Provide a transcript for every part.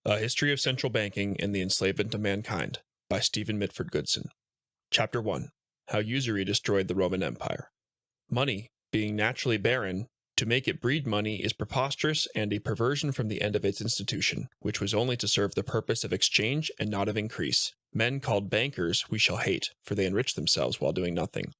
A History of Central Banking and the Enslavement of Mankind by Stephen Goodson. Chapter 1. How Usury Destroyed the Roman Empire. Money, being naturally barren, to make it breed money is preposterous and a perversion from the end of its institution, which was only to serve the purpose of exchange and not of increase. Men called bankers we shall hate, for they enrich themselves while doing nothing.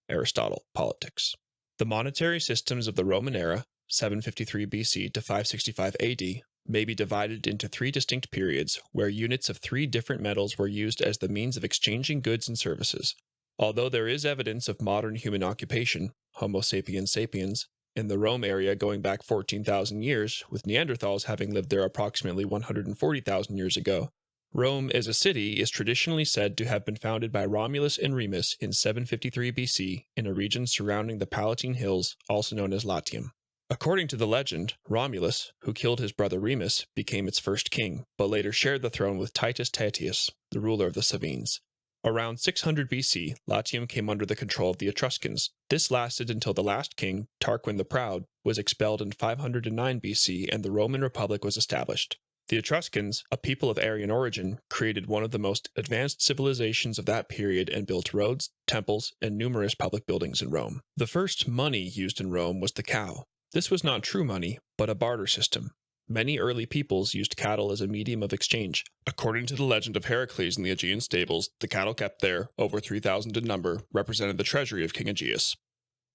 Aristotle, Politics. The monetary systems of the Roman era, 753 BC to 565 AD, may be divided into three distinct periods, where units of three different metals were used as the means of exchanging goods and services. Although there is evidence of modern human occupation, Homo sapiens sapiens, in the Rome area going back 14,000 years, with Neanderthals having lived there approximately 140,000 years ago, Rome as a city is traditionally said to have been founded by Romulus and Remus in 753 BC in a region surrounding the Palatine Hills, also known as Latium. According to the legend, Romulus, who killed his brother Remus, became its first king, but later shared the throne with Titus Tatius, the ruler of the Sabines. Around 600 BC, Latium came under the control of the Etruscans. This lasted until the last king, Tarquin the Proud, was expelled in 509 BC and the Roman Republic was established. The Etruscans, a people of Aryan origin, created one of the most advanced civilizations of that period and built roads, temples, and numerous public buildings in Rome. The first money used in Rome was the cow. This was not true money, but a barter system. Many early peoples used cattle as a medium of exchange. According to the legend of Heracles in the Aegean stables, the cattle kept there, over 3,000 in number, represented the treasury of King Aegeus.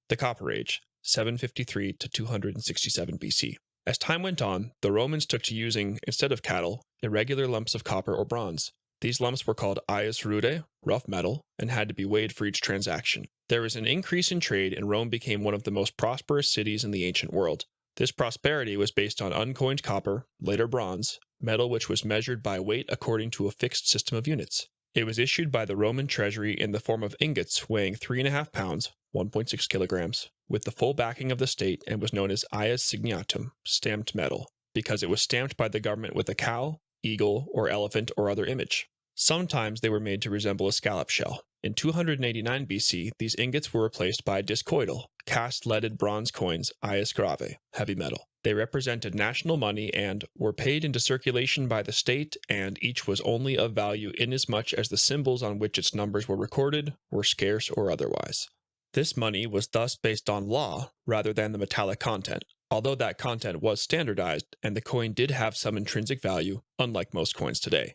The Copper Age, 753 to 267 BC. As time went on, the Romans took to using, instead of cattle, irregular lumps of copper or bronze. These lumps were called ius rude, rough metal, and had to be weighed for each transaction. There was an increase in trade and Rome became one of the most prosperous cities in the ancient world. This prosperity was based on uncoined copper, later bronze, metal which was measured by weight according to a fixed system of units. It was issued by the Roman treasury in the form of ingots weighing 3.5 pounds, 1.6 kilograms, with the full backing of the state and was known as ius signatum, stamped metal, because it was stamped by the government with a cow, eagle, or elephant or other image. Sometimes they were made to resemble a scallop shell. In 289 BC, these ingots were replaced by discoidal, cast-leaded bronze coins, ius grave, heavy metal. They represented national money and were paid into circulation by the state, and each was only of value inasmuch as the symbols on which its numbers were recorded were scarce or otherwise. This money was thus based on law rather than the metallic content, although that content was standardized and the coin did have some intrinsic value, unlike most coins today.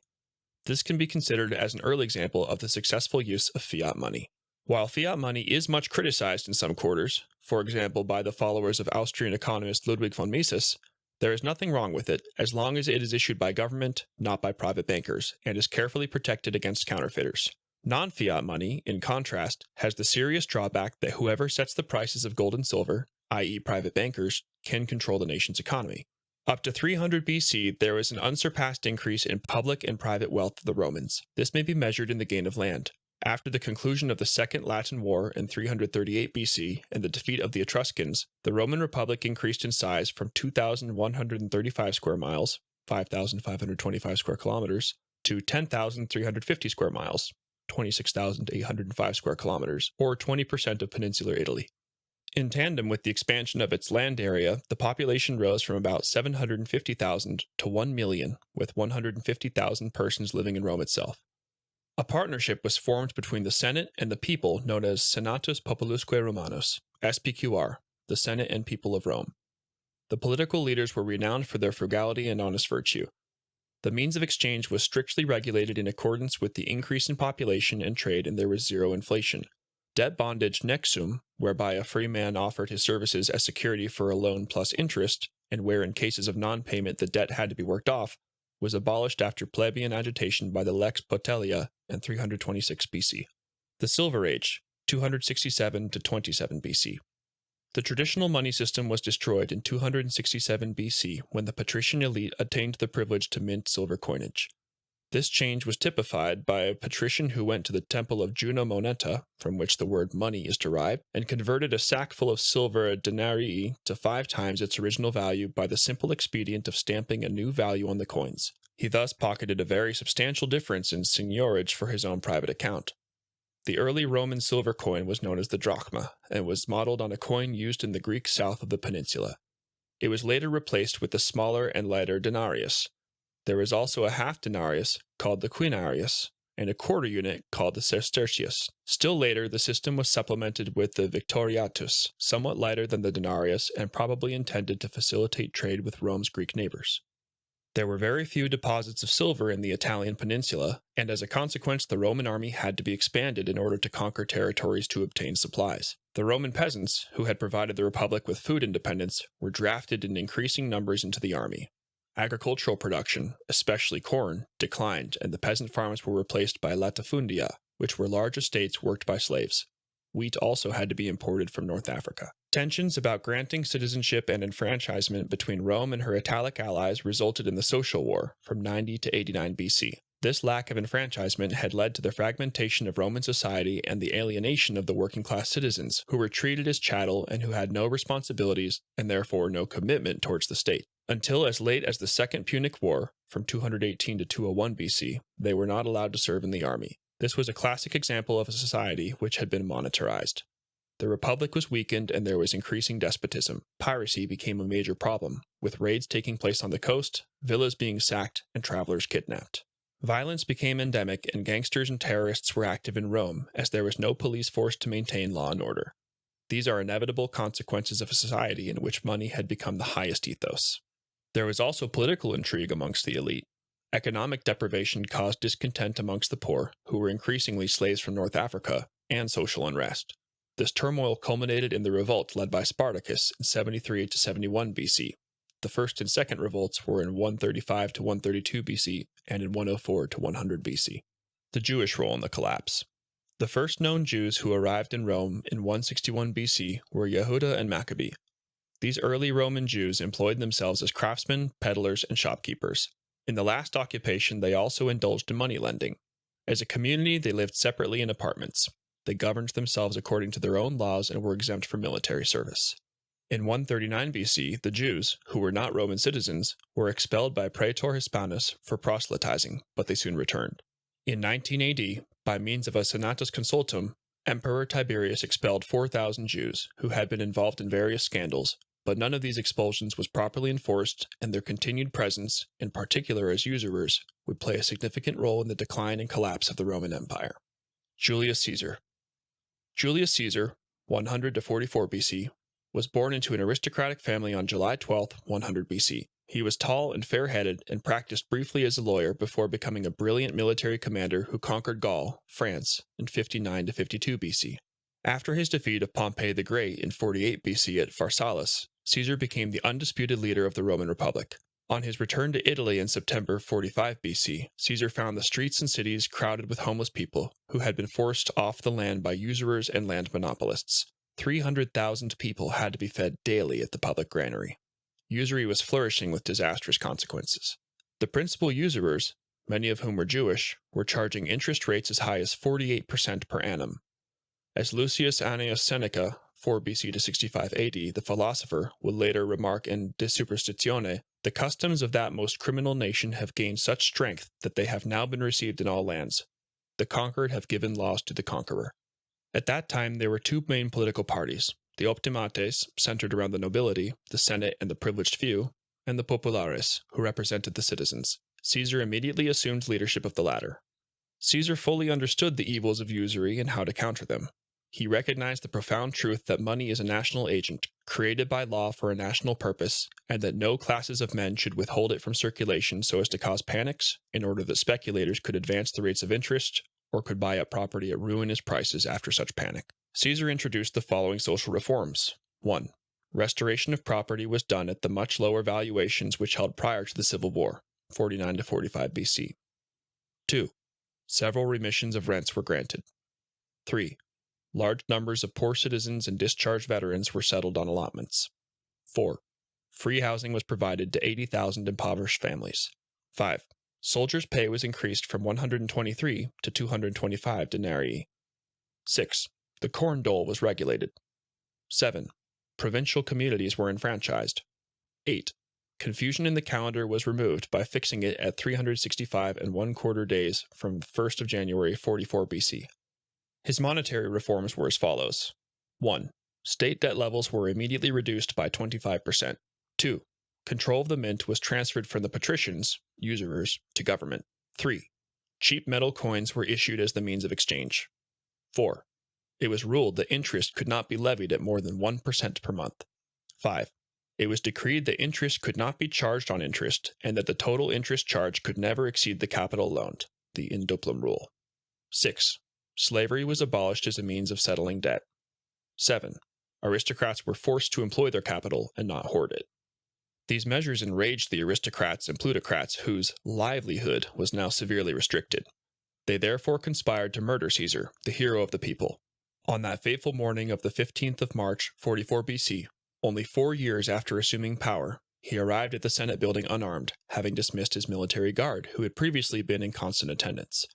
This can be considered as an early example of the successful use of fiat money. While fiat money is much criticized in some quarters, for example by the followers of Austrian economist Ludwig von Mises, there is nothing wrong with it as long as it is issued by government, not by private bankers, and is carefully protected against counterfeiters. Non-fiat money, in contrast, has the serious drawback that whoever sets the prices of gold and silver, i.e. private bankers, can control the nation's economy. Up to 300 BC, there was an unsurpassed increase in public and private wealth of the Romans. This may be measured in the gain of land. After the conclusion of the Second Latin War in 338 BC and the defeat of the Etruscans, the Roman Republic increased in size from 2,135 square miles, 5,525 square kilometers, to 10,350 square miles, 26,805 square kilometers, or 20% of peninsular Italy. In tandem with the expansion of its land area, the population rose from about 750,000 to 1 million, with 150,000 persons living in Rome itself. A partnership was formed between the Senate and the people known as Senatus Populusque Romanus, SPQR, the Senate and people of Rome. The political leaders were renowned for their frugality and honest virtue. The means of exchange was strictly regulated in accordance with the increase in population and trade, and there was zero inflation. Debt bondage nexum, whereby a free man offered his services as security for a loan plus interest, and where in cases of non-payment the debt had to be worked off, was abolished after plebeian agitation by the Lex Potelia in 326 BC. The Silver Age, 267 to 27 BC. The traditional money system was destroyed in 267 BC when the patrician elite attained the privilege to mint silver coinage. This change was typified by a patrician who went to the temple of Juno Moneta, from which the word money is derived, and converted a sack full of silver denarii to 5 times its original value by the simple expedient of stamping a new value on the coins. He thus pocketed a very substantial difference in seigniorage for his own private account. The early Roman silver coin was known as the drachma, and was modeled on a coin used in the Greek south of the peninsula. It was later replaced with the smaller and lighter denarius. There was also a half denarius called the quinarius, and a quarter unit called the sestertius. Still later, the system was supplemented with the victoriatus, somewhat lighter than the denarius and probably intended to facilitate trade with Rome's Greek neighbors. There were very few deposits of silver in the Italian peninsula, and as a consequence the Roman army had to be expanded in order to conquer territories to obtain supplies. The Roman peasants, who had provided the Republic with food independence, were drafted in increasing numbers into the army. Agricultural production, especially corn, declined, and the peasant farms were replaced by latifundia, which were large estates worked by slaves. Wheat also had to be imported from North Africa. Tensions about granting citizenship and enfranchisement between Rome and her Italic allies resulted in the Social War from 90 to 89 BC. This lack of enfranchisement had led to the fragmentation of Roman society and the alienation of the working-class citizens, who were treated as chattel and who had no responsibilities and therefore no commitment towards the state. Until as late as the Second Punic War, from 218 to 201 BC, they were not allowed to serve in the army. This was a classic example of a society which had been monetarized. The Republic was weakened and there was increasing despotism. Piracy became a major problem, with raids taking place on the coast, villas being sacked, and travelers kidnapped. Violence became endemic and gangsters and terrorists were active in Rome, as there was no police force to maintain law and order. These are inevitable consequences of a society in which money had become the highest ethos. There was also political intrigue amongst the elite. Economic deprivation caused discontent amongst the poor, who were increasingly slaves from North Africa, and social unrest. This turmoil culminated in the revolt led by Spartacus in 73 to 71 BC. The first and second revolts were in 135 to 132 BC and in 104 to 100 BC. The Jewish role in the collapse. The first known Jews who arrived in Rome in 161 BC were Yehuda and Maccabee. These early Roman Jews employed themselves as craftsmen, peddlers, and shopkeepers. In the last occupation, they also indulged in money lending. As a community, they lived separately in apartments. They governed themselves according to their own laws and were exempt from military service. In 139 BC, the Jews, who were not Roman citizens, were expelled by Praetor Hispanus for proselytizing, but they soon returned. In 19 AD, by means of a senatus consultum, Emperor Tiberius expelled 4,000 Jews, who had been involved in various scandals, but none of these expulsions was properly enforced, and their continued presence, in particular as usurers, would play a significant role in the decline and collapse of the Roman Empire. Julius Caesar. Julius Caesar, 100 to 44 BC, was born into an aristocratic family on July 12, 100 BC. He was tall and fair-headed and practiced briefly as a lawyer before becoming a brilliant military commander who conquered Gaul, France, in 59 to 52 BC. After his defeat of Pompey the Great in 48 BC at Pharsalus, Caesar became the undisputed leader of the Roman Republic. On his return to Italy in September 45 BC, Caesar found the streets and cities crowded with homeless people who had been forced off the land by usurers and land monopolists. 300,000 people had to be fed daily at the public granary. Usury was flourishing with disastrous consequences. The principal usurers, many of whom were Jewish, were charging interest rates as high as 48% per annum. As Lucius Annaeus Seneca, 4 BC to 65 AD, the philosopher, would later remark in De Superstitione, the customs of that most criminal nation have gained such strength that they have now been received in all lands. The conquered have given laws to the conqueror. At that time there were two main political parties, the optimates, centered around the nobility, the Senate, and the privileged few, and the populares, who represented the citizens. Caesar immediately assumed leadership of the latter. Caesar fully understood the evils of usury and how to counter them. He recognized the profound truth that money is a national agent, created by law for a national purpose, and that no classes of men should withhold it from circulation so as to cause panics, in order that speculators could advance the rates of interest, or could buy up property at ruinous prices after such panic. Caesar introduced the following social reforms. 1. Restoration of property was done at the much lower valuations which held prior to the Civil War, 49 to 45 BC. 2. Several remissions of rents were granted. 3. Large numbers of poor citizens and discharged veterans were settled on allotments. 4. Free housing was provided to 80,000 impoverished families. 5. Soldiers' pay was increased from 123 to 225 denarii. 6. The corn dole was regulated. 7. Provincial communities were enfranchised. 8. Confusion in the calendar was removed by fixing it at 365 1/4 days from 1st of January 44 BC. His monetary reforms were as follows. 1. State debt levels were immediately reduced by 25%. 2. Control of the mint was transferred from the patricians, usurers, to government. 3. Cheap metal coins were issued as the means of exchange. 4. It was ruled that interest could not be levied at more than 1% per month. 5. It was decreed that interest could not be charged on interest, and that the total interest charge could never exceed the capital loaned, the in duplum rule. 6. Slavery was abolished as a means of settling debt. 7. Aristocrats were forced to employ their capital and not hoard it. These measures enraged the aristocrats and plutocrats whose livelihood was now severely restricted. They therefore conspired to murder Caesar, the hero of the people. On that fateful morning of the 15th of March, 44 BC, only 4 years after assuming power, he arrived at the Senate building unarmed, having dismissed his military guard, who had previously been in constant attendance.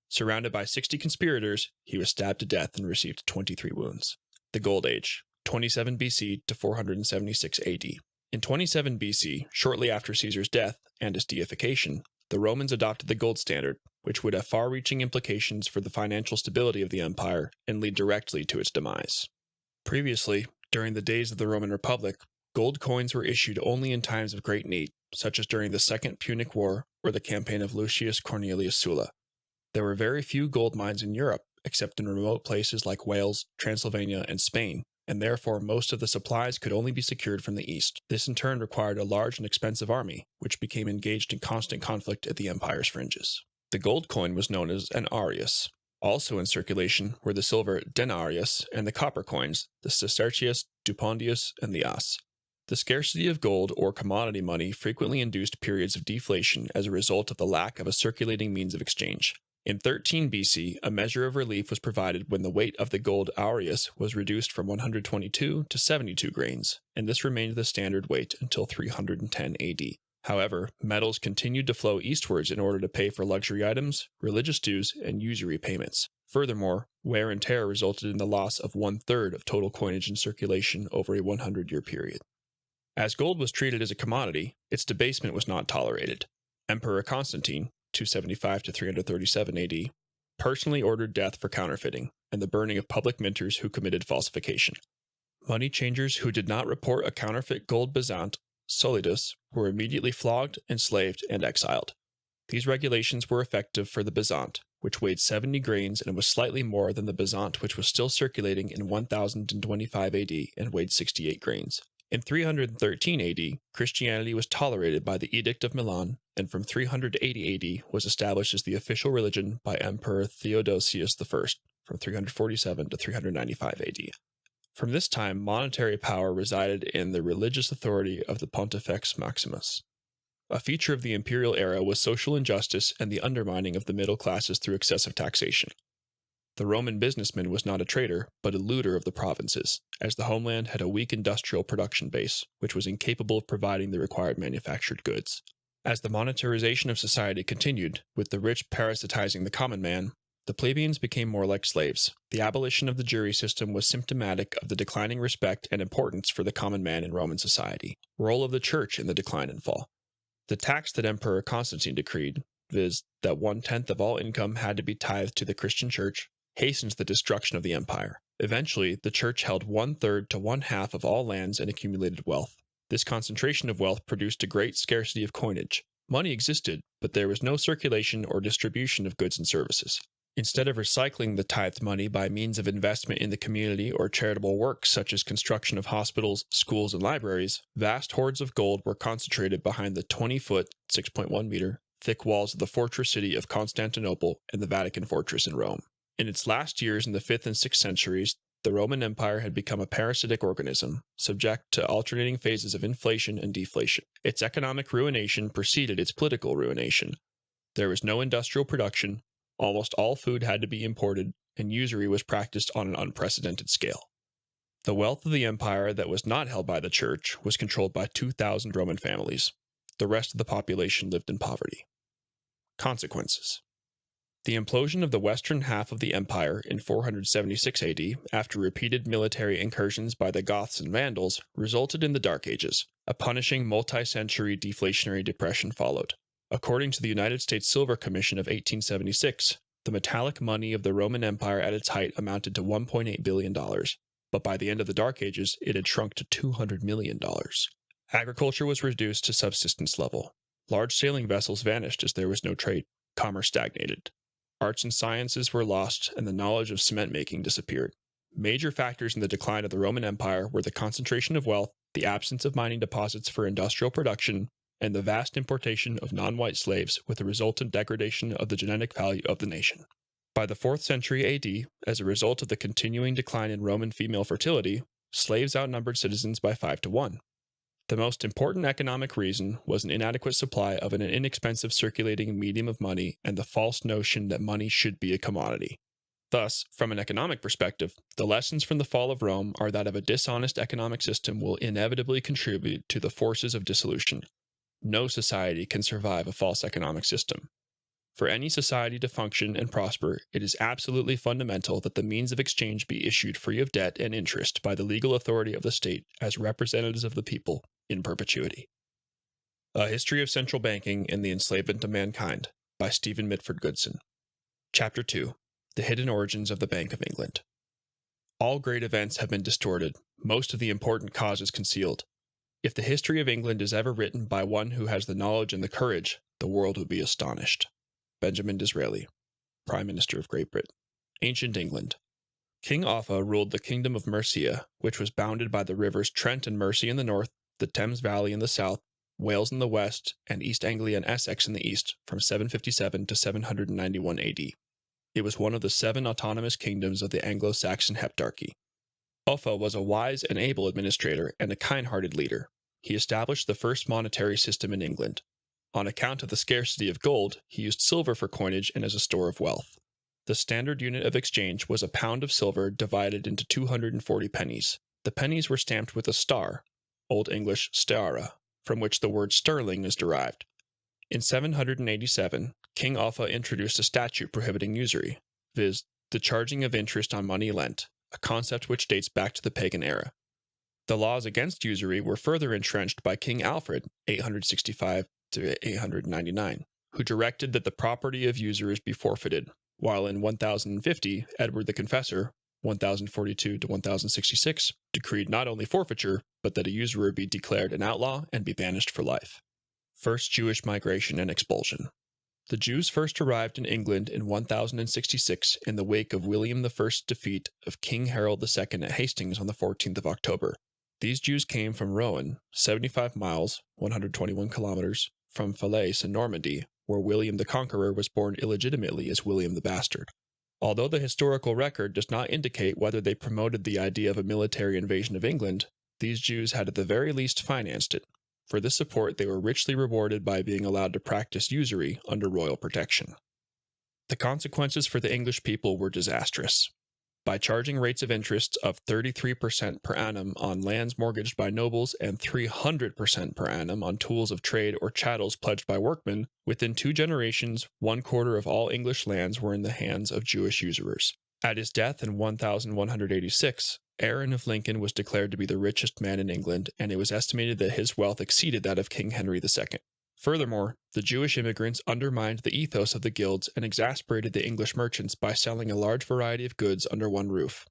Surrounded by 60 conspirators, he was stabbed to death and received 23 wounds. The Gold Age, 27 BC to 476 AD. In 27 BC, shortly after Caesar's death and his deification, the Romans adopted the gold standard, which would have far-reaching implications for the financial stability of the empire and lead directly to its demise. Previously, during the days of the Roman Republic, gold coins were issued only in times of great need, such as during the Second Punic War or the campaign of Lucius Cornelius Sulla. There were very few gold mines in Europe, except in remote places like Wales, Transylvania, and Spain, and therefore most of the supplies could only be secured from the east. This in turn required a large and expensive army, which became engaged in constant conflict at the empire's fringes. The gold coin was known as an aureus. Also in circulation were the silver denarius and the copper coins, the sestertius, dupondius, and the as. The scarcity of gold or commodity money frequently induced periods of deflation as a result of the lack of a circulating means of exchange. In 13 BC, a measure of relief was provided when the weight of the gold aureus was reduced from 122 to 72 grains, and this remained the standard weight until 310 AD. However, metals continued to flow eastwards in order to pay for luxury items, religious dues, and usury payments. Furthermore, wear and tear resulted in the loss of 1/3 of total coinage in circulation over a 100-year period. As gold was treated as a commodity, its debasement was not tolerated. Emperor Constantine, 275 to 337 AD, personally ordered death for counterfeiting and the burning of public minters who committed falsification. Money changers who did not report a counterfeit gold bezant, solidus, were immediately flogged, enslaved, and exiled. These regulations were effective for the bezant, which weighed 70 grains and was slightly more than the bezant which was still circulating in 1025 AD and weighed 68 grains. In 313 AD, Christianity was tolerated by the Edict of Milan, and from 380 AD was established as the official religion by Emperor Theodosius I, from 347 to 395 AD. From this time, monetary power resided in the religious authority of the Pontifex Maximus. A feature of the imperial era was social injustice and the undermining of the middle classes through excessive taxation. The Roman businessman was not a trader, but a looter of the provinces, as the homeland had a weak industrial production base, which was incapable of providing the required manufactured goods. As the monetarization of society continued, with the rich parasitizing the common man, the plebeians became more like slaves. The abolition of the jury system was symptomatic of the declining respect and importance for the common man in Roman society. Role of the church in the decline and fall. The tax that Emperor Constantine decreed, viz., that 1/10 of all income had to be tithed to the Christian church, hastens the destruction of the empire. Eventually, the church held 1/3 to 1/2 of all lands and accumulated wealth. This concentration of wealth produced a great scarcity of coinage. Money existed, but there was no circulation or distribution of goods and services. Instead of recycling the tithed money by means of investment in the community or charitable works such as construction of hospitals, schools, and libraries, vast hoards of gold were concentrated behind the 20-foot, 6.1 meter, thick walls of the fortress city of Constantinople and the Vatican fortress in Rome. In its last years in the 5th and 6th centuries, the Roman Empire had become a parasitic organism, subject to alternating phases of inflation and deflation. Its economic ruination preceded its political ruination. There was no industrial production, almost all food had to be imported, and usury was practiced on an unprecedented scale. The wealth of the empire that was not held by the church was controlled by 2,000 Roman families. The rest of the population lived in poverty. Consequences. The implosion of the western half of the empire in 476 AD, after repeated military incursions by the Goths and Vandals, resulted in the Dark Ages. A punishing multi-century deflationary depression followed. According to the United States Silver Commission of 1876, the metallic money of the Roman Empire at its height amounted to $1.8 billion, but by the end of the Dark Ages, it had shrunk to $200 million. Agriculture was reduced to subsistence level. Large sailing vessels vanished as there was no trade. Commerce stagnated. Arts and sciences were lost, and the knowledge of cement making disappeared. Major factors in the decline of the Roman Empire were the concentration of wealth, the absence of mining deposits for industrial production, and the vast importation of non-white slaves with the resultant degradation of the genetic value of the nation. By the 4th century AD, as a result of the continuing decline in Roman female fertility, slaves outnumbered citizens by 5 to 1. The most important economic reason was an inadequate supply of an inexpensive circulating medium of money and the false notion that money should be a commodity. Thus, from an economic perspective, the lessons from the fall of Rome are that of a dishonest economic system will inevitably contribute to the forces of dissolution. No society can survive a false economic system. For any society to function and prosper, it is absolutely fundamental that the means of exchange be issued free of debt and interest by the legal authority of the state as representatives of the people in perpetuity. A History of Central Banking and the Enslavement of Mankind by Stephen Mitford Goodson. Chapter 2. The Hidden Origins of the Bank of England. All great events have been distorted, most of the important causes concealed. If the history of England is ever written by one who has the knowledge and the courage, the world would be astonished. Benjamin Disraeli, Prime Minister of Great Britain. Ancient England. King Offa ruled the kingdom of Mercia, which was bounded by the rivers Trent and Mersey in the north, the Thames Valley in the south, Wales in the west, and East Anglia and Essex in the east, from 757 to 791 AD. It was one of the 7 autonomous kingdoms of the Anglo-Saxon Heptarchy. Offa was a wise and able administrator and a kind-hearted leader. He established the first monetary system in England. On account of the scarcity of gold, he used silver for coinage and as a store of wealth. The standard unit of exchange was a pound of silver divided into 240 pennies. The pennies were stamped with a star, Old English stara, from which the word sterling is derived. In 787, King Offa introduced a statute prohibiting usury, viz., the charging of interest on money lent, a concept which dates back to the pagan era. The laws against usury were further entrenched by King Alfred, 865 to 899, who directed that the property of usurers be forfeited, while in 1050, Edward the Confessor, 1042 to 1066, decreed not only forfeiture, but that a usurer be declared an outlaw and be banished for life. First Jewish migration and expulsion. The Jews first arrived in England in 1066 in the wake of William I's defeat of King Harold II at Hastings on the 14th of October. These Jews came from Rouen, 75 miles, 121 kilometers, from Falaise in Normandy, where William the Conqueror was born illegitimately as William the Bastard. Although the historical record does not indicate whether they promoted the idea of a military invasion of England, these Jews had at the very least financed it. For this support, they were richly rewarded by being allowed to practice usury under royal protection. The consequences for the English people were disastrous. By charging rates of interest of 33% per annum on lands mortgaged by nobles and 300% per annum on tools of trade or chattels pledged by workmen, within 2 generations, 1/4 of all English lands were in the hands of Jewish usurers. At his death in 1186, Aaron of Lincoln was declared to be the richest man in England, and it was estimated that his wealth exceeded that of King Henry II. Furthermore, the Jewish immigrants undermined the ethos of the guilds and exasperated the English merchants by selling a large variety of goods under one roof.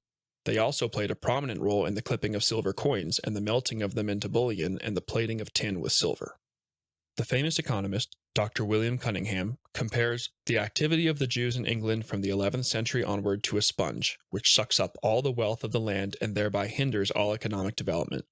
They also played a prominent role in the clipping of silver coins and the melting of them into bullion and the plating of tin with silver. The famous economist, Dr. William Cunningham, compares the activity of the Jews in England from the 11th century onward to a sponge, which sucks up all the wealth of the land and thereby hinders all economic development.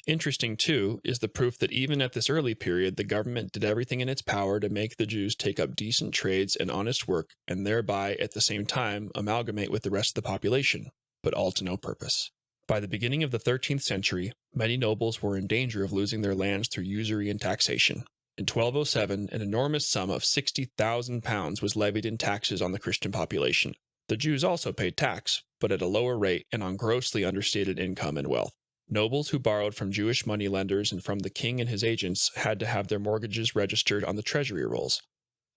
Interesting, too, is the proof that even at this early period, the government did everything in its power to make the Jews take up decent trades and honest work, and thereby, at the same time, amalgamate with the rest of the population, but all to no purpose. By the beginning of the 13th century, many nobles were in danger of losing their lands through usury and taxation. In 1207, an enormous sum of £60,000 was levied in taxes on the Christian population. The Jews also paid tax, but at a lower rate and on grossly understated income and wealth. Nobles who borrowed from Jewish moneylenders and from the king and his agents had to have their mortgages registered on the treasury rolls.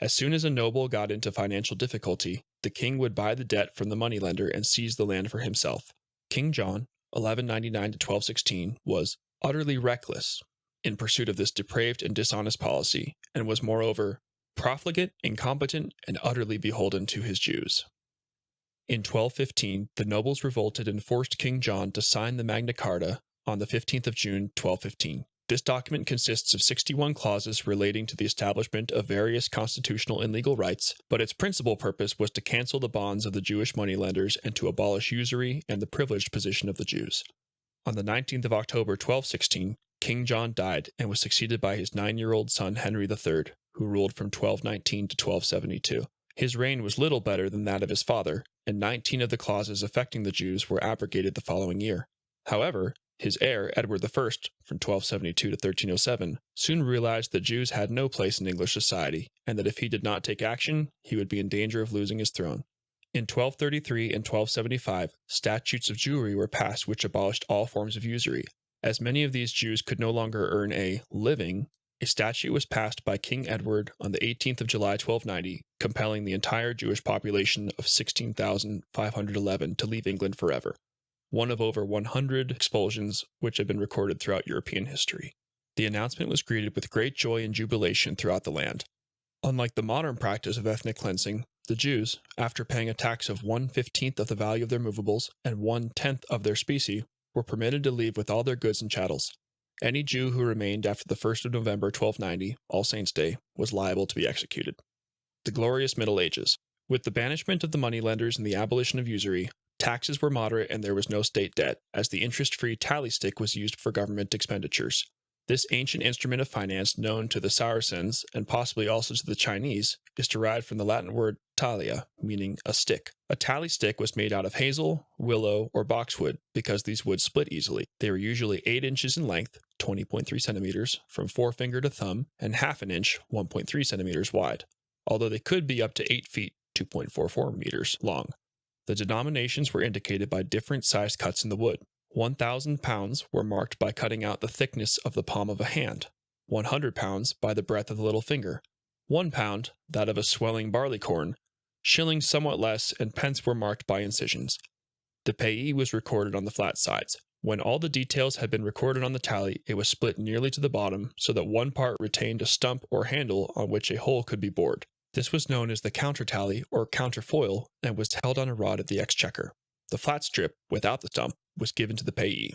As soon as a noble got into financial difficulty, the king would buy the debt from the moneylender and seize the land for himself. King John, 1199 to 1216, was utterly reckless in pursuit of this depraved and dishonest policy, and was moreover profligate, incompetent, and utterly beholden to his Jews. In 1215, the nobles revolted and forced King John to sign the Magna Carta on the 15th of June, 1215. This document consists of 61 clauses relating to the establishment of various constitutional and legal rights, but its principal purpose was to cancel the bonds of the Jewish moneylenders and to abolish usury and the privileged position of the Jews. On the 19th of October 1216, King John died and was succeeded by his 9-year-old son Henry III, who ruled from 1219 to 1272. His reign was little better than that of his father, and 19 of the clauses affecting the Jews were abrogated the following year. However, his heir, Edward I, from 1272 to 1307, soon realized that Jews had no place in English society, and that if he did not take action, he would be in danger of losing his throne. In 1233 and 1275, statutes of Jewry were passed which abolished all forms of usury. As many of these Jews could no longer earn a living, a statute was passed by King Edward on the 18th of July 1290, compelling the entire Jewish population of 16,511 to leave England forever, one of over 100 expulsions which have been recorded throughout European history. The announcement was greeted with great joy and jubilation throughout the land. Unlike the modern practice of ethnic cleansing, the Jews, after paying a tax of 1/15 of the value of their movables and 1/10 of their specie, were permitted to leave with all their goods and chattels. Any Jew who remained after the 1st of November 1290, All Saints' Day, was liable to be executed. The glorious Middle Ages. With the banishment of the moneylenders and the abolition of usury, taxes were moderate and there was no state debt, as the interest-free tally stick was used for government expenditures. This ancient instrument of finance, known to the Saracens, and possibly also to the Chinese, is derived from the Latin word talia, meaning a stick. A tally stick was made out of hazel, willow, or boxwood, because these woods split easily. They were usually 8 inches in length, 20.3 centimeters, from forefinger to thumb, and half an inch, 1.3 centimeters wide, although they could be up to 8 feet, 2.44 meters long. The denominations were indicated by different sized cuts in the wood. 1,000 pounds were marked by cutting out the thickness of the palm of a hand, 100 pounds by the breadth of the little finger, 1 pound that of a swelling barley corn, shillings somewhat less, and pence were marked by incisions. The payee was recorded on the flat sides. When all the details had been recorded on the tally, it was split nearly to the bottom so that one part retained a stump or handle on which a hole could be bored. This was known as the counter-tally or counterfoil and was held on a rod at the exchequer. The flat strip, without the stump, was given to the payee.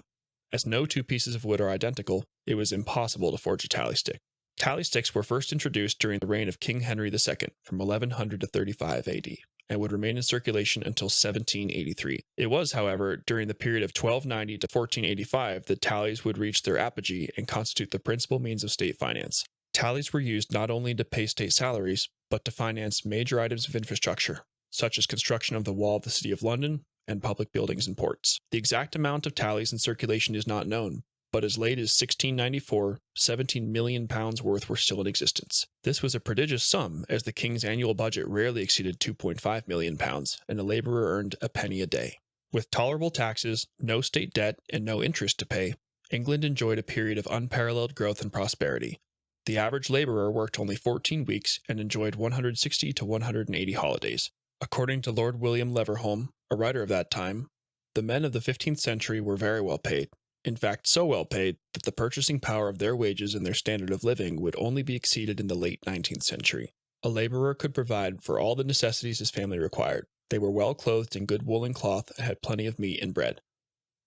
As no two pieces of wood are identical, it was impossible to forge a tally stick. Tally sticks were first introduced during the reign of King Henry II from 1100 to 35 AD, and would remain in circulation until 1783. It was, however, during the period of 1290 to 1485 that tallies would reach their apogee and constitute the principal means of state finance. Tallies were used not only to pay state salaries, but to finance major items of infrastructure, such as construction of the Wall of the City of London and public buildings and ports. The exact amount of tallies in circulation is not known, but as late as 1694, 17 million pounds worth were still in existence. This was a prodigious sum, as the king's annual budget rarely exceeded 2.5 million pounds, and a laborer earned a penny a day. With tolerable taxes, no state debt, and no interest to pay, England enjoyed a period of unparalleled growth and prosperity. The average laborer worked only 14 weeks and enjoyed 160 to 180 holidays. According to Lord William Leverhulme, a writer of that time, the men of the 15th century were very well paid. In fact, so well paid that the purchasing power of their wages and their standard of living would only be exceeded in the late 19th century. A laborer could provide for all the necessities his family required. They were well clothed in good woolen cloth and had plenty of meat and bread.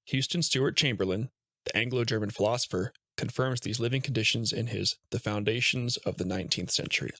Houston Stewart Chamberlain, the Anglo-German philosopher, confirms these living conditions in his The Foundations of the 19th Century.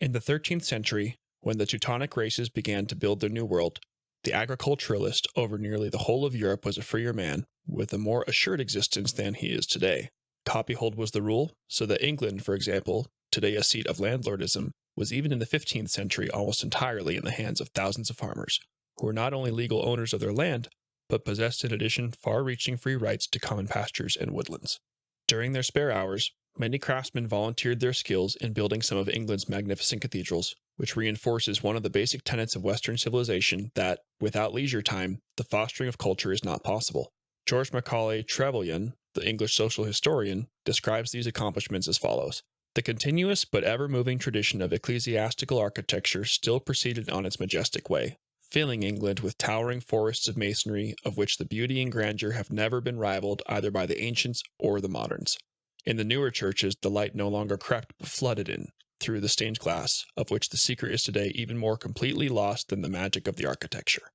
In the 13th century, when the Teutonic races began to build their new world, the agriculturalist over nearly the whole of Europe was a freer man, with a more assured existence than he is today. Copyhold was the rule, so that England, for example, today a seat of landlordism, was even in the 15th century almost entirely in the hands of thousands of farmers, who were not only legal owners of their land, but possessed in addition far-reaching free rights to common pastures and woodlands. During their spare hours, many craftsmen volunteered their skills in building some of England's magnificent cathedrals, which reinforces one of the basic tenets of Western civilization that, without leisure time, the fostering of culture is not possible. George Macaulay Trevelyan, the English social historian, describes these accomplishments as follows. The continuous but ever-moving tradition of ecclesiastical architecture still proceeded on its majestic way, filling England with towering forests of masonry of which the beauty and grandeur have never been rivaled either by the ancients or the moderns. In the newer churches, the light no longer crept but flooded in, through the stained glass, of which the secret is today even more completely lost than the magic of the architecture.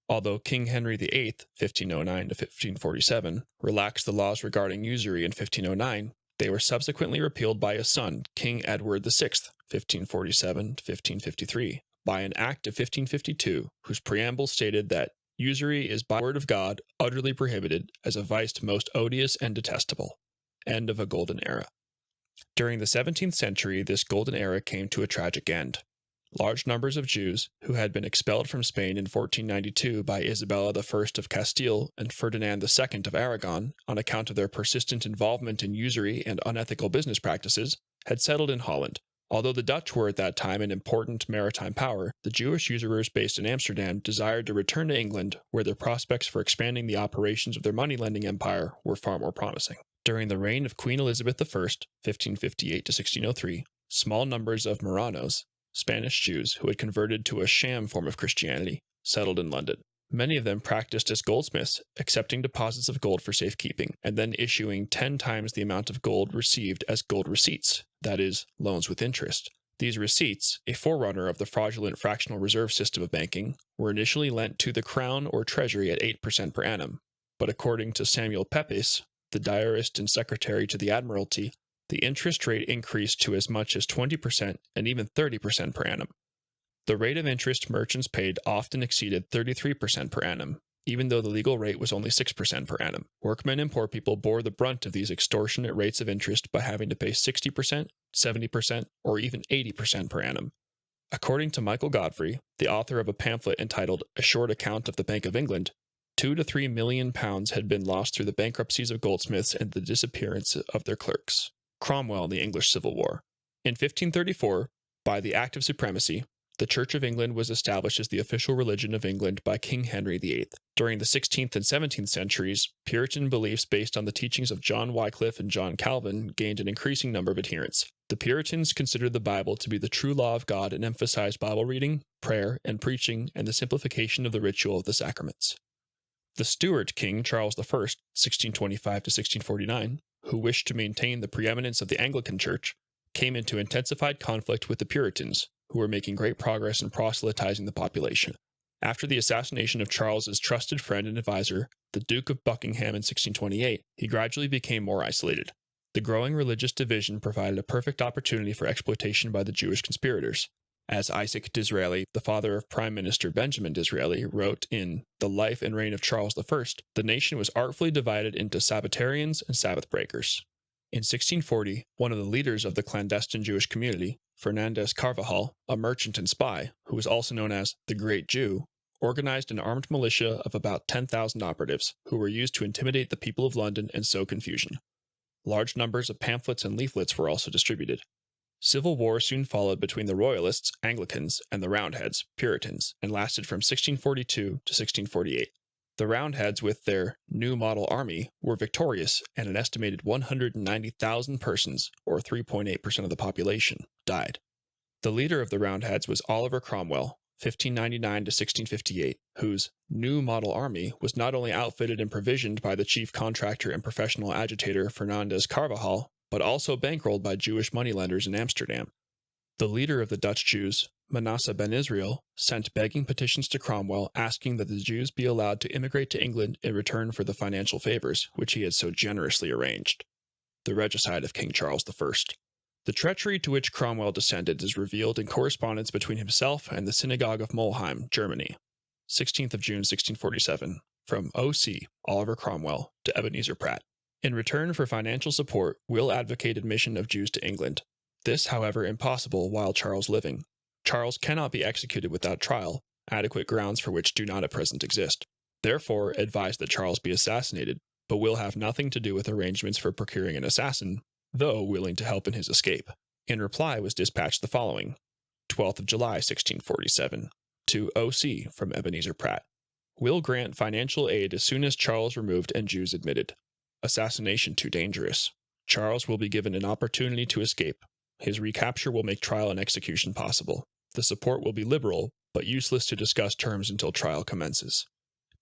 Although King Henry VIII, 1509 to 1547, relaxed the laws regarding usury in 1509, They were subsequently repealed by his son, King Edward VI, 1547 to 1553, by an act of 1552, whose preamble stated that usury is by word of God utterly prohibited as a vice most odious and detestable. End of a golden era. During the 17th century, this golden era came to a tragic end. Large numbers of Jews, who had been expelled from Spain in 1492 by Isabella I of Castile and Ferdinand II of Aragon on account of their persistent involvement in usury and unethical business practices, had settled in Holland. Although the Dutch were at that time an important maritime power, the Jewish usurers based in Amsterdam desired to return to England, where their prospects for expanding the operations of their money-lending empire were far more promising. During the reign of Queen Elizabeth I, 1558 to 1603, small numbers of Marranos, Spanish Jews who had converted to a sham form of Christianity, settled in London. Many of them practiced as goldsmiths, accepting deposits of gold for safekeeping, and then issuing 10 times the amount of gold received as gold receipts, that is, loans with interest. These receipts, a forerunner of the fraudulent fractional reserve system of banking, were initially lent to the Crown or Treasury at 8% per annum, but according to Samuel Pepys, the diarist and secretary to the Admiralty, the interest rate increased to as much as 20% and even 30% per annum. The rate of interest merchants paid often exceeded 33% per annum, even though the legal rate was only 6% per annum. Workmen and poor people bore the brunt of these extortionate rates of interest by having to pay 60%, 70%, or even 80% per annum. According to Michael Godfrey, the author of a pamphlet entitled A Short Account of the Bank of England, 2 to 3 million pounds had been lost through the bankruptcies of goldsmiths and the disappearance of their clerks. Cromwell and the English Civil War. In 1534, by the Act of Supremacy, the Church of England was established as the official religion of England by King Henry VIII. During the 16th and 17th centuries, Puritan beliefs based on the teachings of John Wycliffe and John Calvin gained an increasing number of adherents. The Puritans considered the Bible to be the true law of God and emphasized Bible reading, prayer, and preaching, and the simplification of the ritual of the sacraments. The Stuart King Charles I, 1625 to 1649, who wished to maintain the preeminence of the Anglican Church, came into intensified conflict with the Puritans, who were making great progress in proselytizing the population. After the assassination of Charles's trusted friend and advisor, the Duke of Buckingham in 1628, he gradually became more isolated. The growing religious division provided a perfect opportunity for exploitation by the Jewish conspirators. As Isaac Disraeli, the father of Prime Minister Benjamin Disraeli, wrote in The Life and Reign of Charles I, the nation was artfully divided into Sabbatarians and Sabbath breakers. In 1640, one of the leaders of the clandestine Jewish community, Fernandez Carvajal, a merchant and spy, who was also known as the Great Jew, organized an armed militia of about 10,000 operatives, who were used to intimidate the people of London and sow confusion. Large numbers of pamphlets and leaflets were also distributed. Civil war soon followed between the Royalists, Anglicans, and the Roundheads, Puritans, and lasted from 1642 to 1648. The Roundheads, with their New Model Army, were victorious, and an estimated 190,000 persons, or 3.8% of the population, died. The leader of the Roundheads was Oliver Cromwell, 1599 to 1658, whose New Model Army was not only outfitted and provisioned by the chief contractor and professional agitator Fernandez Carvajal, but also bankrolled by Jewish moneylenders in Amsterdam. The leader of the Dutch Jews, Manasseh ben Israel, sent begging petitions to Cromwell asking that the Jews be allowed to immigrate to England in return for the financial favors which he had so generously arranged. The regicide of King Charles I. The treachery to which Cromwell descended is revealed in correspondence between himself and the Synagogue of Molheim, Germany, 16th of June 1647, from O.C. Oliver Cromwell to Ebenezer Pratt. In return for financial support, Will advocated admission of Jews to England. This, however, impossible while Charles living. Charles cannot be executed without trial, adequate grounds for which do not at present exist. Therefore, advised that Charles be assassinated, but will have nothing to do with arrangements for procuring an assassin, though willing to help in his escape. In reply was dispatched the following: 12th of July, 1647, to O.C. from Ebenezer Pratt. Will grant financial aid as soon as Charles removed and Jews admitted. Assassination too dangerous. Charles will be given an opportunity to escape. His recapture will make trial and execution possible. The support will be liberal, but useless to discuss terms until trial commences.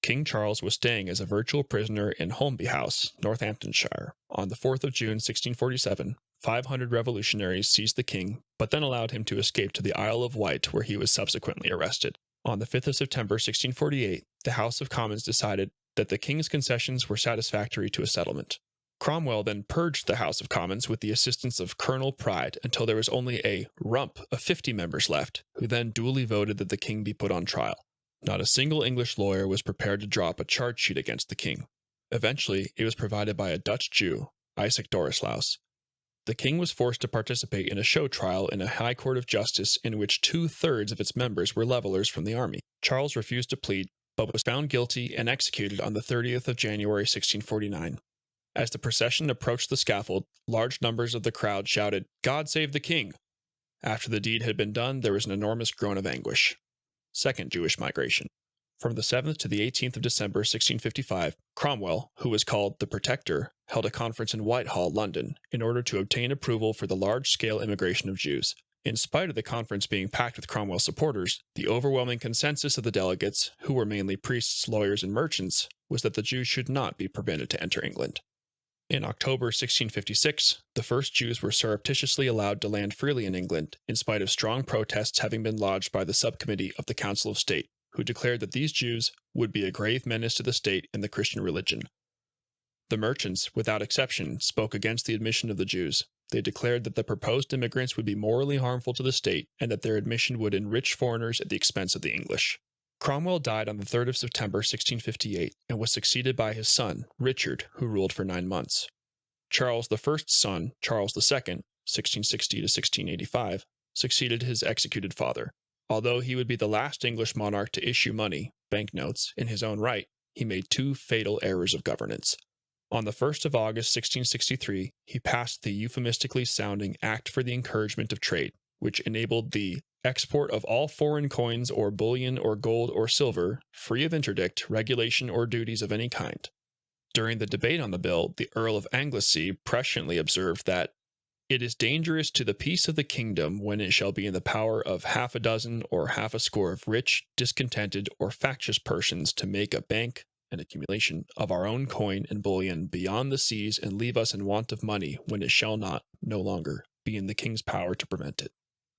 King Charles was staying as a virtual prisoner in Holmby House, Northamptonshire. On the 4th of June, 1647, 500 revolutionaries seized the king, but then allowed him to escape to the Isle of Wight, where he was subsequently arrested. On the 5th of September, 1648, the House of Commons decided that the king's concessions were satisfactory to a settlement. Cromwell then purged the House of Commons with the assistance of Colonel Pride until there was only a rump of 50 members left, who then duly voted that the king be put on trial. Not a single English lawyer was prepared to draw up a charge sheet against the king. Eventually, it was provided by a Dutch Jew, Isaac Dorislaus. The king was forced to participate in a show trial in a high court of justice in which 2/3 of its members were levelers from the army. Charles refused to plead, but was found guilty and executed on the 30th of January 1649. As the procession approached the scaffold, large numbers of the crowd shouted, "God save the king!" After the deed had been done, there was an enormous groan of anguish. Second Jewish migration. From the 7th to the 18th of December 1655, Cromwell, who was called the Protector, held a conference in Whitehall, London, in order to obtain approval for the large-scale immigration of Jews. In spite of the conference being packed with Cromwell's supporters, the overwhelming consensus of the delegates, who were mainly priests, lawyers, and merchants, was that the Jews should not be permitted to enter England. In October 1656, the first Jews were surreptitiously allowed to land freely in England, in spite of strong protests having been lodged by the subcommittee of the Council of State, who declared that these Jews would be a grave menace to the state and the Christian religion. The merchants, without exception, spoke against the admission of the Jews. They declared that the proposed immigrants would be morally harmful to the state and that their admission would enrich foreigners at the expense of the English. Cromwell died on the 3rd of September 1658 and was succeeded by his son, Richard, who ruled for 9 months. Charles I's son, Charles II, 1660 to 1685, succeeded his executed father. Although he would be the last English monarch to issue money, banknotes, in his own right, he made 2 fatal errors of governance. On the 1st of August 1663, he passed the euphemistically sounding Act for the Encouragement of Trade, which enabled the export of all foreign coins or bullion or gold or silver, free of interdict, regulation, or duties of any kind. During the debate on the bill, the Earl of Anglesey presciently observed that it is dangerous to the peace of the kingdom when it shall be in the power of half a dozen or half a score of rich, discontented, or factious persons to make a bank and accumulation of our own coin and bullion beyond the seas and leave us in want of money when it shall not, no longer, be in the king's power to prevent it.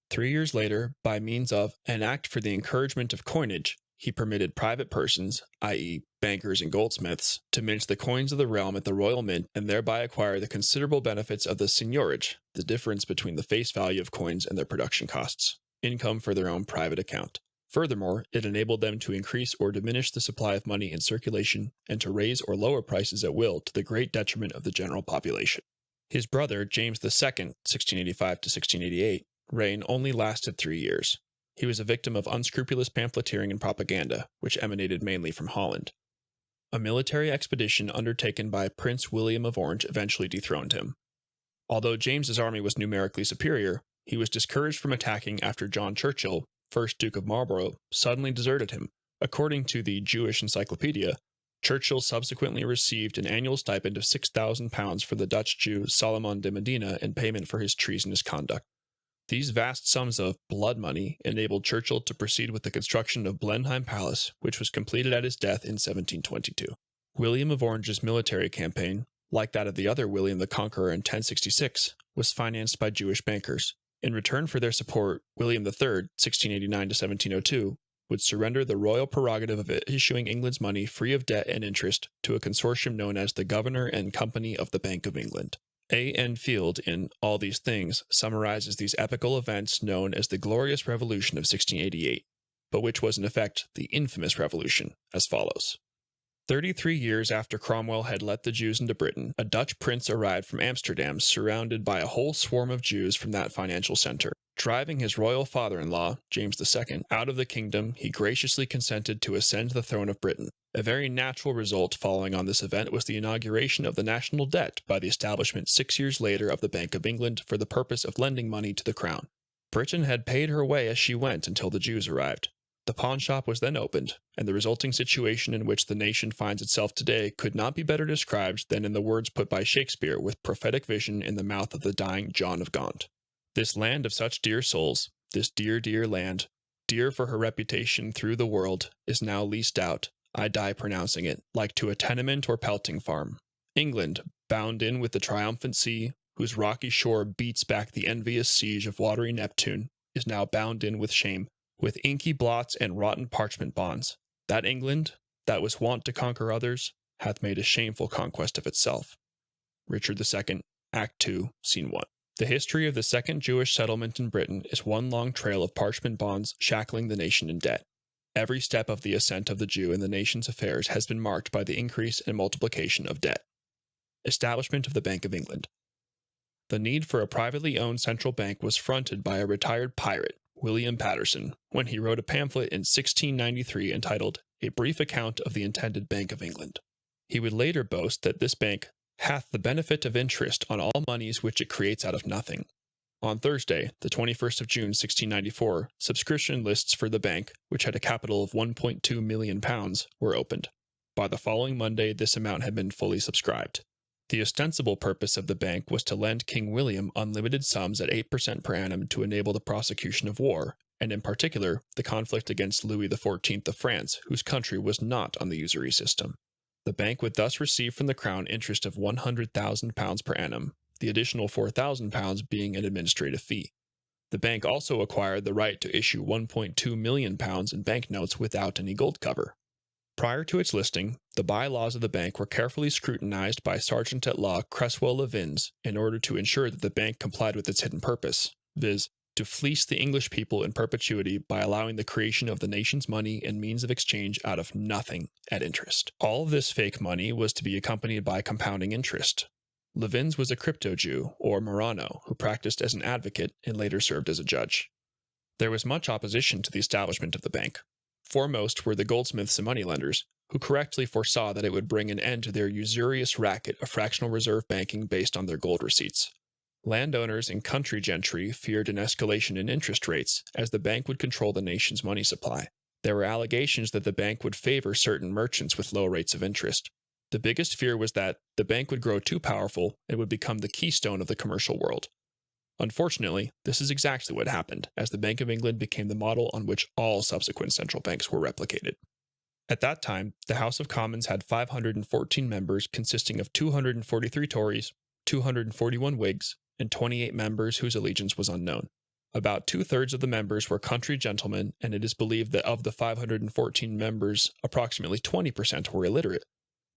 3 years later, by means of an Act for the Encouragement of Coinage, he permitted private persons, i.e., bankers and goldsmiths, to mint the coins of the realm at the royal mint and thereby acquire the considerable benefits of the seigniorage, the difference between the face value of coins and their production costs, income for their own private account. Furthermore, it enabled them to increase or diminish the supply of money in circulation and to raise or lower prices at will to the great detriment of the general population. His brother, James II, 1685 to 1688, reign only lasted 3 years. He was a victim of unscrupulous pamphleteering and propaganda, which emanated mainly from Holland. A military expedition undertaken by Prince William of Orange eventually dethroned him. Although James's army was numerically superior, he was discouraged from attacking after John Churchill, 1st Duke of Marlborough, suddenly deserted him. According to the Jewish Encyclopedia, Churchill subsequently received an annual stipend of £6,000 for the Dutch Jew Solomon de Medina in payment for his treasonous conduct. These vast sums of blood money enabled Churchill to proceed with the construction of Blenheim Palace, which was completed at his death in 1722. William of Orange's military campaign, like that of the other William the Conqueror in 1066, was financed by Jewish bankers. In return for their support, William III, 1689 to 1702, would surrender the royal prerogative of issuing England's money free of debt and interest to a consortium known as the Governor and Company of the Bank of England. A. N. Field, in All These Things, summarizes these epical events known as the Glorious Revolution of 1688, but which was in effect the infamous revolution, as follows. 33 years after Cromwell had let the Jews into Britain, a Dutch prince arrived from Amsterdam surrounded by a whole swarm of Jews from that financial center. Driving his royal father-in-law, James II, out of the kingdom, he graciously consented to ascend the throne of Britain. A very natural result following on this event was the inauguration of the national debt by the establishment 6 years later of the Bank of England for the purpose of lending money to the crown. Britain had paid her way as she went until the Jews arrived. The pawnshop was then opened, and the resulting situation in which the nation finds itself today could not be better described than in the words put by Shakespeare with prophetic vision in the mouth of the dying John of Gaunt. This land of such dear souls, this dear, dear land, dear for her reputation through the world, is now leased out, I die pronouncing it, like to a tenement or pelting farm. England, bound in with the triumphant sea, whose rocky shore beats back the envious siege of watery Neptune, is now bound in with shame, with inky blots and rotten parchment bonds. That England, that was wont to conquer others, hath made a shameful conquest of itself. Richard II, Act 2, Scene 1. The history of the second Jewish settlement in Britain is one long trail of parchment bonds shackling the nation in debt. Every step of the ascent of the Jew in the nation's affairs has been marked by the increase and multiplication of debt. Establishment of the Bank of England. The need for a privately owned central bank was fronted by a retired pirate, William Paterson, when he wrote a pamphlet in 1693 entitled A Brief Account of the Intended Bank of England. He would later boast that this bank hath the benefit of interest on all moneys which it creates out of nothing. On Thursday, the 21st of June 1694, subscription lists for the bank, which had a capital of £1.2 million, were opened. By the following Monday, this amount had been fully subscribed. The ostensible purpose of the bank was to lend King William unlimited sums at 8% per annum to enable the prosecution of war, and in particular, the conflict against Louis XIV of France, whose country was not on the usury system. The bank would thus receive from the Crown interest of £100,000 per annum, the additional £4,000 being an administrative fee. The bank also acquired the right to issue £1.2 million in banknotes without any gold cover. Prior to its listing, the bylaws of the bank were carefully scrutinized by Sergeant-at-Law Cresswell Levins in order to ensure that the bank complied with its hidden purpose, viz., to fleece the English people in perpetuity by allowing the creation of the nation's money and means of exchange out of nothing at interest. All of this fake money was to be accompanied by compounding interest. Levins was a crypto-Jew, or Marrano, who practiced as an advocate and later served as a judge. There was much opposition to the establishment of the bank. Foremost were the goldsmiths and moneylenders, who correctly foresaw that it would bring an end to their usurious racket of fractional reserve banking based on their gold receipts. Landowners and country gentry feared an escalation in interest rates, as the bank would control the nation's money supply. There were allegations that the bank would favor certain merchants with low rates of interest. The biggest fear was that the bank would grow too powerful and would become the keystone of the commercial world. Unfortunately, this is exactly what happened, as the Bank of England became the model on which all subsequent central banks were replicated. At that time, the House of Commons had 514 members consisting of 243 Tories, 241 Whigs, and 28 members whose allegiance was unknown. About two-thirds of the members were country gentlemen, and it is believed that of the 514 members, approximately 20% were illiterate.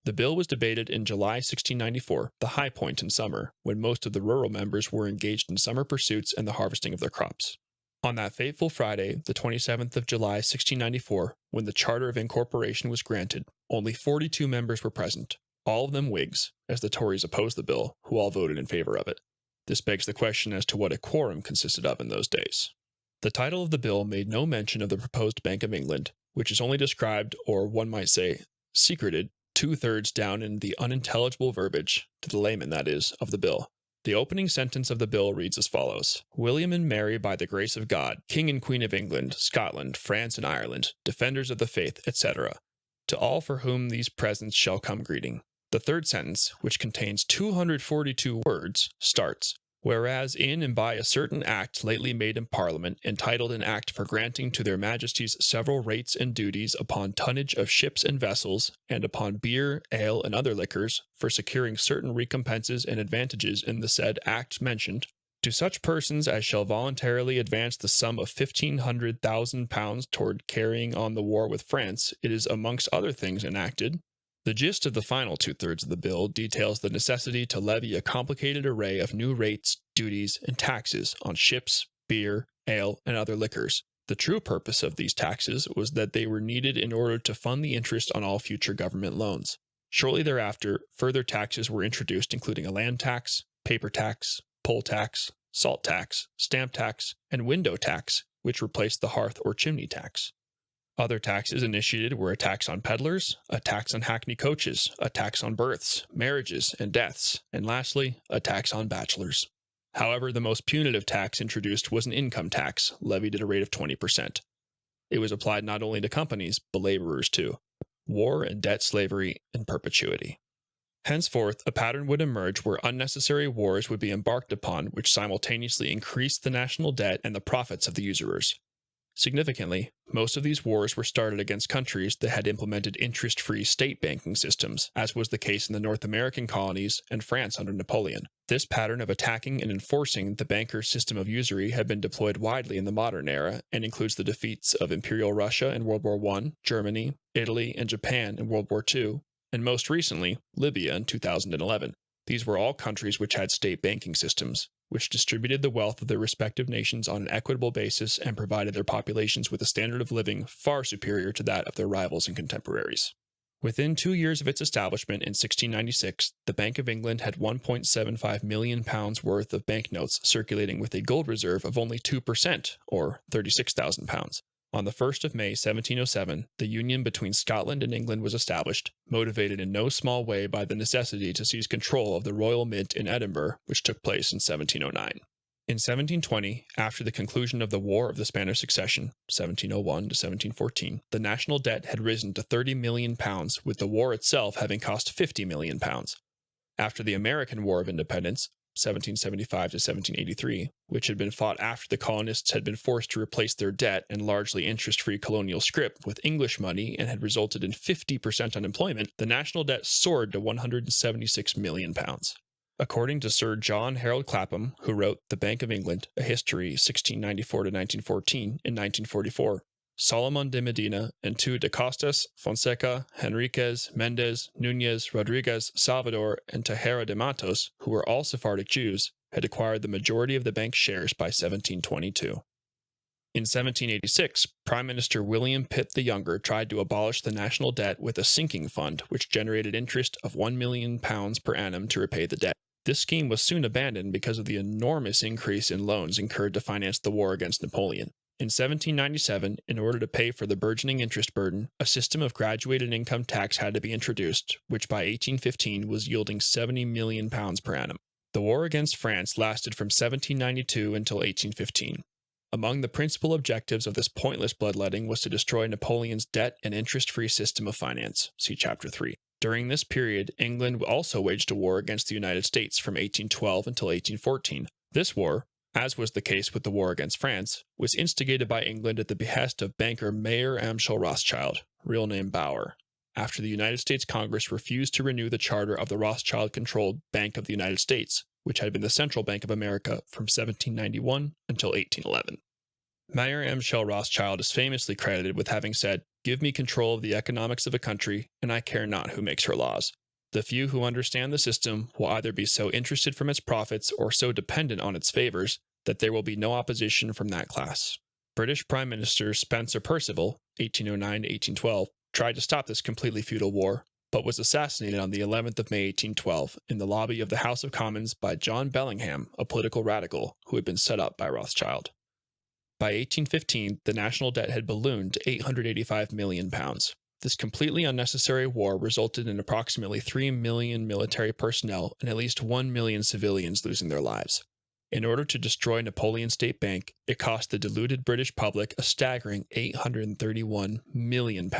The bill was debated in July 1694, the high point in summer, when most of the rural members were engaged in summer pursuits and the harvesting of their crops. On that fateful Friday, the 27th of July 1694, when the Charter of Incorporation was granted, only 42 members were present, all of them Whigs, as the Tories opposed the bill, who all voted in favor of it. This begs the question as to what a quorum consisted of in those days. The title of the bill made no mention of the proposed Bank of England, which is only described, or one might say, secreted, two-thirds down in the unintelligible verbiage, to the layman that is, of the bill. The opening sentence of the bill reads as follows: William and Mary, by the grace of God, King and Queen of England, Scotland, France, and Ireland, defenders of the faith, etc., to all for whom these presents shall come greeting. The third sentence, which contains 242 words, starts, whereas in and by a certain act lately made in Parliament, entitled an Act for granting to their Majesties several rates and duties upon tonnage of ships and vessels, and upon beer, ale, and other liquors, for securing certain recompenses and advantages in the said Act mentioned, to such persons as shall voluntarily advance the sum of £1,500,000 toward carrying on the war with France, it is amongst other things enacted. The gist of the final two-thirds of the bill details the necessity to levy a complicated array of new rates, duties, and taxes on ships, beer, ale, and other liquors. The true purpose of these taxes was that they were needed in order to fund the interest on all future government loans. Shortly thereafter, further taxes were introduced, including a land tax, paper tax, poll tax, salt tax, stamp tax, and window tax, which replaced the hearth or chimney tax. Other taxes initiated were a tax on peddlers, a tax on hackney coaches, a tax on births, marriages, and deaths, and lastly, a tax on bachelors. However, the most punitive tax introduced was an income tax, levied at a rate of 20%. It was applied not only to companies, but laborers too. War and debt slavery in perpetuity. Henceforth, a pattern would emerge where unnecessary wars would be embarked upon which simultaneously increased the national debt and the profits of the usurers. Significantly, most of these wars were started against countries that had implemented interest-free state banking systems, as was the case in the North American colonies and France under Napoleon. This pattern of attacking and enforcing the bankers' system of usury had been deployed widely in the modern era and includes the defeats of Imperial Russia in World War I, Germany, Italy, and Japan in World War II, and most recently, Libya in 2011. These were all countries which had state banking systems, which distributed the wealth of their respective nations on an equitable basis and provided their populations with a standard of living far superior to that of their rivals and contemporaries. Within 2 years of its establishment in 1696, the Bank of England had £1.75 million worth of banknotes circulating with a gold reserve of only 2%, or £36,000. On the 1st of May 1707, the union between Scotland and England was established, motivated in no small way by the necessity to seize control of the Royal Mint in Edinburgh, which took place in 1709. In 1720, after the conclusion of the War of the Spanish Succession, 1701 to 1714, the national debt had risen to £30 million, with the war itself having cost £50 million. After the American War of Independence, 1775 to 1783, which had been fought after the colonists had been forced to replace their debt and largely interest-free colonial scrip with English money and had resulted in 50% unemployment, the national debt soared to £176 million. According to Sir John Harold Clapham, who wrote The Bank of England, A History, 1694 to 1914, in 1944, Solomon de Medina and two de Costas, Fonseca, Henriquez, Mendez, Nunez, Rodriguez, Salvador, and Tejera de Matos, who were all Sephardic Jews, had acquired the majority of the bank's shares by 1722. In 1786, Prime Minister William Pitt the Younger tried to abolish the national debt with a sinking fund which generated interest of £1 million per annum to repay the debt. This scheme was soon abandoned because of the enormous increase in loans incurred to finance the war against Napoleon. In 1797, in order to pay for the burgeoning interest burden, a system of graduated income tax had to be introduced, which by 1815 was yielding £70 million per annum. The war against France lasted from 1792 until 1815. Among the principal objectives of this pointless bloodletting was to destroy Napoleon's debt and interest-free system of finance. See Chapter 3. During this period, England also waged a war against the United States from 1812 until 1814. This war, as was the case with the war against France, was instigated by England at the behest of banker Mayer Amschel Rothschild, real name Bauer, after the United States Congress refused to renew the charter of the Rothschild-controlled Bank of the United States, which had been the Central Bank of America from 1791 until 1811. Mayer Amschel Rothschild is famously credited with having said, "Give me control of the economics of a country, and I care not who makes her laws. The few who understand the system will either be so interested from its profits or so dependent on its favors that there will be no opposition from that class." British Prime Minister Spencer Perceval, 1809 to 1812, tried to stop this completely feudal war, but was assassinated on the 11th of May 1812 in the lobby of the House of Commons by John Bellingham, a political radical who had been set up by Rothschild. By 1815, the national debt had ballooned to £885 million. This completely unnecessary war resulted in approximately 3 million military personnel and at least 1 million civilians losing their lives. In order to destroy Napoleon's state bank, it cost the deluded British public a staggering £831 million,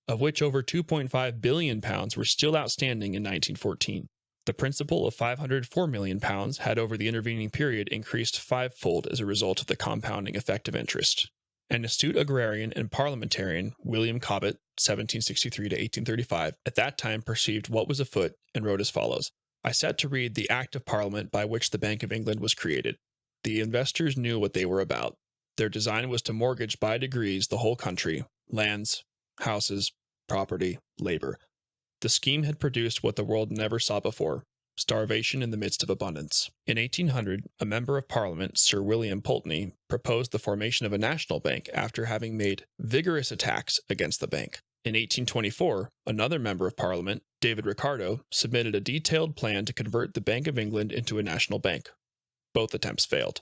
of which over £2.5 billion were still outstanding in 1914. The principal of £504 million had over the intervening period increased fivefold as a result of the compounding effect of interest. An astute agrarian and parliamentarian, William Cobbett, 1763 to 1835, at that time perceived what was afoot and wrote as follows: "I sat to read the Act of Parliament by which the Bank of England was created. The investors knew what they were about. Their design was to mortgage by degrees the whole country, lands, houses, property, labor. The scheme had produced what the world never saw before: starvation in the midst of abundance." In 1800, a member of Parliament, Sir William Pulteney, proposed the formation of a national bank after having made vigorous attacks against the bank. In 1824, another member of Parliament, David Ricardo, submitted a detailed plan to convert the Bank of England into a national bank. Both attempts failed.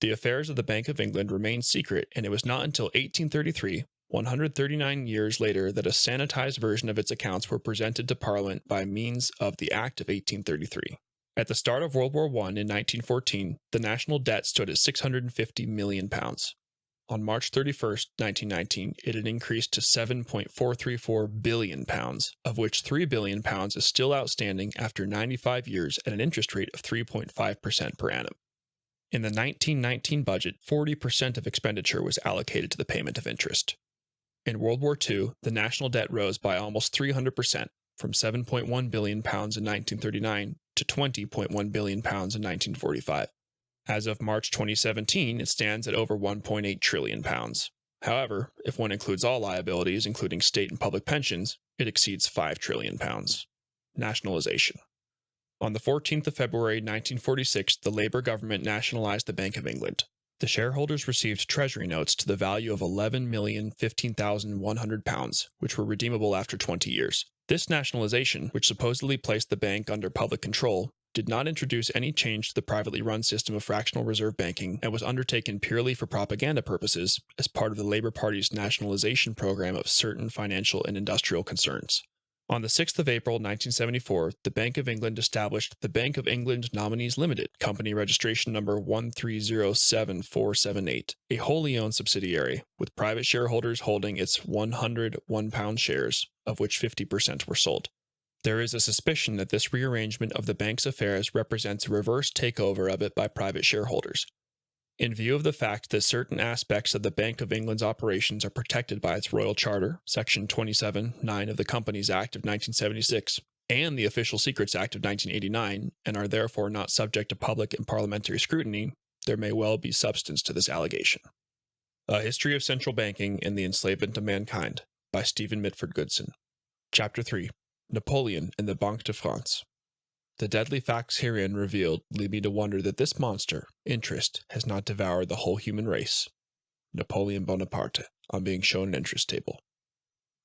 The affairs of the Bank of England remained secret, and it was not until 1833, 139 years later, that a sanitized version of its accounts were presented to Parliament by means of the Act of 1833. At the start of World War I in 1914, the national debt stood at £650 million. On March 31, 1919, it had increased to £7.434 billion, of which £3 billion is still outstanding after 95 years at an interest rate of 3.5% per annum. In the 1919 budget, 40% of expenditure was allocated to the payment of interest. In World War II, the national debt rose by almost 300%, from £7.1 billion in 1939 to £20.1 billion in 1945. As of March 2017, it stands at over £1.8 trillion. However, if one includes all liabilities, including state and public pensions, it exceeds £5 trillion. Nationalization. On the 14th of February 1946, the Labour government nationalised the Bank of England. The shareholders received treasury notes to the value of £11,015,100, which were redeemable after 20 years. This nationalisation, which supposedly placed the bank under public control, did not introduce any change to the privately run system of fractional reserve banking and was undertaken purely for propaganda purposes as part of the Labour Party's nationalisation program of certain financial and industrial concerns. On the 6th of April 1974, the Bank of England established the Bank of England Nominees Limited, company registration number 1307478, a wholly owned subsidiary, with private shareholders holding its £101 shares, of which 50% were sold. There is a suspicion that this rearrangement of the bank's affairs represents a reverse takeover of it by private shareholders. In view of the fact that certain aspects of the Bank of England's operations are protected by its Royal Charter, Section 27(9) of the Companies Act of 1976, and the Official Secrets Act of 1989, and are therefore not subject to public and parliamentary scrutiny, there may well be substance to this allegation. A History of Central Banking and the Enslavement of Mankind, by Stephen Goodson. Chapter 3. Napoleon and the Banque de France. The deadly facts herein revealed lead me to wonder that this monster, interest, has not devoured the whole human race. Napoleon Bonaparte, on being shown an interest table.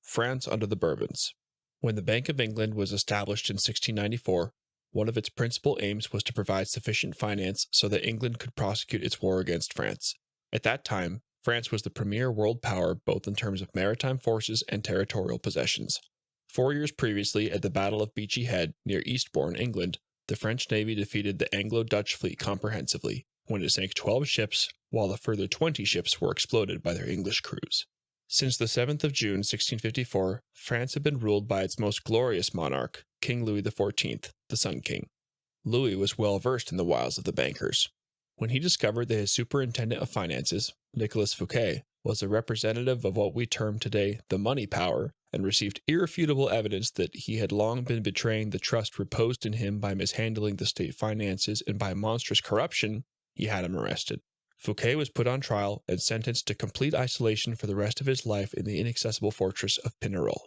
France under the Bourbons. When the Bank of England was established in 1694, one of its principal aims was to provide sufficient finance so that England could prosecute its war against France. At that time, France was the premier world power both in terms of maritime forces and territorial possessions. 4 years previously, at the Battle of Beachy Head, near Eastbourne, England, the French Navy defeated the Anglo-Dutch fleet comprehensively, when it sank 12 ships, while a further 20 ships were exploded by their English crews. Since the 7th of June 1654, France had been ruled by its most glorious monarch, King Louis XIV, the Sun King. Louis was well versed in the wiles of the bankers. When he discovered that his superintendent of finances, Nicolas Fouquet, was a representative of what we term today the money power, and received irrefutable evidence that he had long been betraying the trust reposed in him by mishandling the state finances and by monstrous corruption, he had him arrested. Fouquet was put on trial and sentenced to complete isolation for the rest of his life in the inaccessible fortress of Pinerol.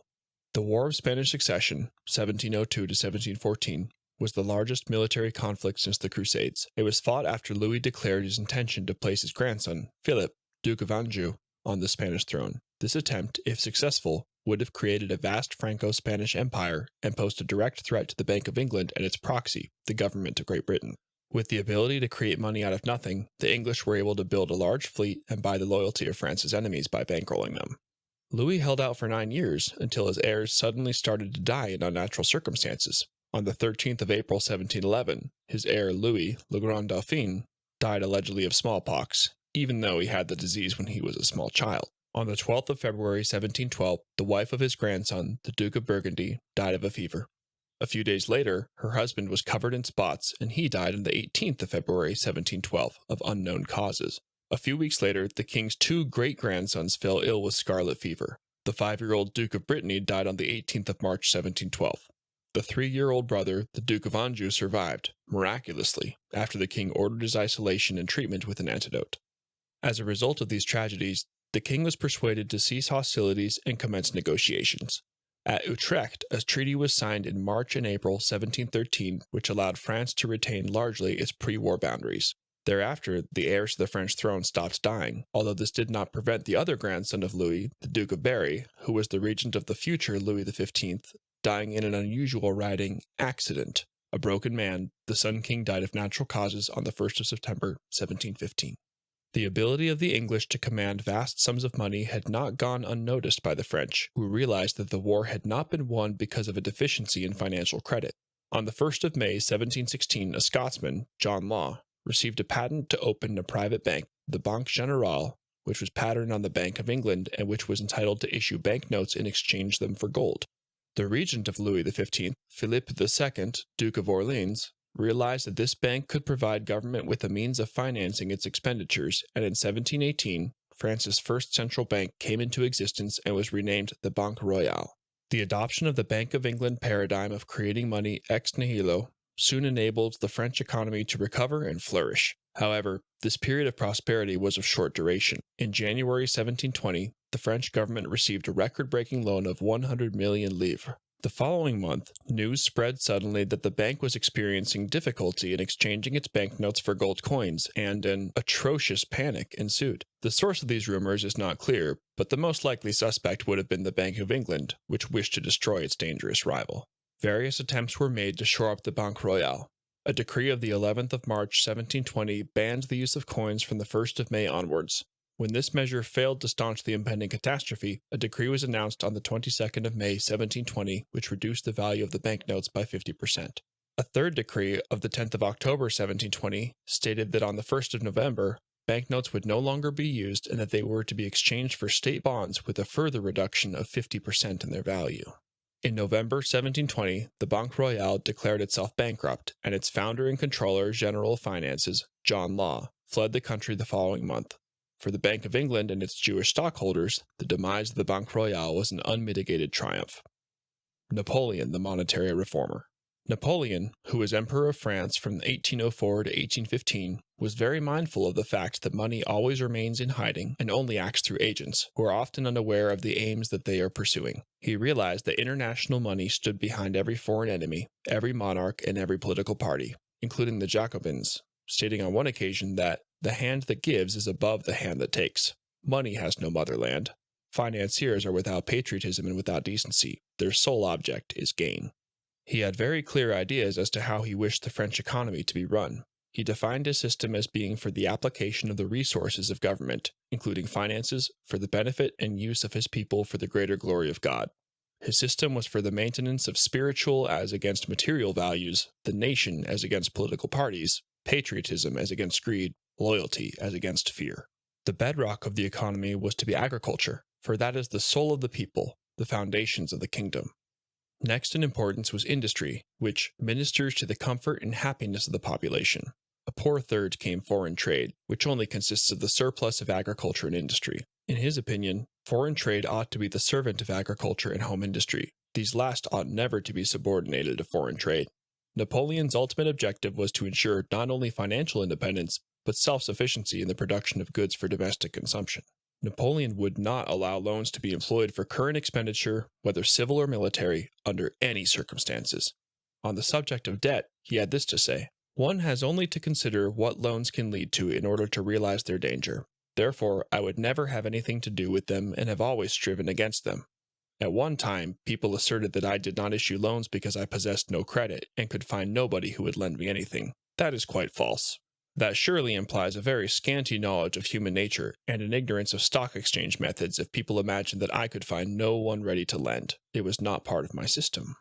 The War of Spanish Succession, 1702 to 1714, was the largest military conflict since the Crusades. It was fought after Louis declared his intention to place his grandson, Philip, Duke of Anjou, on the Spanish throne. This attempt, if successful, would have created a vast Franco-Spanish empire and posed a direct threat to the Bank of England and its proxy, the government of Great Britain. With the ability to create money out of nothing, the English were able to build a large fleet and buy the loyalty of France's enemies by bankrolling them. Louis held out for 9 years until his heirs suddenly started to die in unnatural circumstances. On the 13th of April 1711, his heir Louis, le Grand Dauphin, died allegedly of smallpox, even though he had the disease when he was a small child. On the 12th of February 1712, the wife of his grandson, the Duke of Burgundy, died of a fever. A few days later, her husband was covered in spots, and he died on the 18th of February 1712 of unknown causes. A few weeks later, the king's 2 great-grandsons fell ill with scarlet fever. The 5-year-old Duke of Brittany died on the 18th of March 1712. The 3-year-old brother, the Duke of Anjou, survived, miraculously, after the king ordered his isolation and treatment with an antidote. As a result of these tragedies, the king was persuaded to cease hostilities and commence negotiations. At Utrecht, a treaty was signed in March and April 1713, which allowed France to retain largely its pre-war boundaries. Thereafter, the heirs to the French throne stopped dying, although this did not prevent the other grandson of Louis, the Duke of Berry, who was the regent of the future Louis XV, dying in an unusual riding accident. A broken man, the Sun King died of natural causes on the 1st of September 1715. The ability of the English to command vast sums of money had not gone unnoticed by the French, who realized that the war had not been won because of a deficiency in financial credit. On the 1st of May 1716, a Scotsman, John Law, received a patent to open a private bank, the Banque Générale, which was patterned on the Bank of England and which was entitled to issue banknotes and exchange them for gold. The regent of Louis XV, Philippe II, Duke of Orleans, realized that this bank could provide government with a means of financing its expenditures, and in 1718, France's first central bank came into existence and was renamed the Banque Royale. The adoption of the Bank of England paradigm of creating money ex nihilo soon enabled the French economy to recover and flourish. However, this period of prosperity was of short duration. In January 1720, the French government received a record-breaking loan of 100 million livres, The following month, news spread suddenly that the bank was experiencing difficulty in exchanging its banknotes for gold coins, and an atrocious panic ensued. The source of these rumors is not clear, but the most likely suspect would have been the Bank of England, which wished to destroy its dangerous rival. Various attempts were made to shore up the Banque Royale. A decree of the 11th of March 1720 banned the use of coins from the 1st of May onwards. When this measure failed to staunch the impending catastrophe, a decree was announced on the 22nd of May 1720 which reduced the value of the banknotes by 50%. A third decree of the 10th of October 1720 stated that on the 1st of November, banknotes would no longer be used and that they were to be exchanged for state bonds with a further reduction of 50% in their value. In November 1720, the Banque Royale declared itself bankrupt, and its founder and controller general of finances, John Law, fled the country the following month. For the Bank of England and its Jewish stockholders, the demise of the Banque Royale was an unmitigated triumph. Napoleon, the monetary reformer. Napoleon, who was Emperor of France from 1804 to 1815, was very mindful of the fact that money always remains in hiding and only acts through agents, who are often unaware of the aims that they are pursuing. He realized that international money stood behind every foreign enemy, every monarch, and every political party, including the Jacobins, stating on one occasion that the hand that gives is above the hand that takes. Money has no motherland. Financiers are without patriotism and without decency. Their sole object is gain. He had very clear ideas as to how he wished the French economy to be run. He defined his system as being for the application of the resources of government, including finances, for the benefit and use of his people for the greater glory of God. His system was for the maintenance of spiritual as against material values, the nation as against political parties, patriotism as against greed, loyalty as against fear. The bedrock of the economy was to be agriculture, for that is the soul of the people, the foundations of the kingdom. Next in importance was industry, which ministers to the comfort and happiness of the population. A poor third came foreign trade, which only consists of the surplus of agriculture and industry. In his opinion, foreign trade ought to be the servant of agriculture and home industry. These last ought never to be subordinated to foreign trade. Napoleon's ultimate objective was to ensure not only financial independence, but self-sufficiency in the production of goods for domestic consumption. Napoleon would not allow loans to be employed for current expenditure, whether civil or military, under any circumstances. On the subject of debt, he had this to say: "One has only to consider what loans can lead to in order to realize their danger. Therefore, I would never have anything to do with them and have always striven against them. At one time, people asserted that I did not issue loans because I possessed no credit and could find nobody who would lend me anything. That is quite false. That surely implies a very scanty knowledge of human nature and an ignorance of stock exchange methods if people imagine that I could find no one ready to lend. It was not part of my system."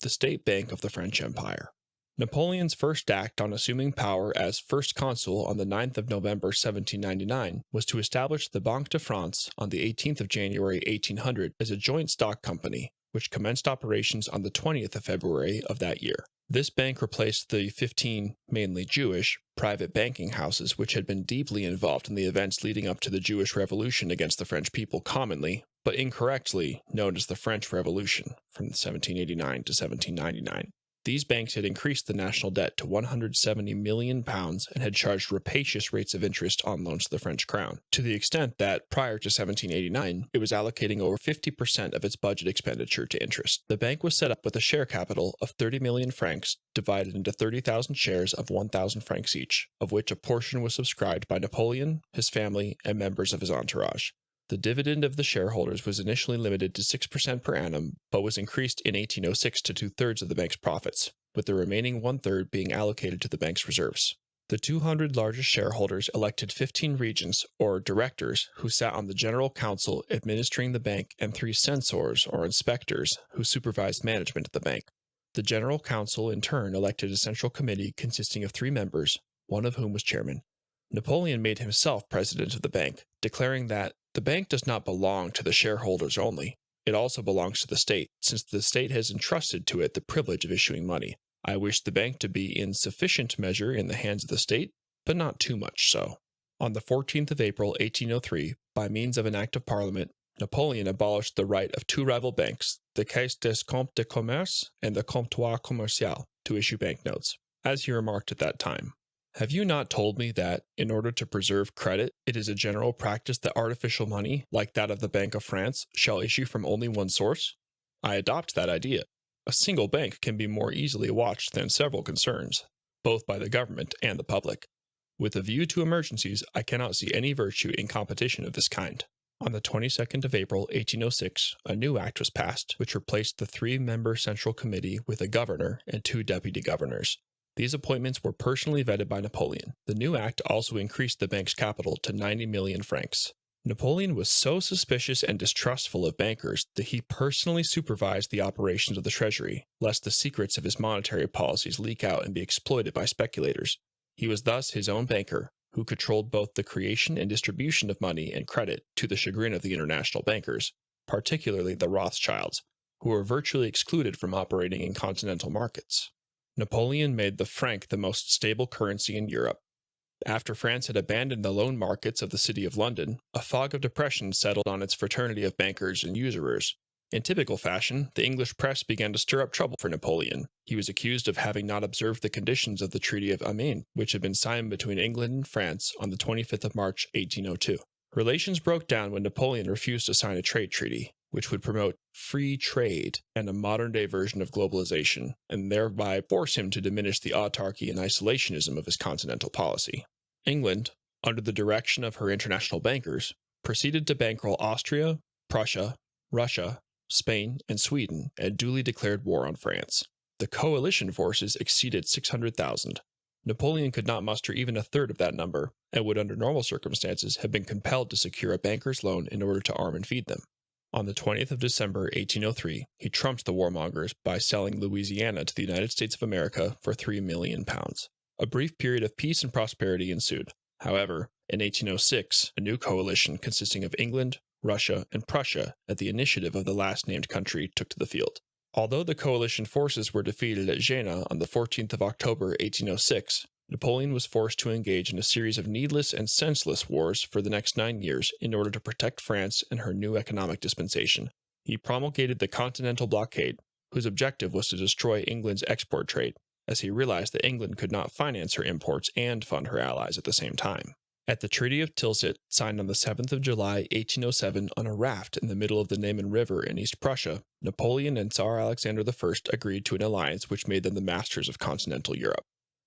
The State Bank of the French Empire. Napoleon's first act on assuming power as First Consul on the 9th of November 1799 was to establish the Banque de France on the 18th of January 1800 as a joint stock company, which commenced operations on the 20th of February of that year. This bank replaced the 15, mainly Jewish, private banking houses which had been deeply involved in the events leading up to the Jewish Revolution against the French people, commonly, but incorrectly, known as the French Revolution from 1789 to 1799. These banks had increased the national debt to £170 million and had charged rapacious rates of interest on loans to the French crown, to the extent that, prior to 1789, it was allocating over 50% of its budget expenditure to interest. The bank was set up with a share capital of 30 million francs, divided into 30,000 shares of 1,000 francs each, of which a portion was subscribed by Napoleon, his family, and members of his entourage. The dividend of the shareholders was initially limited to 6% per annum, but was increased in 1806 to 2/3 of the bank's profits, with the remaining 1/3 being allocated to the bank's reserves. The 200 largest shareholders elected 15 regents, or directors, who sat on the general council administering the bank, and 3 censors, or inspectors, who supervised management of the bank. The general council, in turn, elected a central committee consisting of 3 members, one of whom was chairman. Napoleon made himself president of the bank, declaring that the bank does not belong to the shareholders only. It also belongs to the state, since the state has entrusted to it the privilege of issuing money. I wish the bank to be in sufficient measure in the hands of the state, but not too much so. On the 14th of April, 1803, by means of an act of Parliament, Napoleon abolished the right of 2 rival banks, the Caisse des Comptes de Commerce and the Comptoir Commercial, to issue banknotes, as he remarked at that time. "Have you not told me that, in order to preserve credit, it is a general practice that artificial money, like that of the Bank of France, shall issue from only one source? I adopt that idea. A single bank can be more easily watched than several concerns, both by the government and the public. With a view to emergencies, I cannot see any virtue in competition of this kind. On the 22nd of April, 1806, a new act was passed, which replaced the three-member Central Committee with a governor and two deputy governors. These appointments were personally vetted by Napoleon. The new act also increased the bank's capital to 90 million francs. Napoleon was so suspicious and distrustful of bankers that he personally supervised the operations of the treasury, lest the secrets of his monetary policies leak out and be exploited by speculators. He was thus his own banker, who controlled both the creation and distribution of money and credit to the chagrin of the international bankers, particularly the Rothschilds, who were virtually excluded from operating in continental markets. Napoleon made the franc the most stable currency in Europe. After France had abandoned the loan markets of the city of London, a fog of depression settled on its fraternity of bankers and usurers. In typical fashion, the English press began to stir up trouble for Napoleon. He was accused of having not observed the conditions of the Treaty of Amiens, which had been signed between England and France on the 25th of March, 1802. Relations broke down when Napoleon refused to sign a trade treaty, which would promote free trade and a modern-day version of globalization, and thereby force him to diminish the autarky and isolationism of his continental policy. England, under the direction of her international bankers, proceeded to bankroll Austria, Prussia, Russia, Spain, and Sweden, and duly declared war on France. The coalition forces exceeded 600,000. Napoleon could not muster even a third of that number, and would under normal circumstances have been compelled to secure a banker's loan in order to arm and feed them. On the 20th of December, 1803, he trumped the warmongers by selling Louisiana to the United States of America for £3 million. A brief period of peace and prosperity ensued. However, in 1806, a new coalition consisting of England, Russia, and Prussia, at the initiative of the last-named country, took to the field. Although the coalition forces were defeated at Jena on the 14th of October, 1806, Napoleon was forced to engage in a series of needless and senseless wars for the next 9 years in order to protect France and her new economic dispensation. He promulgated the Continental Blockade, whose objective was to destroy England's export trade, as he realized that England could not finance her imports and fund her allies at the same time. At the Treaty of Tilsit, signed on the 7th of July, 1807, on a raft in the middle of the Niemen River in East Prussia, Napoleon and Tsar Alexander I agreed to an alliance which made them the masters of continental Europe.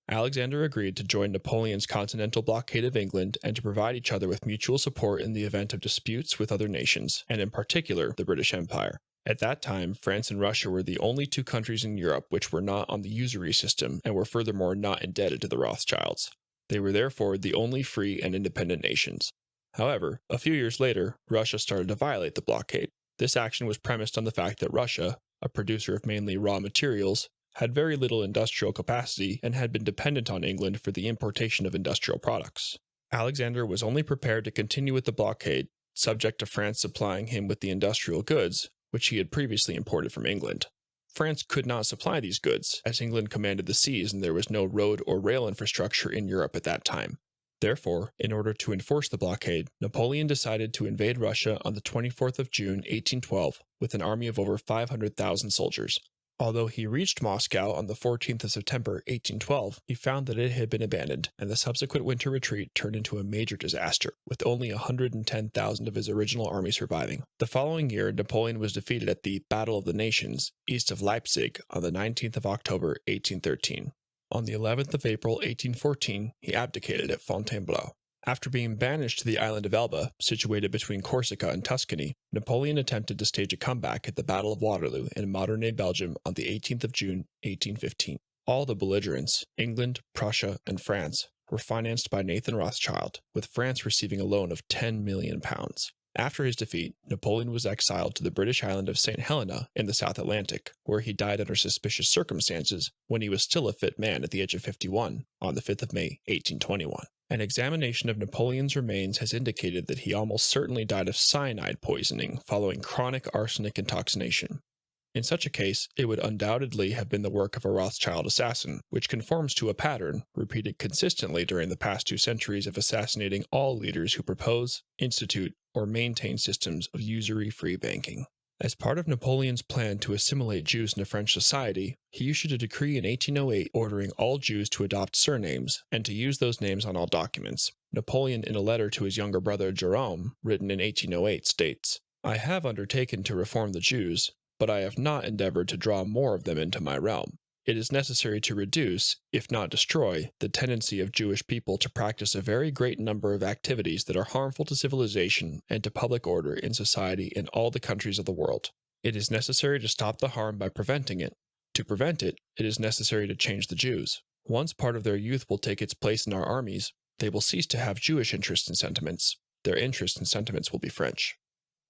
Alexander agreed to join Napoleon's continental blockade of England and to provide each other with mutual support in the event of disputes with other nations, and in particular the British Empire. At that time, France and Russia were the only two countries in Europe which were not on the usury system and were furthermore not indebted to the Rothschilds. They were therefore the only free and independent nations. However, a few years later, Russia started to violate the blockade. This action was premised on the fact that Russia, a producer of mainly raw materials, had very little industrial capacity and had been dependent on England for the importation of industrial products. Alexander was only prepared to continue with the blockade, subject to France supplying him with the industrial goods, which he had previously imported from England. France could not supply these goods, as England commanded the seas and there was no road or rail infrastructure in Europe at that time. Therefore, in order to enforce the blockade, Napoleon decided to invade Russia on the 24th of June, 1812, with an army of over 500,000 soldiers. Although he reached Moscow on the 14th of September, 1812, he found that it had been abandoned, and the subsequent winter retreat turned into a major disaster, with only 110,000 of his original army surviving. The following year, Napoleon was defeated at the Battle of the Nations, east of Leipzig, on the 19th of October, 1813. On the 11th of April, 1814, he abdicated at Fontainebleau. After being banished to the island of Elba, situated between Corsica and Tuscany, Napoleon attempted to stage a comeback at the Battle of Waterloo in modern-day Belgium on the 18th of June, 1815. All the belligerents, England, Prussia, and France, were financed by Nathan Rothschild, with France receiving a loan of £10 million. After his defeat, Napoleon was exiled to the British island of St. Helena in the South Atlantic, where he died under suspicious circumstances when he was still a fit man at the age of 51, on the 5th of May, 1821. An examination of Napoleon's remains has indicated that he almost certainly died of cyanide poisoning following chronic arsenic intoxication. In such a case, it would undoubtedly have been the work of a Rothschild assassin, which conforms to a pattern repeated consistently during the past 2 centuries of assassinating all leaders who propose, institute, or maintain systems of usury-free banking. As part of Napoleon's plan to assimilate Jews into French society, he issued a decree in 1808 ordering all Jews to adopt surnames and to use those names on all documents. Napoleon, in a letter to his younger brother Jerome, written in 1808, states, "I have undertaken to reform the Jews, but I have not endeavored to draw more of them into my realm. It is necessary to reduce, if not destroy, the tendency of Jewish people to practice a very great number of activities that are harmful to civilization and to public order in society in all the countries of the world. It is necessary to stop the harm by preventing it. To prevent it, it is necessary to change the Jews. Once part of their youth will take its place in our armies, they will cease to have Jewish interests and sentiments. Their interests and sentiments will be French.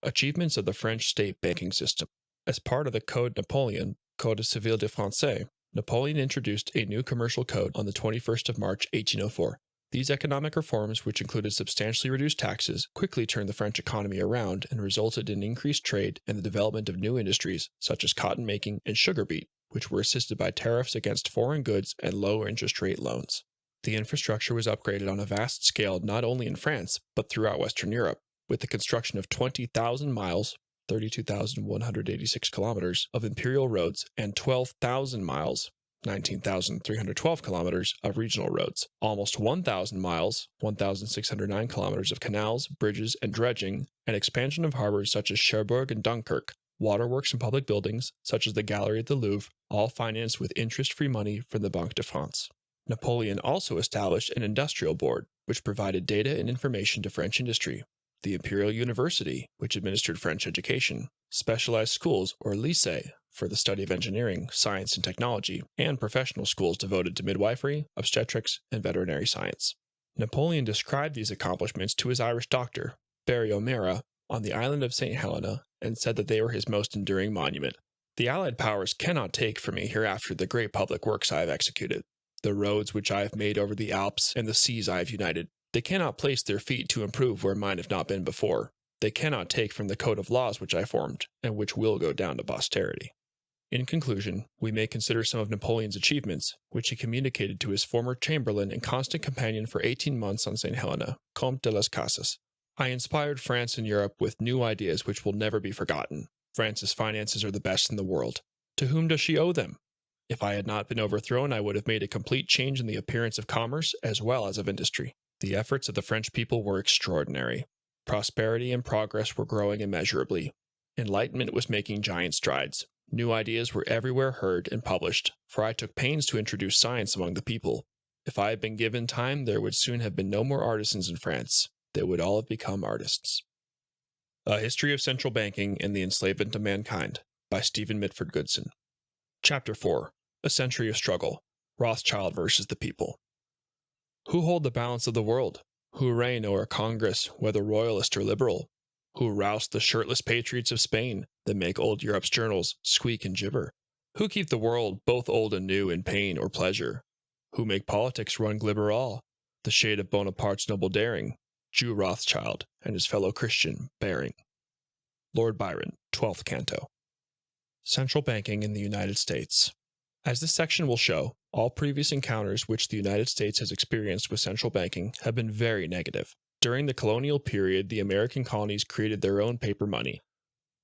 Achievements of the French state banking system. As part of the Code Napoleon, Code Civil de Francais, Napoleon introduced a new commercial code on the 21st of March, 1804. These economic reforms, which included substantially reduced taxes, quickly turned the French economy around and resulted in increased trade and the development of new industries, such as cotton making and sugar beet, which were assisted by tariffs against foreign goods and low interest rate loans. The infrastructure was upgraded on a vast scale not only in France, but throughout Western Europe, with the construction of 20,000 miles, 32,186 kilometers, of imperial roads and 12,000 miles, 19,312 kilometers, of regional roads, almost 1,000 miles, 1,609 kilometers of canals, bridges, and dredging, and expansion of harbors such as Cherbourg and Dunkirk, waterworks and public buildings, such as the Gallery at the Louvre, all financed with interest-free money from the Banque de France. Napoleon also established an industrial board, which provided data and information to French industry, the Imperial University, which administered French education, specialized schools, or lycées, for the study of engineering, science, and technology, and professional schools devoted to midwifery, obstetrics, and veterinary science. Napoleon described these accomplishments to his Irish doctor, Barry O'Meara, on the island of St. Helena, and said that they were his most enduring monument. The Allied powers cannot take from me hereafter the great public works I have executed, the roads which I have made over the Alps, and the seas I have united. They cannot place their feet to improve where mine have not been before. They cannot take from the code of laws which I formed, and which will go down to posterity. In conclusion, we may consider some of Napoleon's achievements, which he communicated to his former chamberlain and constant companion for 18 months on St. Helena, Comte de las Casas. I inspired France and Europe with new ideas which will never be forgotten. France's finances are the best in the world. To whom does she owe them? If I had not been overthrown, I would have made a complete change in the appearance of commerce as well as of industry. The efforts of the French people were extraordinary. Prosperity and progress were growing immeasurably. Enlightenment was making giant strides. New ideas were everywhere heard and published, for I took pains to introduce science among the people. If I had been given time, there would soon have been no more artisans in France. They would all have become artists. A History of Central Banking and the Enslavement of Mankind, by Stephen Goodson. Chapter 4. A Century of Struggle. Rothschild versus the People. Who hold the balance of the world? Who reign o'er Congress, whether royalist or liberal? Who roust the shirtless patriots of Spain, that make old Europe's journals squeak and gibber? Who keep the world, both old and new, in pain or pleasure? Who make politics run glibber all? The shade of Bonaparte's noble daring, Jew Rothschild, and his fellow Christian, Baring. Lord Byron, 12th Canto. Central Banking in the United States. As this section will show, all previous encounters which the United States has experienced with central banking have been very negative. During the colonial period, the American colonies created their own paper money.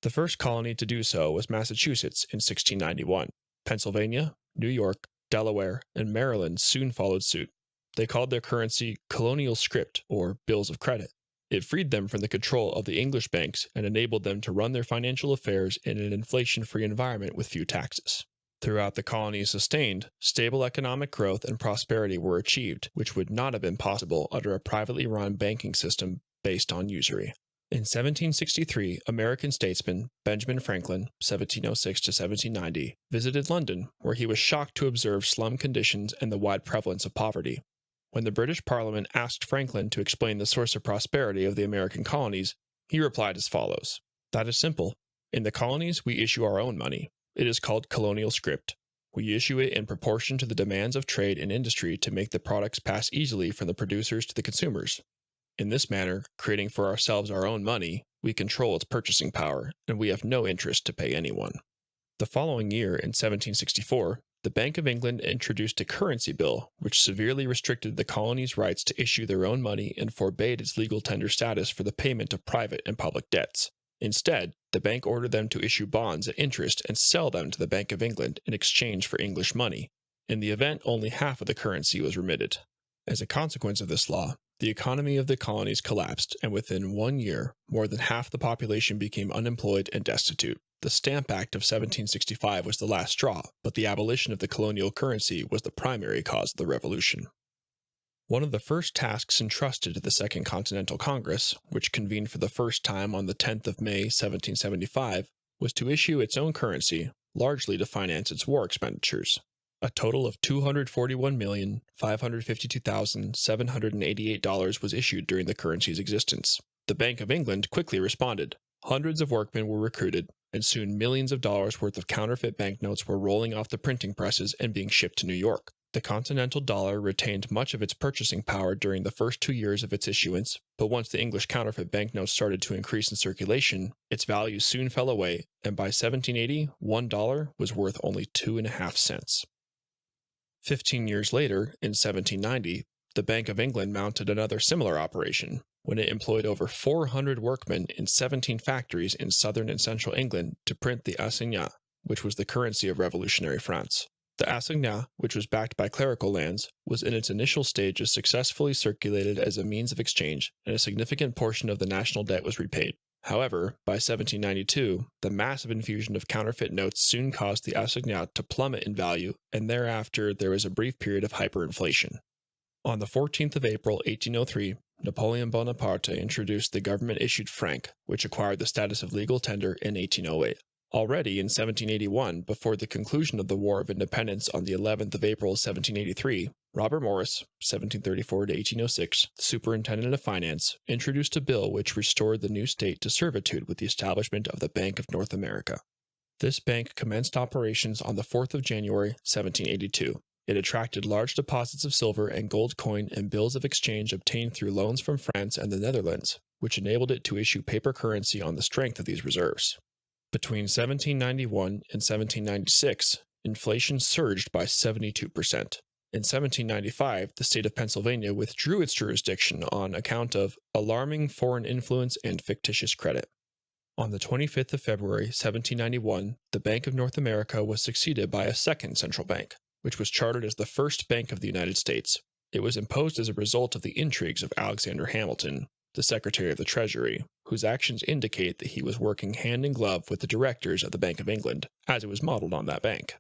The first colony to do so was Massachusetts in 1691. Pennsylvania, New York, Delaware, and Maryland soon followed suit. They called their currency colonial script, or bills of credit. It freed them from the control of the English banks and enabled them to run their financial affairs in an inflation-free environment with few taxes. Throughout the colonies sustained, stable economic growth and prosperity were achieved, which would not have been possible under a privately run banking system based on usury. In 1763, American statesman Benjamin Franklin, 1706 to 1790, visited London, where he was shocked to observe slum conditions and the wide prevalence of poverty. When the British Parliament asked Franklin to explain the source of prosperity of the American colonies, he replied as follows: "That is simple. In the colonies, we issue our own money. It is called colonial script. We issue it in proportion to the demands of trade and industry to make the products pass easily from the producers to the consumers. In this manner, creating for ourselves our own money, we control its purchasing power, and we have no interest to pay anyone." The following year, in 1764, the Bank of England introduced a currency bill which severely restricted the colonies' rights to issue their own money and forbade its legal tender status for the payment of private and public debts. Instead, the bank ordered them to issue bonds at interest and sell them to the Bank of England in exchange for English money. In the event, only half of the currency was remitted. As a consequence of this law, the economy of the colonies collapsed, and within 1 year, more than half the population became unemployed and destitute. the Stamp Act of 1765 was the last straw, but the abolition of the colonial currency was the primary cause of the revolution. One of the first tasks entrusted to the Second Continental Congress, which convened for the first time on the 10th of May, 1775, was to issue its own currency, largely to finance its war expenditures. A total of $241,552,788 was issued during the currency's existence. The Bank of England quickly responded. Hundreds of workmen were recruited, and soon millions of dollars worth of counterfeit banknotes were rolling off the printing presses and being shipped to New York. The continental dollar retained much of its purchasing power during the first 2 years of its issuance, but once the English counterfeit banknotes started to increase in circulation, its value soon fell away, and by 1780, $1 was worth only 2.5 cents. 15 years later, in 1790, the Bank of England mounted another similar operation, when it employed over 400 workmen in 17 factories in southern and central England to print the assignat, which was the currency of revolutionary France. The assignat, which was backed by clerical lands, was in its initial stages successfully circulated as a means of exchange, and a significant portion of the national debt was repaid. However, by 1792, the massive infusion of counterfeit notes soon caused the assignat to plummet in value, and thereafter there was a brief period of hyperinflation. On the 14th of April, 1803, Napoleon Bonaparte introduced the government-issued franc, which acquired the status of legal tender in 1808. Already in 1781, before the conclusion of the War of Independence on the 11th of April, 1783, Robert Morris, 1734 to 1806, Superintendent of Finance, introduced a bill which restored the new state to servitude with the establishment of the Bank of North America. This bank commenced operations on the 4th of January, 1782. It attracted large deposits of silver and gold coin and bills of exchange obtained through loans from France and the Netherlands, which enabled it to issue paper currency on the strength of these reserves. Between 1791 and 1796, inflation surged by 72%. In 1795, the state of Pennsylvania withdrew its jurisdiction on account of alarming foreign influence and fictitious credit. On the 25th of February, 1791, the Bank of North America was succeeded by a second central bank, which was chartered as the first bank of the United States. It was imposed as a result of the intrigues of Alexander Hamilton, the Secretary of the Treasury, whose actions indicate that he was working hand in glove with the directors of the Bank of England, as it was modeled on that bank.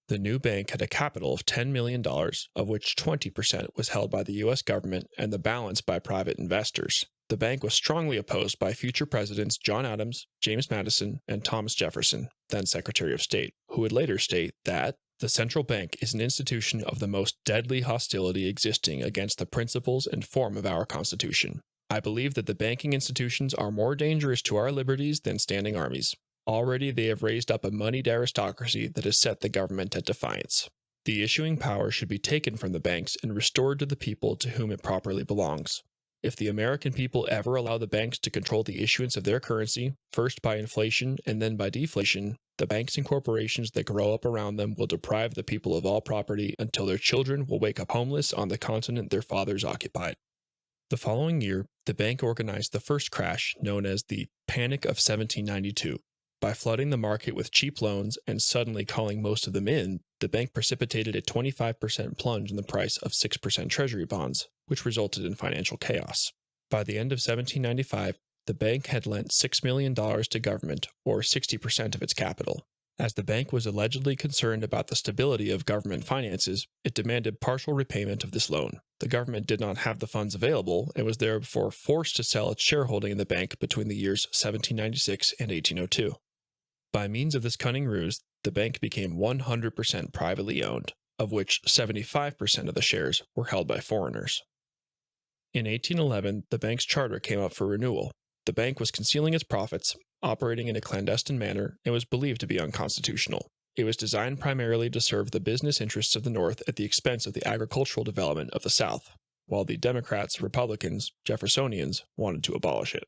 The new bank had a capital of $10 million, of which 20% was held by the U.S. government and the balance by private investors. The bank was strongly opposed by future presidents John Adams, James Madison, and Thomas Jefferson, then Secretary of State, who would later state that the central bank is an institution of the most deadly hostility existing against the principles and form of our Constitution. I believe that the banking institutions are more dangerous to our liberties than standing armies. Already they have raised up a moneyed aristocracy that has set the government at defiance. The issuing power should be taken from the banks and restored to the people to whom it properly belongs. If the American people ever allow the banks to control the issuance of their currency, first by inflation and then by deflation, the banks and corporations that grow up around them will deprive the people of all property until their children will wake up homeless on the continent their fathers occupied. The following year, the bank organized the first crash, known as the Panic of 1792. By flooding the market with cheap loans and suddenly calling most of them in, the bank precipitated a 25% plunge in the price of 6% Treasury bonds, which resulted in financial chaos. By the end of 1795, the bank had lent $6 million to government, or 60% of its capital. As the bank was allegedly concerned about the stability of government finances, it demanded partial repayment of this loan. The government did not have the funds available and was therefore forced to sell its shareholding in the bank between the years 1796 and 1802. By means of this cunning ruse, the bank became 100% privately owned, of which 75% of the shares were held by foreigners. In 1811, the bank's charter came up for renewal. The bank was concealing its profits, operating in a clandestine manner, and was believed to be unconstitutional. It was designed primarily to serve the business interests of the North at the expense of the agricultural development of the South, while the Democrats, Republicans, Jeffersonians wanted to abolish it.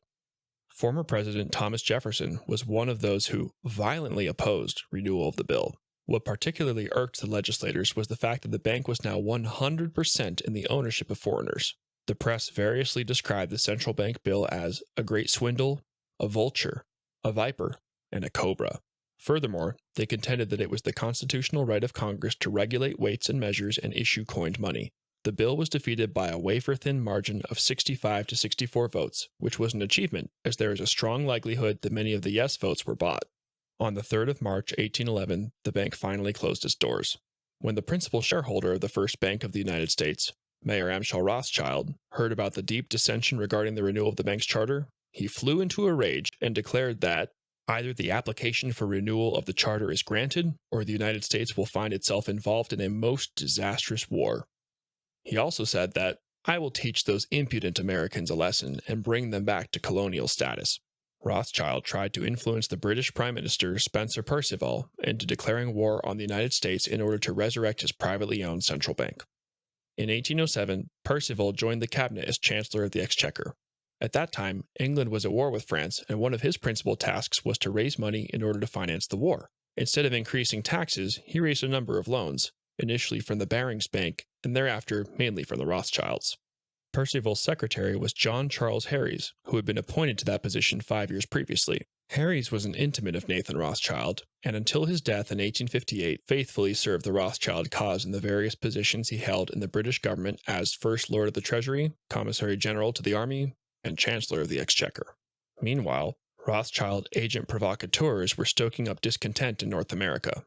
Former President Thomas Jefferson was one of those who violently opposed renewal of the bill. What particularly irked the legislators was the fact that the bank was now 100% in the ownership of foreigners. The press variously described the central bank bill as a great swindle, a vulture, a viper, and a cobra. Furthermore, they contended that it was the constitutional right of Congress to regulate weights and measures and issue coined money. The bill was defeated by a wafer-thin margin of 65 to 64 votes, which was an achievement, as there is a strong likelihood that many of the yes votes were bought. On the 3rd of March, 1811, the bank finally closed its doors. When the principal shareholder of the First Bank of the United States, Mayor Amschel Rothschild, heard about the deep dissension regarding the renewal of the bank's charter, he flew into a rage and declared that either the application for renewal of the charter is granted, or the United States will find itself involved in a most disastrous war. He also said that, "I will teach those impudent Americans a lesson and bring them back to colonial status." Rothschild tried to influence the British Prime Minister Spencer Perceval into declaring war on the United States in order to resurrect his privately owned central bank. In 1807, Perceval joined the cabinet as Chancellor of the Exchequer. At that time, England was at war with France, and one of his principal tasks was to raise money in order to finance the war. Instead of increasing taxes, he raised a number of loans, initially from the Barings Bank, and thereafter mainly from the Rothschilds. Perceval's secretary was John Charles Harries, who had been appointed to that position 5 years previously. Harries was an intimate of Nathan Rothschild, and until his death in 1858 faithfully served the Rothschild cause in the various positions he held in the British government as First Lord of the Treasury, Commissary General to the Army, and Chancellor of the Exchequer. Meanwhile, Rothschild agent provocateurs were stoking up discontent in North America.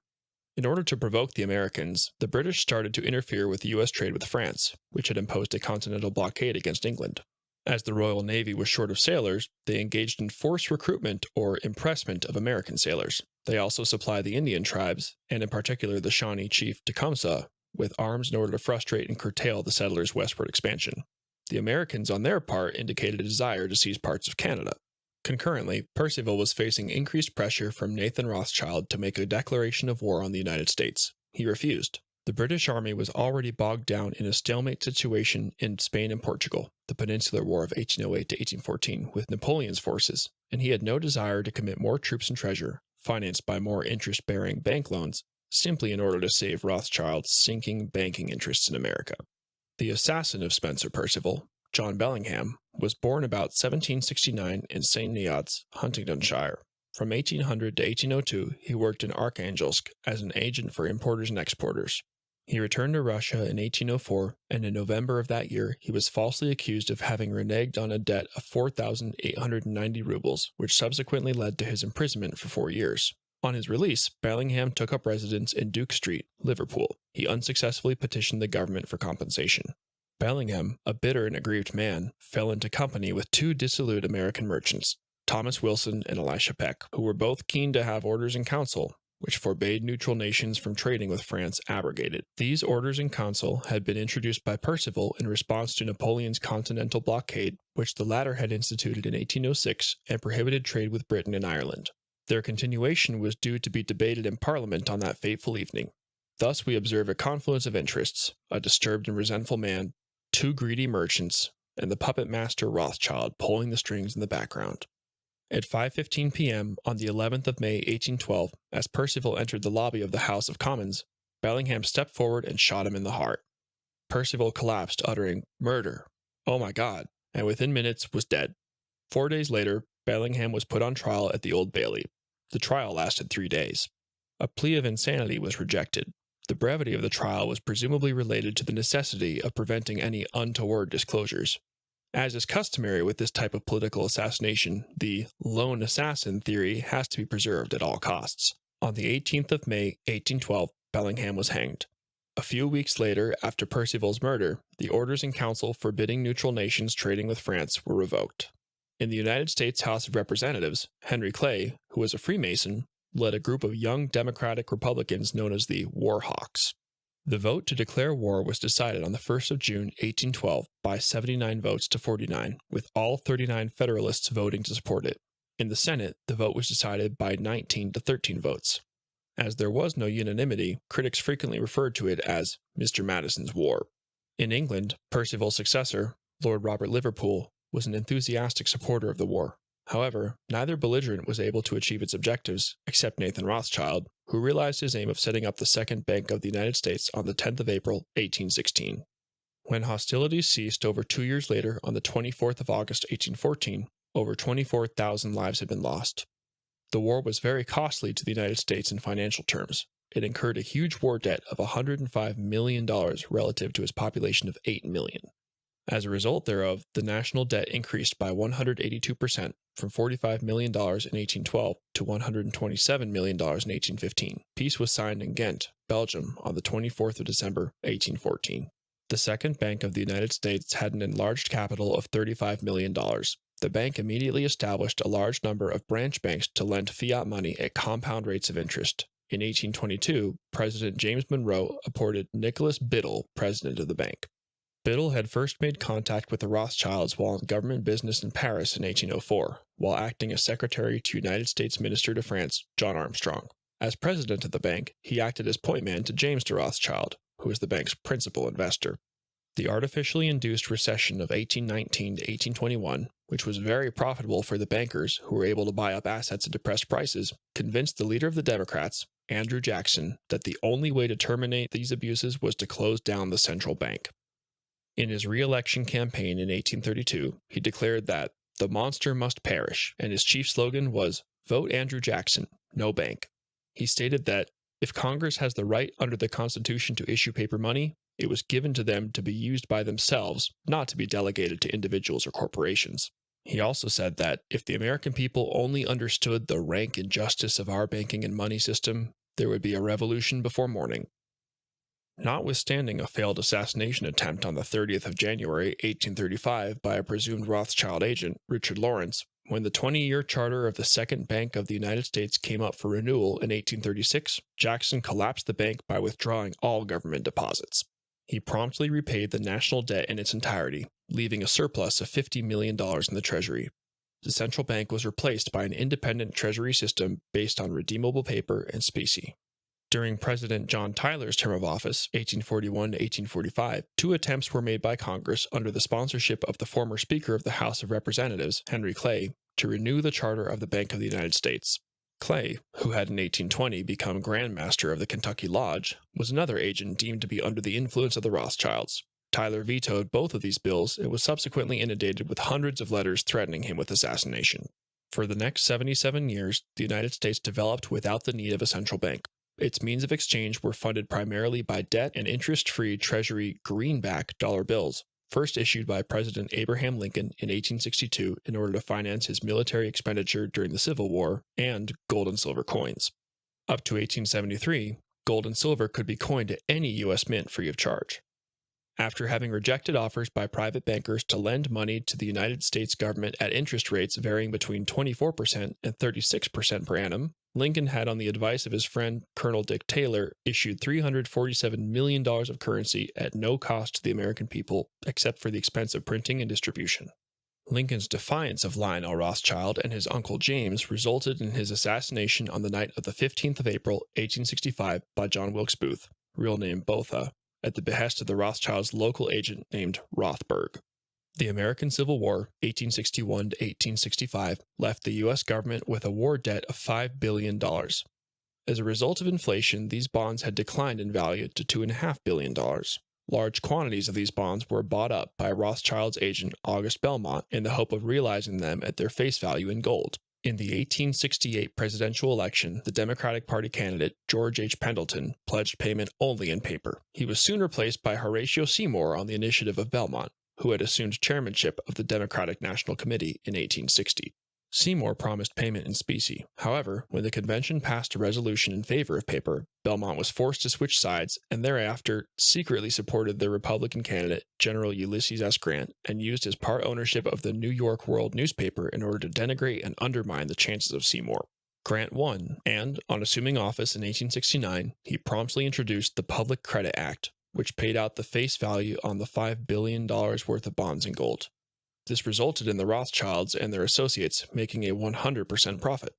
In order to provoke the Americans, the British started to interfere with U.S. trade with France, which had imposed a continental blockade against England. As the Royal Navy was short of sailors, they engaged in forced recruitment or impressment of American sailors. They also supplied the Indian tribes, and in particular the Shawnee chief Tecumseh, with arms in order to frustrate and curtail the settlers' westward expansion. The Americans, on their part, indicated a desire to seize parts of Canada. Concurrently, Perceval was facing increased pressure from Nathan Rothschild to make a declaration of war on the United States. He refused. The British army was already bogged down in a stalemate situation in Spain and Portugal, the Peninsular War of 1808 to 1814, with Napoleon's forces, and he had no desire to commit more troops and treasure, financed by more interest-bearing bank loans, simply in order to save Rothschild's sinking banking interests in America. The assassin of Spencer Perceval, John Bellingham, was born about 1769 in St. Neots, Huntingdonshire. From 1800 to 1802, he worked in Archangelsk as an agent for importers and exporters. He returned to Russia in 1804, and in November of that year, he was falsely accused of having reneged on a debt of 4,890 rubles, which subsequently led to his imprisonment for 4 years. On his release, Bellingham took up residence in Duke Street, Liverpool. He unsuccessfully petitioned the government for compensation. Bellingham, a bitter and aggrieved man, fell into company with two dissolute American merchants, Thomas Wilson and Elisha Peck, who were both keen to have orders in council, which forbade neutral nations from trading with France, abrogated. These orders in council had been introduced by Perceval in response to Napoleon's continental blockade, which the latter had instituted in 1806 and prohibited trade with Britain and Ireland. Their continuation was due to be debated in Parliament on that fateful evening. Thus we observe a confluence of interests, a disturbed and resentful man, two greedy merchants, and the puppet master Rothschild pulling the strings in the background. At 5:15 p.m. on the 11th of May, 1812, as Perceval entered the lobby of the House of Commons, Bellingham stepped forward and shot him in the heart. Perceval collapsed, uttering, "Murder! Oh my God!" and within minutes was dead. 4 days later, Bellingham was put on trial at the Old Bailey. The trial lasted 3 days. A plea of insanity was rejected. The brevity of the trial was presumably related to the necessity of preventing any untoward disclosures. As is customary with this type of political assassination, the lone assassin theory has to be preserved at all costs. On the 18th of May, 1812, Bellingham was hanged. A few weeks later, after Perceval's murder, the orders in council forbidding neutral nations trading with France were revoked. In the United States House of Representatives, Henry Clay, who was a Freemason, led a group of young Democratic Republicans known as the War Hawks. The vote to declare war was decided on the 1st of June, 1812, by 79 votes to 49, with all 39 Federalists voting to support it. In the Senate, the vote was decided by 19 to 13 votes. As there was no unanimity, critics frequently referred to it as Mr. Madison's War. In England, Perceval's successor, Lord Robert Liverpool, was an enthusiastic supporter of the war. However, neither belligerent was able to achieve its objectives, except Nathan Rothschild, who realized his aim of setting up the Second Bank of the United States on the 10th of April, 1816. When hostilities ceased over 2 years later, on the 24th of August, 1814, over 24,000 lives had been lost. The war was very costly to the United States in financial terms. It incurred a huge war debt of $105 million relative to its population of 8 million. As a result thereof, the national debt increased by 182% from $45 million in 1812 to $127 million in 1815. Peace was signed in Ghent, Belgium, on the 24th of December, 1814. The Second Bank of the United States had an enlarged capital of $35 million. The bank immediately established a large number of branch banks to lend fiat money at compound rates of interest. In 1822, President James Monroe appointed Nicholas Biddle president of the bank. Biddle had first made contact with the Rothschilds while on government business in Paris in 1804, while acting as secretary to United States Minister to France, John Armstrong. As president of the bank, he acted as point man to James de Rothschild, who was the bank's principal investor. The artificially induced recession of 1819 to 1821, which was very profitable for the bankers who were able to buy up assets at depressed prices, convinced the leader of the Democrats, Andrew Jackson, that the only way to terminate these abuses was to close down the central bank. In his re-election campaign in 1832, he declared that the monster must perish, and his chief slogan was, "Vote Andrew Jackson, no bank." He stated that if Congress has the right under the Constitution to issue paper money, it was given to them to be used by themselves, not to be delegated to individuals or corporations. He also said that if the American people only understood the rank injustice of our banking and money system, there would be a revolution before morning. Notwithstanding a failed assassination attempt on the 30th of January, 1835, by a presumed Rothschild agent, Richard Lawrence, when the 20-year charter of the Second Bank of the United States came up for renewal in 1836, Jackson collapsed the bank by withdrawing all government deposits. He promptly repaid the national debt in its entirety, leaving a surplus of $50 million in the Treasury. The central bank was replaced by an independent Treasury system based on redeemable paper and specie. During President John Tyler's term of office, 1841 to 1845, 2 attempts were made by Congress under the sponsorship of the former Speaker of the House of Representatives, Henry Clay, to renew the charter of the Bank of the United States. Clay, who had in 1820 become Grand Master of the Kentucky Lodge, was another agent deemed to be under the influence of the Rothschilds. Tyler vetoed both of these bills and was subsequently inundated with hundreds of letters threatening him with assassination. For the next 77 years, the United States developed without the need of a central bank. Its means of exchange were funded primarily by debt and interest-free Treasury greenback dollar bills, first issued by President Abraham Lincoln in 1862 in order to finance his military expenditure during the Civil War, and gold and silver coins. Up to 1873, gold and silver could be coined at any U.S. mint free of charge. After having rejected offers by private bankers to lend money to the United States government at interest rates varying between 24% and 36% per annum, Lincoln had, on the advice of his friend Colonel Dick Taylor, issued $347 million of currency at no cost to the American people except for the expense of printing and distribution. Lincoln's defiance of Lionel Rothschild and his uncle James resulted in his assassination on the night of the 15th of April, 1865, by John Wilkes Booth, real name Botha, at the behest of the Rothschilds' local agent named Rothberg. The American Civil War, 1861 to 1865, left the U.S. government with a war debt of $5 billion. As a result of inflation, these bonds had declined in value to $2.5 billion. Large quantities of these bonds were bought up by Rothschild's agent August Belmont in the hope of realizing them at their face value in gold. In the 1868 presidential election, the Democratic Party candidate George H. Pendleton pledged payment only in paper. He was soon replaced by Horatio Seymour on the initiative of Belmont, who had assumed chairmanship of the Democratic National Committee in 1860. Seymour promised payment in specie. However, when the convention passed a resolution in favor of paper, Belmont was forced to switch sides and thereafter secretly supported the Republican candidate, General Ulysses S. Grant, and used his part ownership of the New York World newspaper in order to denigrate and undermine the chances of Seymour. Grant won, and, on assuming office in 1869, he promptly introduced the Public Credit Act, which paid out the face value on the $5 billion worth of bonds in gold. This resulted in the Rothschilds and their associates making a 100% profit.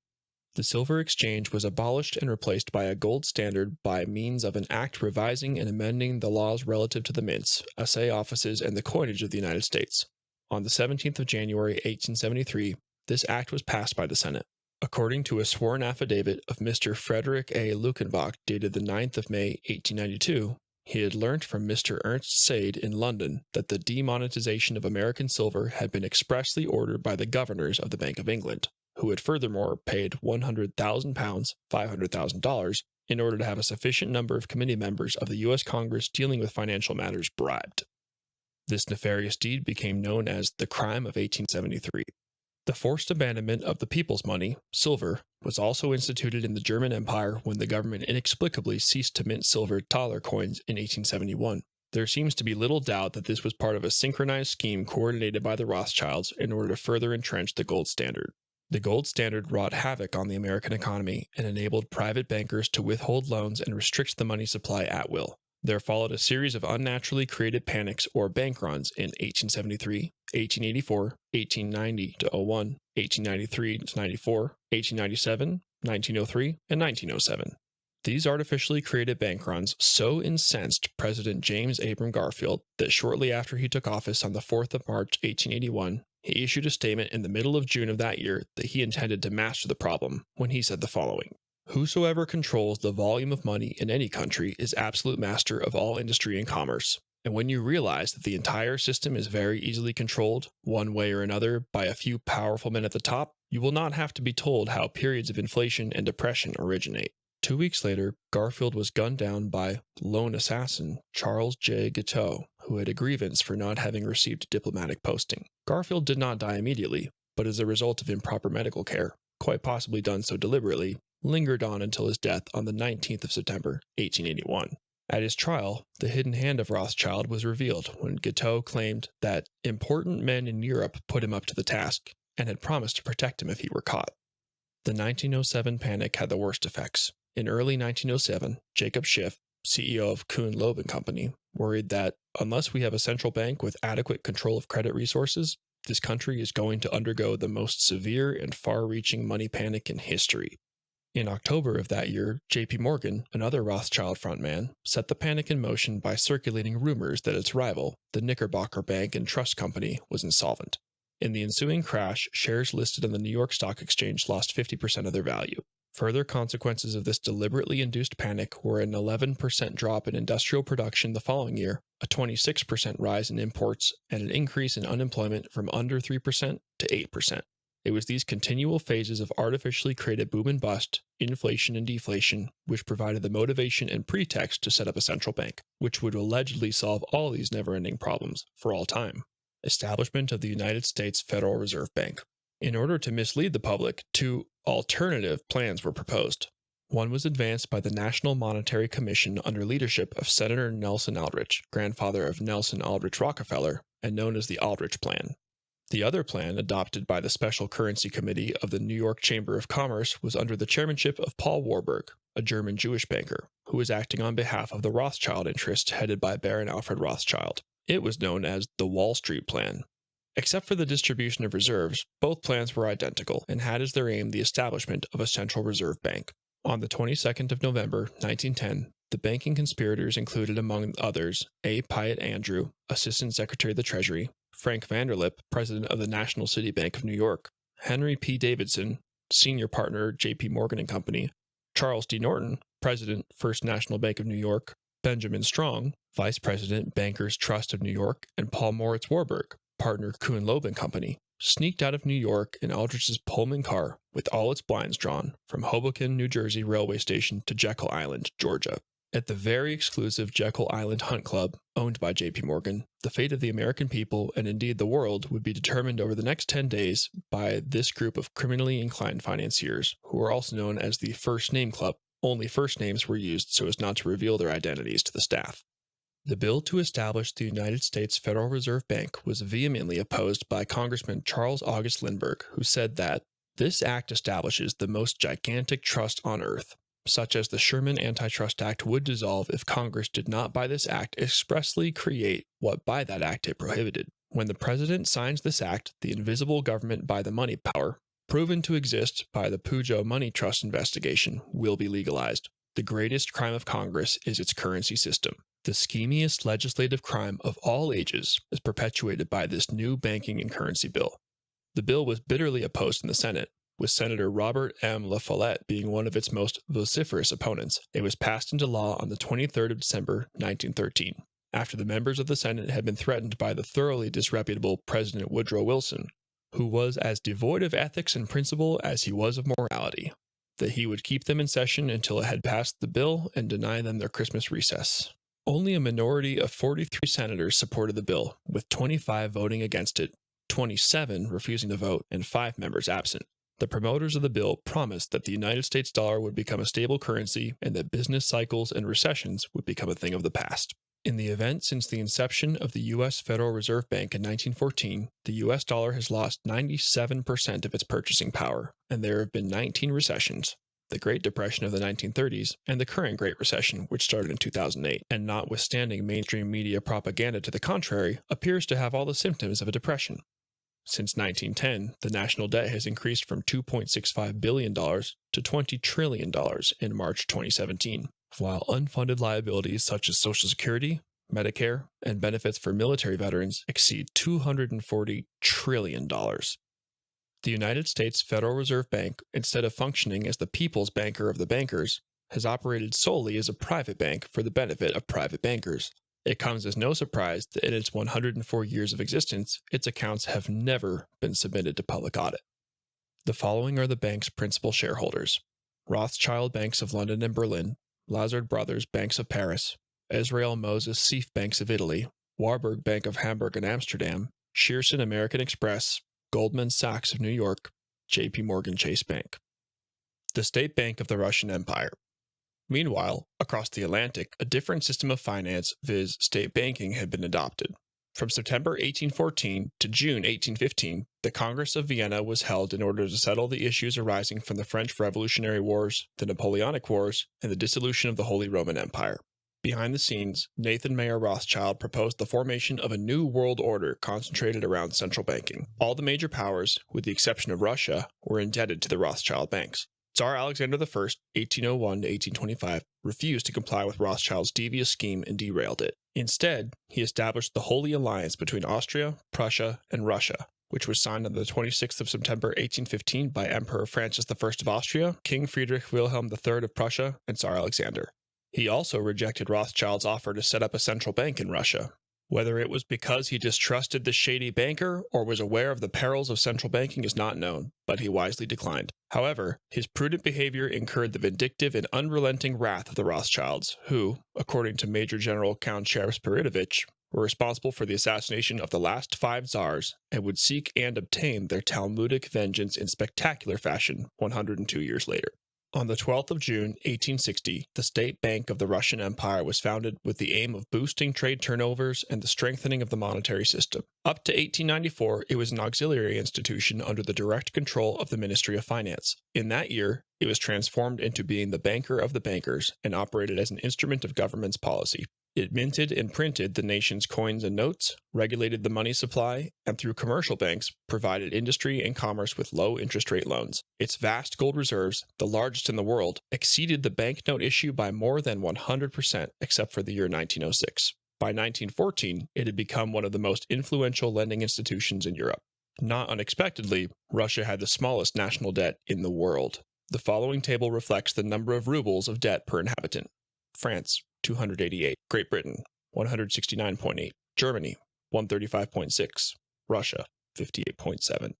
The silver exchange was abolished and replaced by a gold standard by means of an act revising and amending the laws relative to the mints, assay offices, and the coinage of the United States. On the 17th of January, 1873, this act was passed by the Senate. According to a sworn affidavit of Mr. Frederick A. Luckenbach dated the 9th of May, 1892, he had learnt from Mr. Ernst Sade in London that the demonetization of American silver had been expressly ordered by the governors of the Bank of England, who had furthermore paid £100,000, $500,000, in order to have a sufficient number of committee members of the U.S. Congress dealing with financial matters bribed. This nefarious deed became known as the Crime of 1873. The forced abandonment of the people's money, silver, was also instituted in the German Empire when the government inexplicably ceased to mint silver dollar coins in 1871. There seems to be little doubt that this was part of a synchronized scheme coordinated by the Rothschilds in order to further entrench the gold standard. The gold standard wrought havoc on the American economy and enabled private bankers to withhold loans and restrict the money supply at will. There followed a series of unnaturally created panics or bank runs in 1873, 1884, 1890 to 01, 1893 to 94, 1897, 1903, and 1907. These artificially created bank runs so incensed President James Abram Garfield that shortly after he took office on the 4th of March, 1881, he issued a statement in the middle of June of that year that he intended to master the problem when he said the following: "Whosoever controls the volume of money in any country is absolute master of all industry and commerce. And when you realize that the entire system is very easily controlled, one way or another, by a few powerful men at the top, you will not have to be told how periods of inflation and depression originate." 2 weeks later, Garfield was gunned down by lone assassin Charles J. Guiteau, who had a grievance for not having received a diplomatic posting. Garfield did not die immediately, but as a result of improper medical care, quite possibly done so deliberately, lingered on until his death on the 19th of September, 1881. At his trial, the hidden hand of Rothschild was revealed when Guiteau claimed that important men in Europe put him up to the task and had promised to protect him if he were caught. The 1907 panic had the worst effects. In early 1907, Jacob Schiff, CEO of Kuhn Loeb and Company, worried that unless we have a central bank with adequate control of credit resources, this country is going to undergo the most severe and far-reaching money panic in history. In October of that year, J.P. Morgan, another Rothschild frontman, set the panic in motion by circulating rumors that its rival, the Knickerbocker Bank and Trust Company, was insolvent. In the ensuing crash, shares listed on the New York Stock Exchange lost 50% of their value. Further consequences of this deliberately induced panic were an 11% drop in industrial production the following year, a 26% rise in imports, and an increase in unemployment from under 3% to 8%. It was these continual phases of artificially created boom and bust, inflation and deflation, which provided the motivation and pretext to set up a central bank, which would allegedly solve all these never-ending problems for all time. Establishment of the United States Federal Reserve Bank. In order to mislead the public, 2 alternative plans were proposed. One was advanced by the National Monetary Commission under leadership of Senator Nelson Aldrich, grandfather of Nelson Aldrich Rockefeller, and known as the Aldrich Plan. The other plan, adopted by the Special Currency Committee of the New York Chamber of Commerce, was under the chairmanship of Paul Warburg, a German Jewish banker, who was acting on behalf of the Rothschild interest headed by Baron Alfred Rothschild. It was known as the Wall Street Plan. Except for the distribution of reserves, both plans were identical and had as their aim the establishment of a central reserve bank. On the 22nd of November, 1910, the banking conspirators included among others A. Piatt Andrew, Assistant Secretary of the Treasury, Frank Vanderlip, President of the National City Bank of New York, Henry P. Davidson, Senior Partner, J.P. Morgan and Company, Charles D. Norton, President, First National Bank of New York, Benjamin Strong, Vice President, Bankers Trust of New York, and Paul Moritz Warburg, Partner, Kuhn Loeb and Company, sneaked out of New York in Aldrich's Pullman car with all its blinds drawn from Hoboken, New Jersey railway station to Jekyll Island, Georgia. At the very exclusive Jekyll Island Hunt Club, owned by J.P. Morgan, the fate of the American people, and indeed the world, would be determined over the next 10 days by this group of criminally inclined financiers, who were also known as the First Name Club. Only first names were used so as not to reveal their identities to the staff. The bill to establish the United States Federal Reserve Bank was vehemently opposed by Congressman Charles August Lindbergh, who said that this act establishes the most gigantic trust on earth, such as the Sherman Antitrust Act would dissolve if Congress did not by this act expressly create what by that act it prohibited. When the President signs this act, the invisible government by the money power, proven to exist by the Pujo Money Trust investigation, will be legalized. The greatest crime of Congress is its currency system. The schemiest legislative crime of all ages is perpetuated by this new banking and currency bill. The bill was bitterly opposed in the Senate, with Senator Robert M. La Follette being one of its most vociferous opponents. It was passed into law on the 23rd of December, 1913, after the members of the Senate had been threatened by the thoroughly disreputable President Woodrow Wilson, who was as devoid of ethics and principle as he was of morality, that he would keep them in session until it had passed the bill and deny them their Christmas recess. Only a minority of 43 senators supported the bill, with 25 voting against it, 27 refusing to vote, and 5 members absent. The promoters of the bill promised that the United States dollar would become a stable currency and that business cycles and recessions would become a thing of the past. In the event since the inception of the U.S. Federal Reserve Bank in 1914, the U.S. dollar has lost 97% of its purchasing power, and there have been 19 recessions. The Great Depression of the 1930s, and the current Great Recession, which started in 2008, and notwithstanding mainstream media propaganda to the contrary, appears to have all the symptoms of a depression. Since 1910, the national debt has increased from $2.65 billion to $20 trillion in March 2017, while unfunded liabilities such as Social Security, Medicare, and benefits for military veterans exceed $240 trillion. The United States Federal Reserve Bank, instead of functioning as the people's banker of the bankers, has operated solely as a private bank for the benefit of private bankers. It comes as no surprise that in its 104 years of existence, its accounts have never been submitted to public audit. The following are the bank's principal shareholders: Rothschild Banks of London and Berlin, Lazard Brothers Banks of Paris, Israel Moses Seif Banks of Italy, Warburg Bank of Hamburg and Amsterdam, Shearson American Express, Goldman Sachs of New York, J.P. Morgan Chase Bank. The State Bank of the Russian Empire. Meanwhile, across the Atlantic, a different system of finance, viz. State banking, had been adopted. From September 1814 to June 1815, the Congress of Vienna was held in order to settle the issues arising from the French Revolutionary Wars, the Napoleonic Wars, and the dissolution of the Holy Roman Empire. Behind the scenes, Nathan Mayer Rothschild proposed the formation of a new world order concentrated around central banking. All the major powers, with the exception of Russia, were indebted to the Rothschild banks. Tsar Alexander I, 1801 to 1825, refused to comply with Rothschild's devious scheme and derailed it. Instead, he established the Holy Alliance between Austria, Prussia, and Russia, which was signed on the 26th of September 1815 by Emperor Francis I of Austria, King Friedrich Wilhelm III of Prussia, and Tsar Alexander. He also rejected Rothschild's offer to set up a central bank in Russia. Whether it was because he distrusted the shady banker or was aware of the perils of central banking is not known, but he wisely declined. However, his prudent behavior incurred the vindictive and unrelenting wrath of the Rothschilds, who, according to Major General Count Sheriff-Spiridovich, were responsible for the assassination of the last 5 czars and would seek and obtain their Talmudic vengeance in spectacular fashion 102 years later. On the 12th of June, 1860, the State Bank of the Russian Empire was founded with the aim of boosting trade turnovers and the strengthening of the monetary system. Up to 1894, it was an auxiliary institution under the direct control of the Ministry of Finance. In that year, it was transformed into being the banker of the bankers and operated as an instrument of government's policy. It minted and printed the nation's coins and notes, regulated the money supply, and through commercial banks, provided industry and commerce with low interest rate loans. Its vast gold reserves, the largest in the world, exceeded the banknote issue by more than 100% except for the year 1906. By 1914, it had become one of the most influential lending institutions in Europe. Not unexpectedly, Russia had the smallest national debt in the world. The following table reflects the number of rubles of debt per inhabitant. France, 288. Great Britain, 169.8. Germany, 135.6. Russia, 58.7.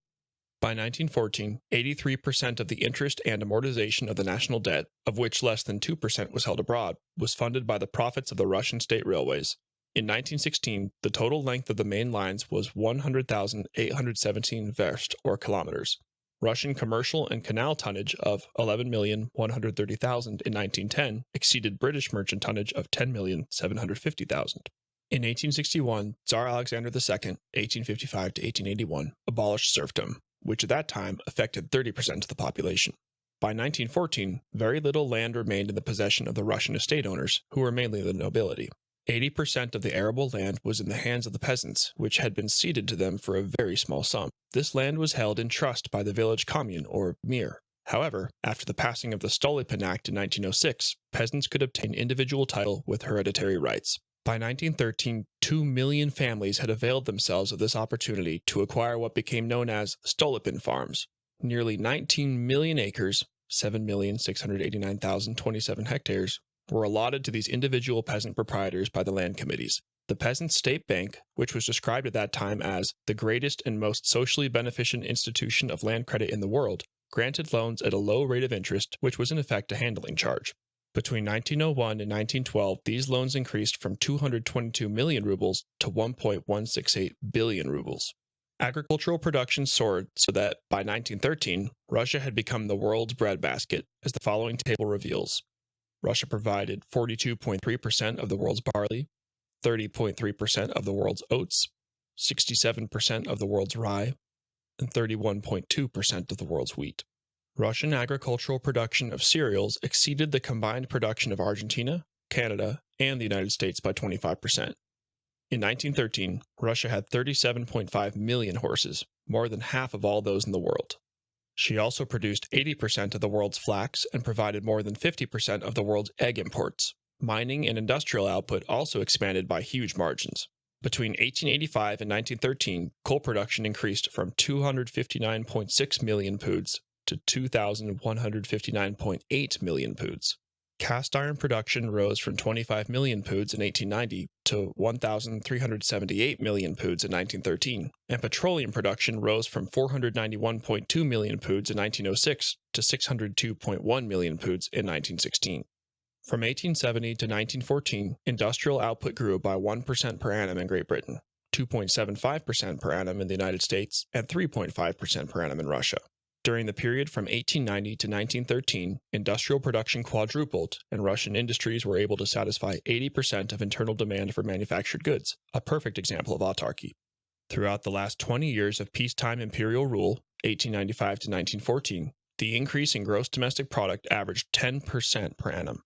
By 1914, 83% of the interest and amortization of the national debt, of which less than 2% was held abroad, was funded by the profits of the Russian state railways. In 1916, the total length of the main lines was 100,817 verst, or kilometers. Russian commercial and canal tonnage of 11,130,000 in 1910 exceeded British merchant tonnage of 10,750,000. In 1861, Tsar Alexander II, 1855 to 1881, abolished serfdom, which at that time affected 30% of the population. By 1914, very little land remained in the possession of the Russian estate owners, who were mainly the nobility. 80% of the arable land was in the hands of the peasants, which had been ceded to them for a very small sum. This land was held in trust by the village commune, or mir. However, after the passing of the Stolypin Act in 1906, peasants could obtain individual title with hereditary rights. By 1913, 2 million families had availed themselves of this opportunity to acquire what became known as Stolypin farms. Nearly 19 million acres, 7,689,027 hectares, were allotted to these individual peasant proprietors by the land committees. The Peasant State Bank, which was described at that time as the greatest and most socially beneficent institution of land credit in the world, granted loans at a low rate of interest, which was in effect a handling charge. Between 1901 and 1912, these loans increased from 222 million rubles to 1.168 billion rubles. Agricultural production soared so that by 1913, Russia had become the world's breadbasket, as the following table reveals. Russia provided 42.3% of the world's barley, 30.3% of the world's oats, 67% of the world's rye, and 31.2% of the world's wheat. Russian agricultural production of cereals exceeded the combined production of Argentina, Canada, and the United States by 25%. In 1913, Russia had 37.5 million horses, more than half of all those in the world. She also produced 80% of the world's flax and provided more than 50% of the world's egg imports. Mining and industrial output also expanded by huge margins. Between 1885 and 1913, coal production increased from 259.6 million poods to 2,159.8 million poods. Cast iron production rose from 25 million poods in 1890 to 1,378 million poods in 1913, and petroleum production rose from 491.2 million poods in 1906 to 602.1 million poods in 1916. From 1870 to 1914, industrial output grew by 1% per annum in Great Britain, 2.75% per annum in the United States, and 3.5% per annum in Russia. During the period from 1890 to 1913, industrial production quadrupled, and Russian industries were able to satisfy 80% of internal demand for manufactured goods, a perfect example of autarky. Throughout the last 20 years of peacetime imperial rule, 1895 to 1914, the increase in gross domestic product averaged 10% per annum.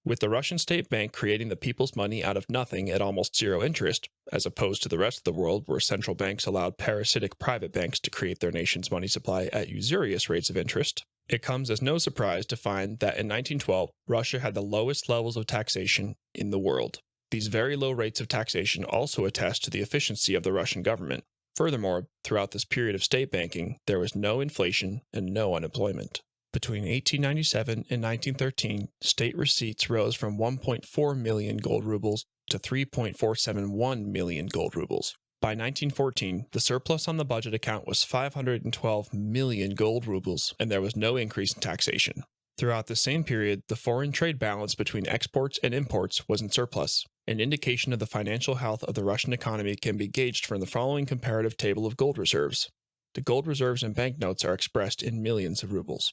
With the Russian state bank creating the people's money out of nothing at almost zero interest, as opposed to the rest of the world where central banks allowed parasitic private banks to create their nation's money supply at usurious rates of interest, it comes as no surprise to find that in 1912, Russia had the lowest levels of taxation in the world. These very low rates of taxation also attest to the efficiency of the Russian government. Furthermore, throughout this period of state banking, there was no inflation and no unemployment. Between 1897 and 1913, state receipts rose from 1.4 million gold rubles to 3.471 million gold rubles. By 1914, the surplus on the budget account was 512 million gold rubles, and there was no increase in taxation. Throughout the same period, the foreign trade balance between exports and imports was in surplus. An indication of the financial health of the Russian economy can be gauged from the following comparative table of gold reserves. The gold reserves in banknotes are expressed in millions of rubles.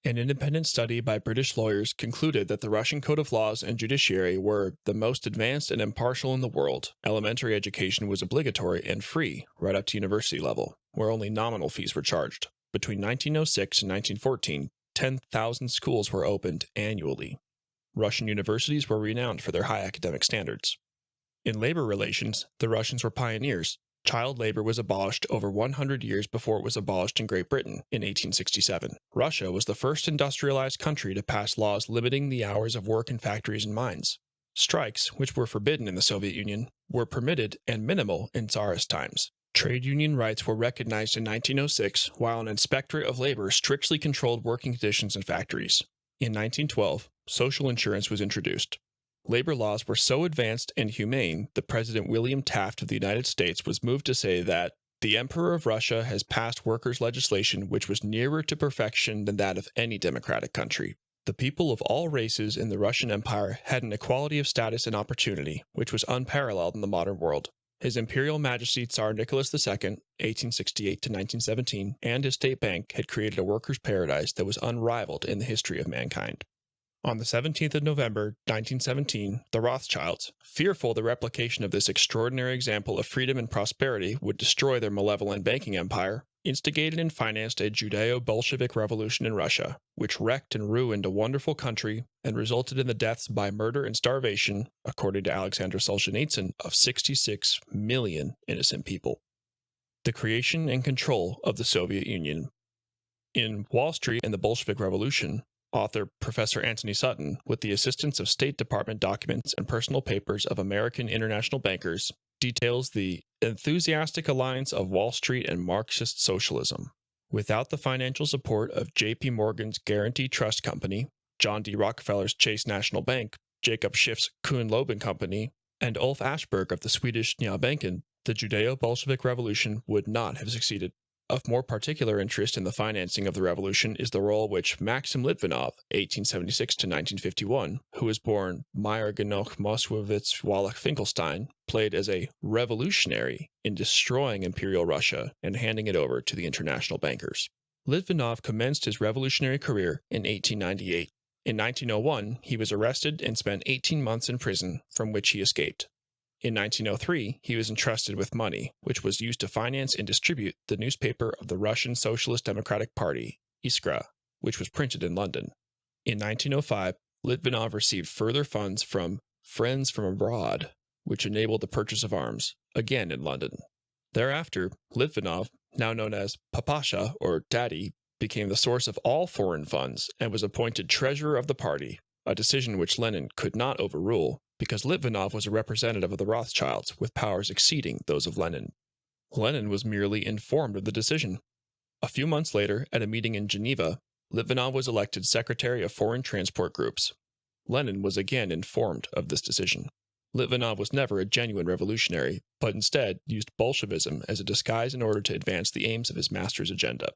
An independent study by British lawyers concluded that the Russian code of laws and judiciary were the most advanced and impartial in the world. Elementary education was obligatory and free, right up to university level, where only nominal fees were charged. Between 1906 and 1914, 10,000 schools were opened annually. Russian universities were renowned for their high academic standards. In labor relations, the Russians were pioneers. Child labor was abolished over 100 years before it was abolished in Great Britain in 1867. Russia was the first industrialized country to pass laws limiting the hours of work in factories and mines. Strikes, which were forbidden in the Soviet Union, were permitted and minimal in Tsarist times. Trade union rights were recognized in 1906, while an inspectorate of labor strictly controlled working conditions in factories. In 1912, social insurance was introduced. Labor laws were so advanced and humane that President William Taft of the United States was moved to say that the Emperor of Russia has passed workers' legislation which was nearer to perfection than that of any democratic country. The people of all races in the Russian Empire had an equality of status and opportunity, which was unparalleled in the modern world. His Imperial Majesty Tsar Nicholas II, 1868 to 1917, and his state bank had created a workers' paradise that was unrivaled in the history of mankind. On the 17th of November, 1917, the Rothschilds, fearful the replication of this extraordinary example of freedom and prosperity would destroy their malevolent banking empire, instigated and financed a Judeo-Bolshevik revolution in Russia, which wrecked and ruined a wonderful country and resulted in the deaths by murder and starvation, according to Alexander Solzhenitsyn, of 66 million innocent people. The creation and control of the Soviet Union. In Wall Street and the Bolshevik Revolution, author Professor Anthony Sutton, with the assistance of State Department documents and personal papers of American international bankers, details the enthusiastic alliance of Wall Street and Marxist socialism. Without the financial support of J.P. Morgan's Guarantee Trust Company, John D. Rockefeller's Chase National Bank, Jacob Schiff's Kuhn-Loeben Company, and Ulf Ashberg of the Swedish Nordbanken, the Judeo-Bolshevik Revolution would not have succeeded. Of more particular interest in the financing of the revolution is the role which Maxim Litvinov, 1876 to 1951, who was born Meyer Genoch Moskowitz Wallach Finkelstein, played as a revolutionary in destroying Imperial Russia and handing it over to the international bankers. Litvinov commenced his revolutionary career in 1898. In 1901, he was arrested and spent 18 months in prison, from which he escaped. In 1903, he was entrusted with money, which was used to finance and distribute the newspaper of the Russian Socialist Democratic Party, Iskra, which was printed in London. In 1905, Litvinov received further funds from Friends from Abroad, which enabled the purchase of arms, again in London. Thereafter, Litvinov, now known as Papasha or Daddy, became the source of all foreign funds and was appointed treasurer of the party, a decision which Lenin could not overrule, because Litvinov was a representative of the Rothschilds with powers exceeding those of Lenin. Lenin was merely informed of the decision. A few months later, at a meeting in Geneva, Litvinov was elected Secretary of Foreign Transport Groups. Lenin was again informed of this decision. Litvinov was never a genuine revolutionary, but instead used Bolshevism as a disguise in order to advance the aims of his master's agenda.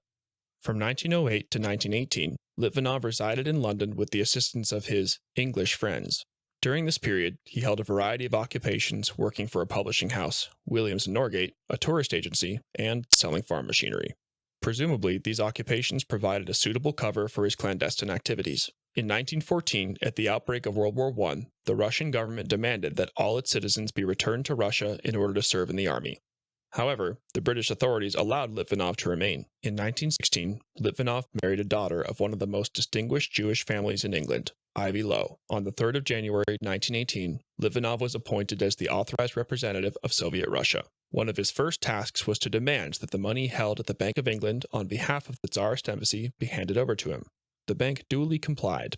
From 1908 to 1918, Litvinov resided in London with the assistance of his English friends. During this period, he held a variety of occupations working for a publishing house, Williams & Norgate, a tourist agency, and selling farm machinery. Presumably, these occupations provided a suitable cover for his clandestine activities. In 1914, at the outbreak of World War I, the Russian government demanded that all its citizens be returned to Russia in order to serve in the army. However, the British authorities allowed Litvinov to remain. In 1916, Litvinov married a daughter of one of the most distinguished Jewish families in England, Ivy Lowe. On the 3rd of January 1918, Litvinov was appointed as the authorized representative of Soviet Russia. One of his first tasks was to demand that the money held at the Bank of England on behalf of the Tsarist embassy be handed over to him. The bank duly complied.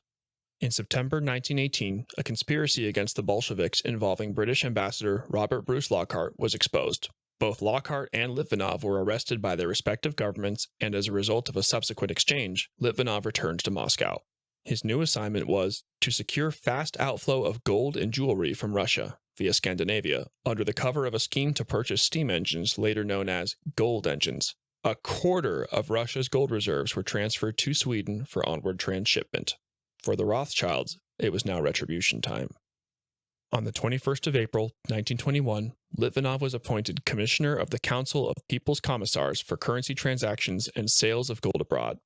In September 1918, a conspiracy against the Bolsheviks involving British ambassador Robert Bruce Lockhart was exposed. Both Lockhart and Litvinov were arrested by their respective governments, and as a result of a subsequent exchange, Litvinov returned to Moscow. His new assignment was to secure fast outflow of gold and jewelry from Russia via Scandinavia under the cover of a scheme to purchase steam engines later known as gold engines. A quarter of Russia's gold reserves were transferred to Sweden for onward transshipment. For the Rothschilds, it was now retribution time. On the 21st of April, 1921, Litvinov was appointed Commissioner of the Council of People's Commissars for Currency Transactions and Sales of Gold Abroad.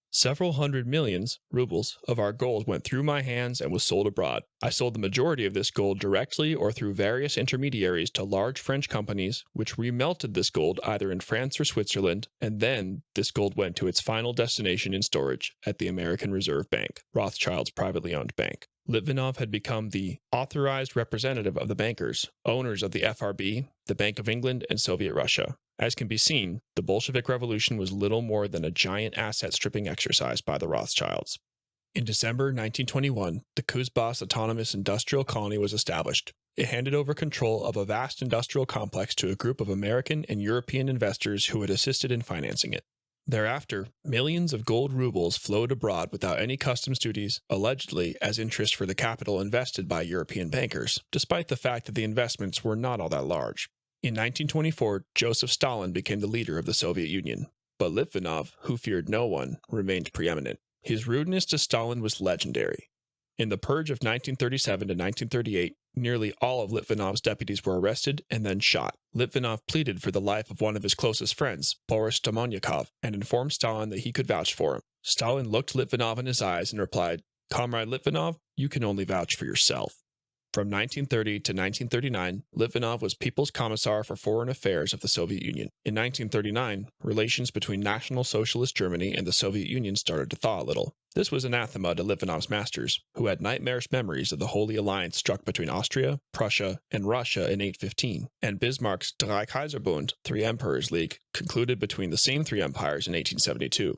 Several hundred millions, rubles, of our gold went through my hands and was sold abroad. I sold the majority of this gold directly or through various intermediaries to large French companies, which remelted this gold either in France or Switzerland, and then this gold went to its final destination in storage at the American Reserve Bank, Rothschild's privately owned bank. Litvinov had become the authorized representative of the bankers, owners of the FRB, the Bank of England, and Soviet Russia. As can be seen, the Bolshevik Revolution was little more than a giant asset-stripping exercise by the Rothschilds. In December 1921, the Kuzbass Autonomous Industrial Colony was established. It handed over control of a vast industrial complex to a group of American and European investors who had assisted in financing it. Thereafter, millions of gold rubles flowed abroad without any customs duties, allegedly as interest for the capital invested by European bankers, despite the fact that the investments were not all that large. In 1924, Joseph Stalin became the leader of the Soviet Union, but Litvinov, who feared no one, remained preeminent. His rudeness to Stalin was legendary. In the purge of 1937 to 1938, nearly all of Litvinov's deputies were arrested and then shot. Litvinov pleaded for the life of one of his closest friends, Boris Domonyakov, and informed Stalin that he could vouch for him. Stalin looked Litvinov in his eyes and replied, "Comrade Litvinov, you can only vouch for yourself." From 1930 to 1939, Litvinov was People's Commissar for Foreign Affairs of the Soviet Union. In 1939, relations between National Socialist Germany and the Soviet Union started to thaw a little. This was anathema to Litvinov's masters, who had nightmarish memories of the Holy Alliance struck between Austria, Prussia, and Russia in 815, and Bismarck's Drei Kaiserbund, Three Emperors League, concluded between the same three empires in 1872.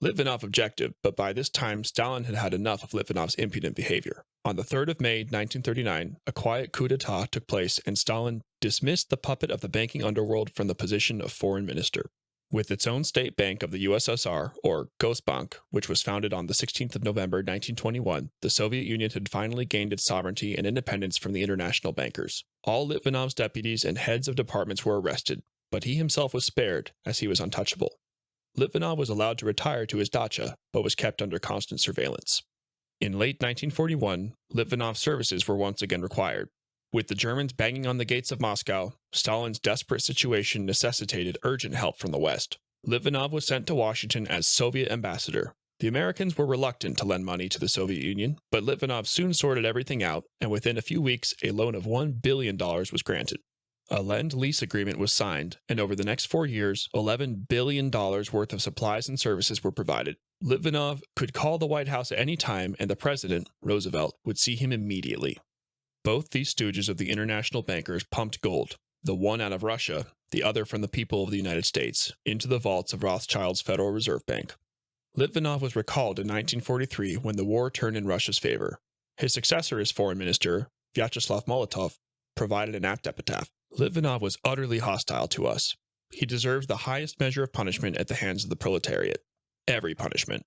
Litvinov objected, but by this time Stalin had had enough of Litvinov's impudent behavior. On the 3rd of May 1939, a quiet coup d'etat took place and Stalin dismissed the puppet of the banking underworld from the position of foreign minister. With its own state bank of the USSR, or Gosbank, which was founded on the 16th of November 1921, the Soviet Union had finally gained its sovereignty and independence from the international bankers. All Litvinov's deputies and heads of departments were arrested, but he himself was spared, as he was untouchable. Litvinov was allowed to retire to his dacha, but was kept under constant surveillance. In late 1941, Litvinov's services were once again required. With the Germans banging on the gates of Moscow, Stalin's desperate situation necessitated urgent help from the West. Litvinov was sent to Washington as Soviet ambassador. The Americans were reluctant to lend money to the Soviet Union, but Litvinov soon sorted everything out, and within a few weeks, a loan of $1 billion was granted. A lend-lease agreement was signed, and over the next 4 years, $11 billion worth of supplies and services were provided. Litvinov could call the White House at any time, and the president, Roosevelt, would see him immediately. Both these stooges of the international bankers pumped gold, the one out of Russia, the other from the people of the United States, into the vaults of Rothschild's Federal Reserve Bank. Litvinov was recalled in 1943 when the war turned in Russia's favor. His successor as foreign minister, Vyacheslav Molotov, provided an apt epitaph. Litvinov was utterly hostile to us. He deserves the highest measure of punishment at the hands of the proletariat. Every punishment.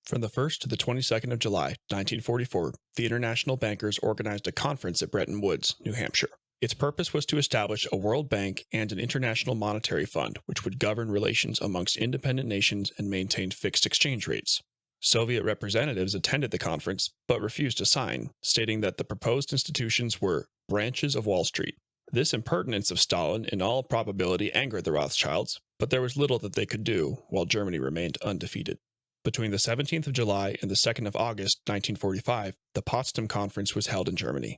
From the 1st to the 22nd of July, 1944, the international bankers organized a conference at Bretton Woods, New Hampshire. Its purpose was to establish a World Bank and an International Monetary Fund which would govern relations amongst independent nations and maintain fixed exchange rates. Soviet representatives attended the conference, but refused to sign, stating that the proposed institutions were branches of Wall Street. This impertinence of Stalin in all probability angered the Rothschilds, but there was little that they could do while Germany remained undefeated. Between the 17th of July and the 2nd of August 1945, the Potsdam Conference was held in Germany.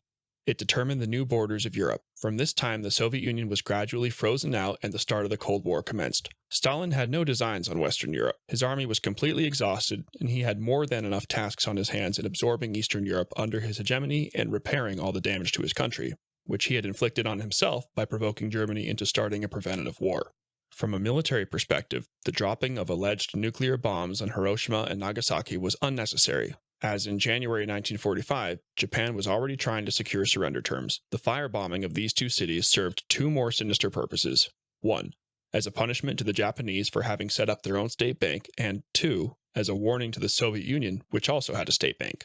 It determined the new borders of Europe. From this time, the Soviet Union was gradually frozen out and the start of the Cold War commenced. Stalin had no designs on Western Europe. His army was completely exhausted, and he had more than enough tasks on his hands in absorbing Eastern Europe under his hegemony and repairing all the damage to his country, which he had inflicted on himself by provoking Germany into starting a preventative war. From a military perspective, the dropping of alleged nuclear bombs on Hiroshima and Nagasaki was unnecessary, as in January 1945, Japan was already trying to secure surrender terms. The firebombing of these two cities served two more sinister purposes. 1. As a punishment to the Japanese for having set up their own state bank, and 2. As a warning to the Soviet Union, which also had a state bank.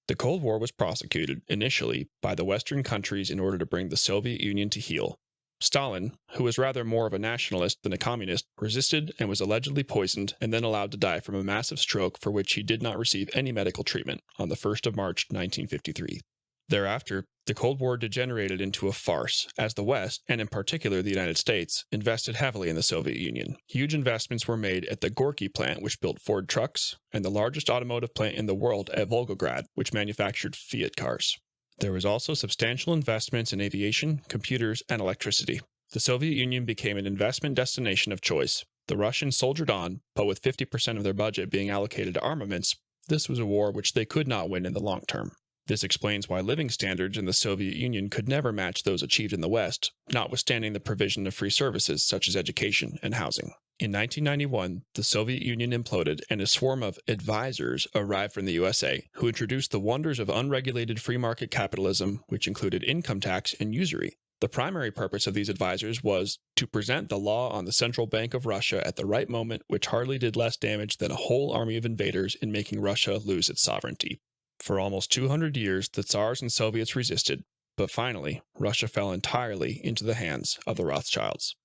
The Cold War was prosecuted, initially, by the Western countries in order to bring the Soviet Union to heel. Stalin, who was rather more of a nationalist than a communist, resisted and was allegedly poisoned and then allowed to die from a massive stroke for which he did not receive any medical treatment on the 1st of March 1953. Thereafter, the Cold War degenerated into a farce, as the West, and in particular the United States, invested heavily in the Soviet Union. Huge investments were made at the Gorky plant, which built Ford trucks, and the largest automotive plant in the world at Volgograd, which manufactured Fiat cars. There was also substantial investments in aviation, computers, and electricity. The Soviet Union became an investment destination of choice. The Russians soldiered on, but with 50% of their budget being allocated to armaments, this was a war which they could not win in the long term. This explains why living standards in the Soviet Union could never match those achieved in the West, notwithstanding the provision of free services such as education and housing. In 1991, the Soviet Union imploded and a swarm of advisors arrived from the USA, who introduced the wonders of unregulated free market capitalism, which included income tax and usury. The primary purpose of these advisors was to present the law on the Central Bank of Russia at the right moment, which hardly did less damage than a whole army of invaders in making Russia lose its sovereignty. For almost 200 years, the Tsars and Soviets resisted, but finally, Russia fell entirely into the hands of the Rothschilds.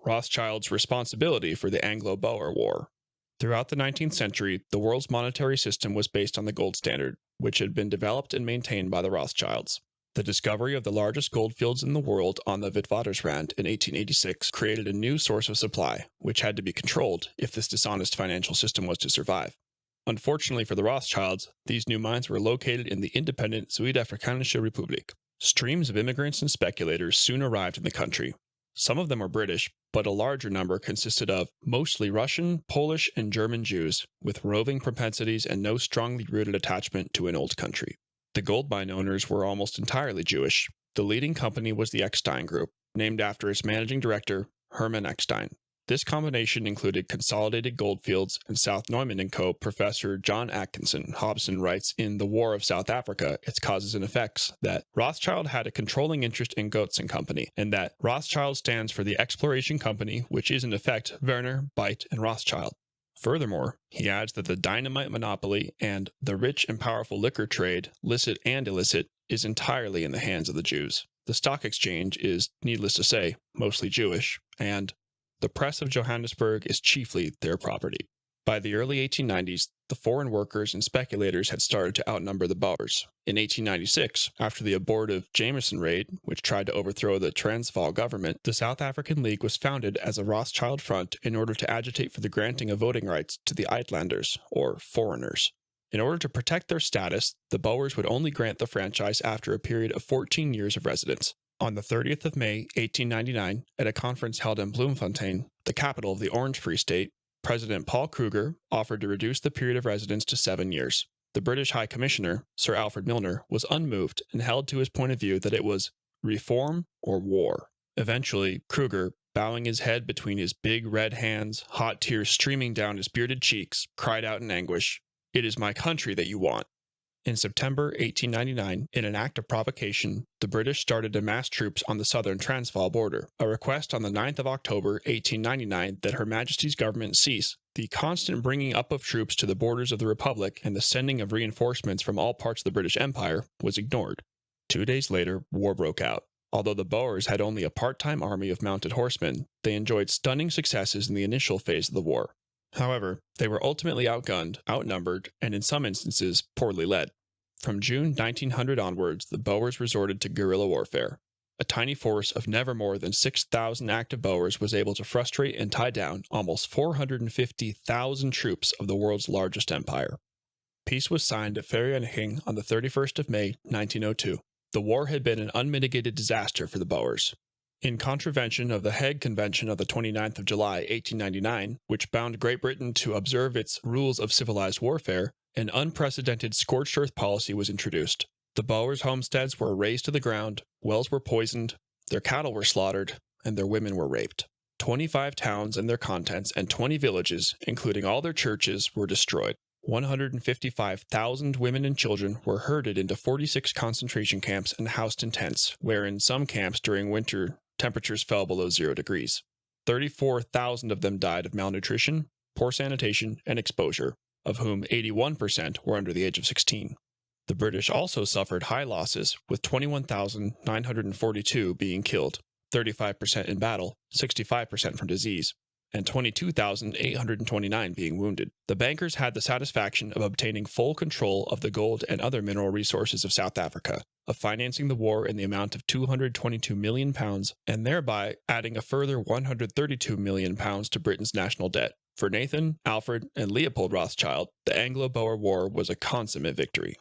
Rothschild's responsibility for the Anglo-Boer War. Throughout the 19th century, the world's monetary system was based on the gold standard, which had been developed and maintained by the Rothschilds. The discovery of the largest gold fields in the world on the Witwatersrand in 1886 created a new source of supply, which had to be controlled if this dishonest financial system was to survive. Unfortunately for the Rothschilds, these new mines were located in the independent Zuid-Afrikanische Republiek. Streams of immigrants and speculators soon arrived in the country. Some of them were British, but a larger number consisted of mostly Russian, Polish, and German Jews, with roving propensities and no strongly rooted attachment to an old country. The gold mine owners were almost entirely Jewish. The leading company was the Eckstein Group, named after its managing director, Hermann Eckstein. This combination included Consolidated Goldfields and South Neumann & Co. Professor John Atkinson Hobson writes in The War of South Africa, Its Causes and Effects, that Rothschild had a controlling interest in Goetz & Company, and that Rothschild stands for the Exploration Company, which is in effect Werner, Beit, and Rothschild. Furthermore, he adds that the dynamite monopoly and the rich and powerful liquor trade, licit and illicit, is entirely in the hands of the Jews. The stock exchange is, needless to say, mostly Jewish, and the press of Johannesburg is chiefly their property. By the early 1890s, the foreign workers and speculators had started to outnumber the Boers. In 1896, after the abortive Jameson raid, which tried to overthrow the Transvaal government, the South African League was founded as a Rothschild front in order to agitate for the granting of voting rights to the Uitlanders, or foreigners. In order to protect their status, the Boers would only grant the franchise after a period of 14 years of residence. On the 30th of May, 1899, at a conference held in Bloemfontein, the capital of the Orange Free State, President Paul Kruger offered to reduce the period of residence to 7 years. The British High Commissioner, Sir Alfred Milner, was unmoved and held to his point of view that it was reform or war. Eventually, Kruger, bowing his head between his big red hands, hot tears streaming down his bearded cheeks, cried out in anguish, "It is my country that you want." In September 1899, in an act of provocation, the British started to mass troops on the southern Transvaal border. A request on the 9th of October 1899 that Her Majesty's government cease the constant bringing up of troops to the borders of the Republic and the sending of reinforcements from all parts of the British Empire was ignored. 2 days later, war broke out. Although the Boers had only a part-time army of mounted horsemen, they enjoyed stunning successes in the initial phase of the war. However, they were ultimately outgunned, outnumbered, and in some instances, poorly led. From June 1900 onwards, the Boers resorted to guerrilla warfare. A tiny force of never more than 6,000 active Boers was able to frustrate and tie down almost 450,000 troops of the world's largest empire. Peace was signed at Vereeniging on the 31st of May, 1902. The war had been an unmitigated disaster for the Boers. In contravention of the Hague Convention of the 29th of July, 1899, which bound Great Britain to observe its rules of civilized warfare, an unprecedented scorched earth policy was introduced. The Boers' homesteads were razed to the ground, wells were poisoned, their cattle were slaughtered, and their women were raped. 25 towns and their contents and 20 villages, including all their churches, were destroyed. 155,000 women and children were herded into 46 concentration camps and housed in tents, where in some camps during winter temperatures fell below 0 degrees. 34,000 of them died of malnutrition, poor sanitation, and exposure, of whom 81% were under the age of 16. The British also suffered high losses, with 21,942 being killed, 35% in battle, 65% from disease, and 22,829 being wounded. The bankers had the satisfaction of obtaining full control of the gold and other mineral resources of South Africa, of financing the war in the amount of £222 million, and thereby adding a further £132 million to Britain's national debt. For Nathan, Alfred, and Leopold Rothschild, the Anglo-Boer War was a consummate victory.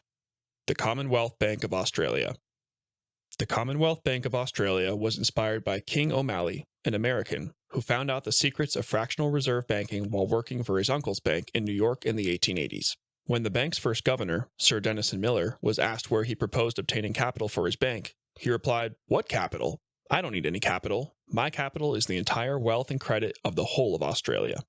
The Commonwealth Bank of Australia. The Commonwealth Bank of Australia was inspired by King O'Malley, an American, who found out the secrets of fractional reserve banking while working for his uncle's bank in New York in the 1880s. When the bank's first governor, Sir Denison Miller, was asked where he proposed obtaining capital for his bank, he replied, "What capital? I don't need any capital. My capital is the entire wealth and credit of the whole of Australia."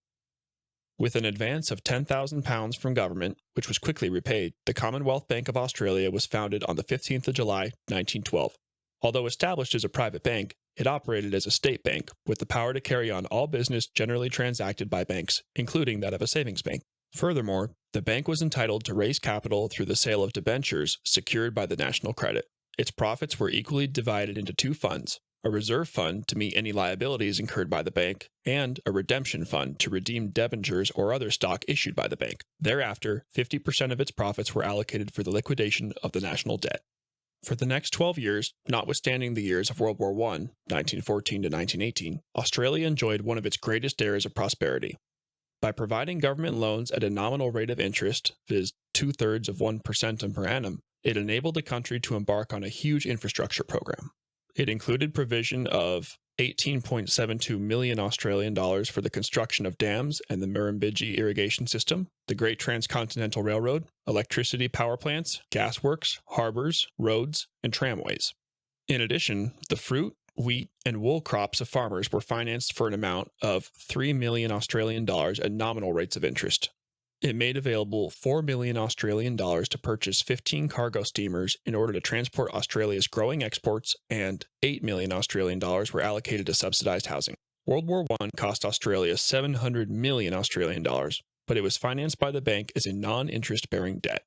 With an advance of £10,000 from government, which was quickly repaid, the Commonwealth Bank of Australia was founded on the 15th of July, 1912. Although established as a private bank, it operated as a state bank, with the power to carry on all business generally transacted by banks, including that of a savings bank. Furthermore, the bank was entitled to raise capital through the sale of debentures secured by the national credit. Its profits were equally divided into two funds: a reserve fund to meet any liabilities incurred by the bank, and a redemption fund to redeem debentures or other stock issued by the bank. Thereafter, 50% of its profits were allocated for the liquidation of the national debt. For the next 12 years, notwithstanding the years of World War I, 1914 to 1918, Australia enjoyed one of its greatest eras of prosperity. By providing government loans at a nominal rate of interest, viz. 2/3 of 1% per annum, it enabled the country to embark on a huge infrastructure program. It included provision of $18.72 million Australian dollars for the construction of dams and the Murrumbidgee irrigation system, the Great Transcontinental Railroad, electricity power plants, gasworks, harbors, roads, and tramways. In addition, the fruit, wheat, and wool crops of farmers were financed for an amount of $3 million Australian dollars at nominal rates of interest. It made available $4 million Australian dollars to purchase 15 cargo steamers in order to transport Australia's growing exports, and $8 million Australian dollars were allocated to subsidized housing. World War I cost Australia $700 million Australian dollars, but it was financed by the bank as a non-interest-bearing debt.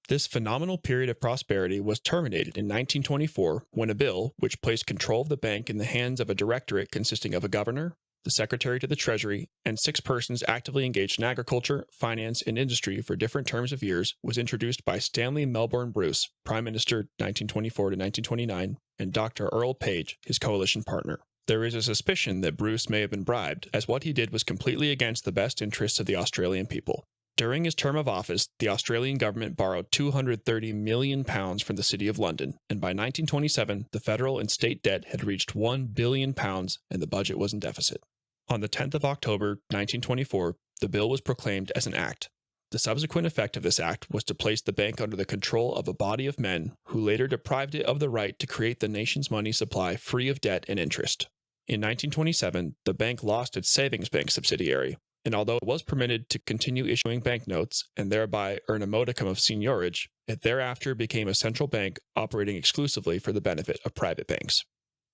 This phenomenal period of prosperity was terminated in 1924 when a bill, which placed control of the bank in the hands of a directorate consisting of a governor, the Secretary to the Treasury, and 6 persons actively engaged in agriculture, finance, and industry for different terms of years was introduced by Stanley Melbourne Bruce, Prime Minister 1924 to 1929, and Dr. Earl Page, his coalition partner. There is a suspicion that Bruce may have been bribed, as what he did was completely against the best interests of the Australian people. During his term of office, the Australian government borrowed £230 million from the City of London, and by 1927, the federal and state debt had reached £1 billion and the budget was in deficit. On the 10th of October, 1924, the bill was proclaimed as an act. The subsequent effect of this act was to place the bank under the control of a body of men who later deprived it of the right to create the nation's money supply free of debt and interest. In 1927, the bank lost its savings bank subsidiary, and although it was permitted to continue issuing banknotes and thereby earn a modicum of seigniorage, it thereafter became a central bank operating exclusively for the benefit of private banks.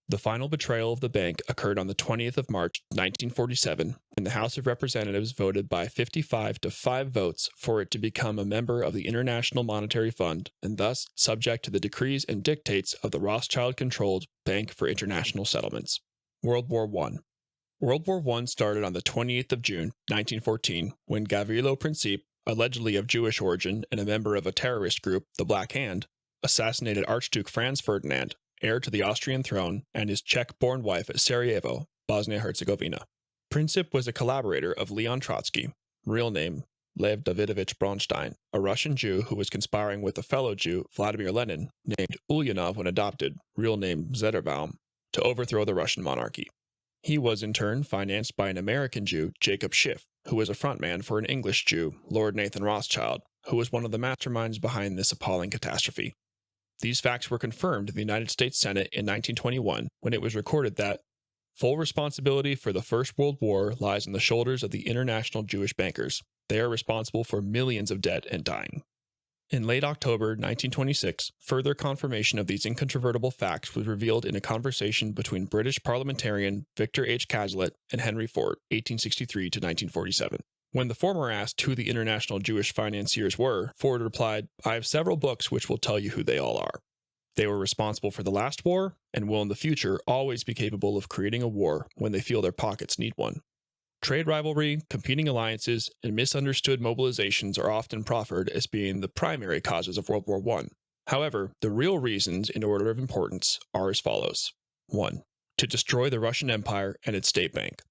The final betrayal of the bank occurred on the 20th of March, 1947, when the House of Representatives voted by 55 to 5 votes for it to become a member of the International Monetary Fund and thus subject to the decrees and dictates of the Rothschild-controlled Bank for International Settlements. World War I. World War I started on the 28th of June, 1914, when Gavrilo Princip, allegedly of Jewish origin and a member of a terrorist group, the Black Hand, assassinated Archduke Franz Ferdinand, heir to the Austrian throne, and his Czech-born wife at Sarajevo, Bosnia-Herzegovina. Princip was a collaborator of Leon Trotsky, real name Lev Davidovich Bronstein, a Russian Jew who was conspiring with a fellow Jew, Vladimir Lenin, named Ulyanov when adopted, real name Zetterbaum, to overthrow the Russian monarchy. He was in turn financed by an American Jew, Jacob Schiff, who was a frontman for an English Jew, Lord Nathan Rothschild, who was one of the masterminds behind this appalling catastrophe. These facts were confirmed in the United States Senate in 1921 when it was recorded that full responsibility for the First World War lies on the shoulders of the international Jewish bankers. They are responsible for millions of dead and dying. In late October 1926, further confirmation of these incontrovertible facts was revealed in a conversation between British parliamentarian Victor H. Cazalet and Henry Ford, 1863 to 1947. When the former asked who the international Jewish financiers were, Ford replied, "I have several books which will tell you who they all are. They were responsible for the last war and will in the future always be capable of creating a war when they feel their pockets need one." Trade rivalry, competing alliances, and misunderstood mobilizations are often proffered as being the primary causes of World War I. However, the real reasons in order of importance are as follows. 1. To destroy the Russian Empire and its state bank.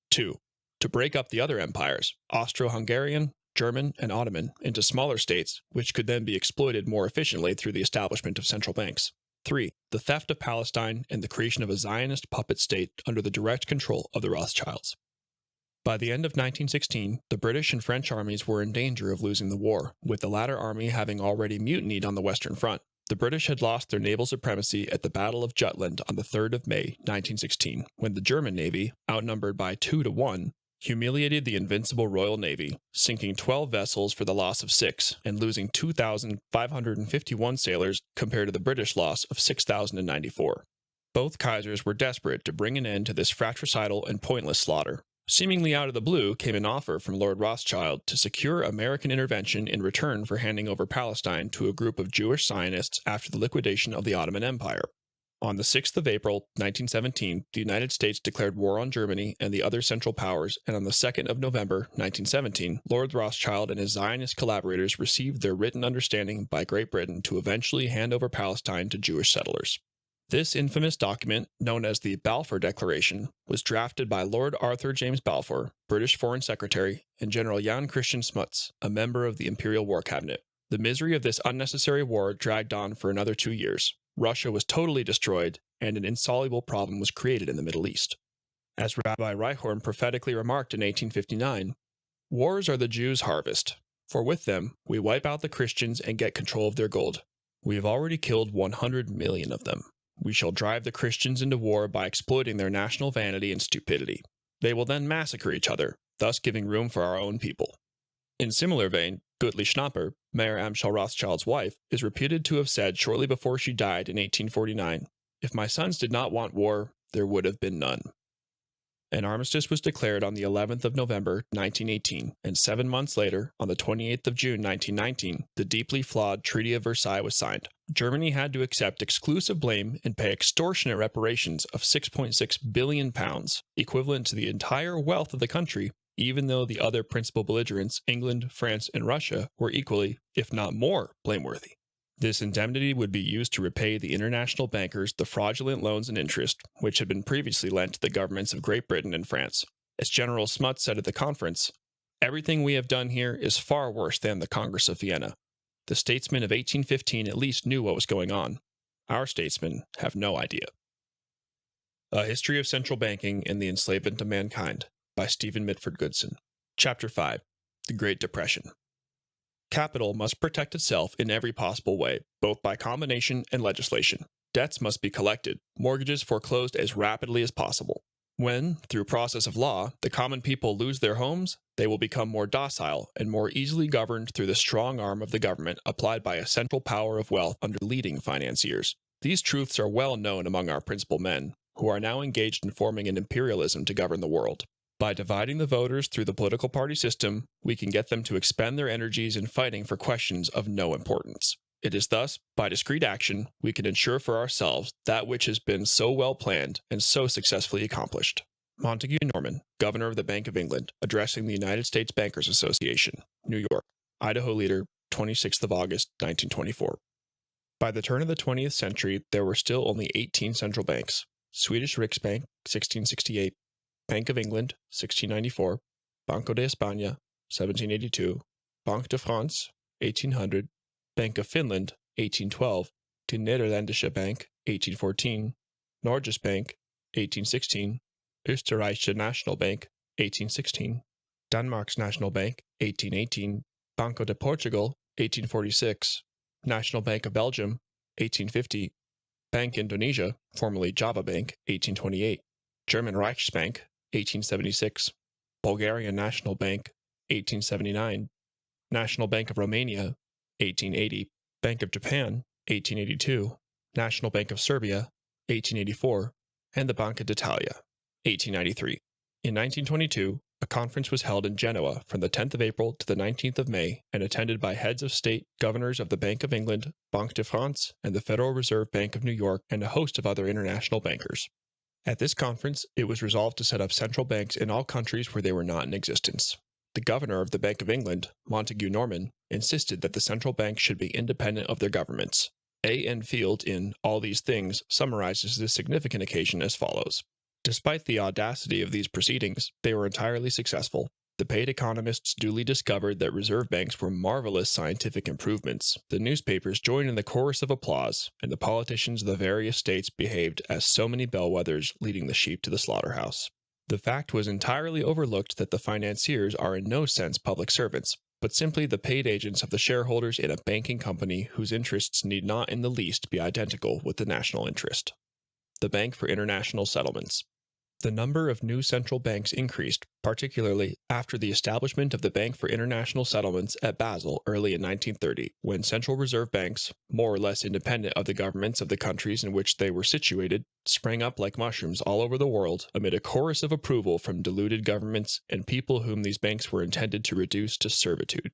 2. To break up the other empires, Austro-Hungarian, German, and Ottoman, into smaller states, which could then be exploited more efficiently through the establishment of central banks. 3. The theft of Palestine and the creation of a Zionist puppet state under the direct control of the Rothschilds. By the end of 1916, the British and French armies were in danger of losing the war, with the latter army having already mutinied on the Western Front. The British had lost their naval supremacy at the Battle of Jutland on the 3rd of May, 1916, when the German Navy, outnumbered by 2 to 1, humiliated the invincible Royal Navy, sinking 12 vessels for the loss of 6, and losing 2,551 sailors compared to the British loss of 6,094. Both Kaisers were desperate to bring an end to this fratricidal and pointless slaughter. Seemingly out of the blue came an offer from Lord Rothschild to secure American intervention in return for handing over Palestine to a group of Jewish Zionists after the liquidation of the Ottoman Empire. On the 6th of April, 1917, the United States declared war on Germany and the other Central Powers, and on the 2nd of November, 1917, Lord Rothschild and his Zionist collaborators received their written understanding by Great Britain to eventually hand over Palestine to Jewish settlers. This infamous document, known as the Balfour Declaration, was drafted by Lord Arthur James Balfour, British Foreign Secretary, and General Jan Christian Smuts, a member of the Imperial War Cabinet. The misery of this unnecessary war dragged on for another 2 years. Russia was totally destroyed, and an insoluble problem was created in the Middle East. As Rabbi Reichhorn prophetically remarked in 1859, "Wars are the Jews' harvest, for with them we wipe out the Christians and get control of their gold. We have already killed 100 million of them. We shall drive the Christians into war by exploiting their national vanity and stupidity. They will then massacre each other, thus giving room for our own people." In similar vein, Gutli Schnapper, Mayer Amschel Rothschild's wife, is reputed to have said shortly before she died in 1849, "If my sons did not want war, there would have been none." An armistice was declared on the 11th of November, 1918, and 7 months later, on the 28th of June, 1919, the deeply flawed Treaty of Versailles was signed. Germany had to accept exclusive blame and pay extortionate reparations of £6.6 billion, equivalent to the entire wealth of the country, even though the other principal belligerents, England, France, and Russia, were equally, if not more, blameworthy. This indemnity would be used to repay the international bankers the fraudulent loans and interest, which had been previously lent to the governments of Great Britain and France. As General Smuts said at the conference, "Everything we have done here is far worse than the Congress of Vienna. The statesmen of 1815 at least knew what was going on. Our statesmen have no idea." A History of Central Banking and the Enslavement of Mankind by Stephen Goodson. Chapter 5. The Great Depression. Capital must protect itself in every possible way, both by combination and legislation. Debts must be collected, mortgages foreclosed as rapidly as possible. When, through process of law, the common people lose their homes, they will become more docile and more easily governed through the strong arm of the government applied by a central power of wealth under leading financiers. These truths are well known among our principal men, who are now engaged in forming an imperialism to govern the world. By dividing the voters through the political party system, we can get them to expend their energies in fighting for questions of no importance. It is thus, by discreet action, we can ensure for ourselves that which has been so well planned and so successfully accomplished. Montague Norman, Governor of the Bank of England, addressing the United States Bankers Association, New York, Idaho Leader, 26th of August, 1924. By the turn of the 20th century, there were still only 18 central banks: Swedish Riksbank, 1668, Bank of England, 1694, Banco de España, 1782, Banque de France, 1800, Bank of Finland, 1812, De Nederlandische Bank, 1814, Norges Bank, 1816, Österreichische National Bank, 1816, Danmarks National Bank, 1818, Banco de Portugal, 1846, National Bank of Belgium, 1850, Bank Indonesia, formerly Java Bank, 1828, German Reichsbank, 1876, Bulgarian National Bank, 1879, National Bank of Romania, 1880, Bank of Japan, 1882, National Bank of Serbia, 1884, and the Banca d'Italia, 1893. In 1922, a conference was held in Genoa from the 10th of April to the 19th of May and attended by heads of state, governors of the Bank of England, Banque de France, and the Federal Reserve Bank of New York, and a host of other international bankers. At this conference, it was resolved to set up central banks in all countries where they were not in existence. The governor of the Bank of England, Montague Norman, insisted that the central banks should be independent of their governments. A. N. Field, in All These Things, summarizes this significant occasion as follows. Despite the audacity of these proceedings, they were entirely successful. The paid economists duly discovered that reserve banks were marvelous scientific improvements. The newspapers joined in the chorus of applause, and the politicians of the various states behaved as so many bellwethers leading the sheep to the slaughterhouse. The fact was entirely overlooked that the financiers are in no sense public servants, but simply the paid agents of the shareholders in a banking company whose interests need not in the least be identical with the national interest. The Bank for International Settlements. The number of new central banks increased, particularly after the establishment of the Bank for International Settlements at Basel early in 1930, when central reserve banks, more or less independent of the governments of the countries in which they were situated, sprang up like mushrooms all over the world amid a chorus of approval from deluded governments and people whom these banks were intended to reduce to servitude.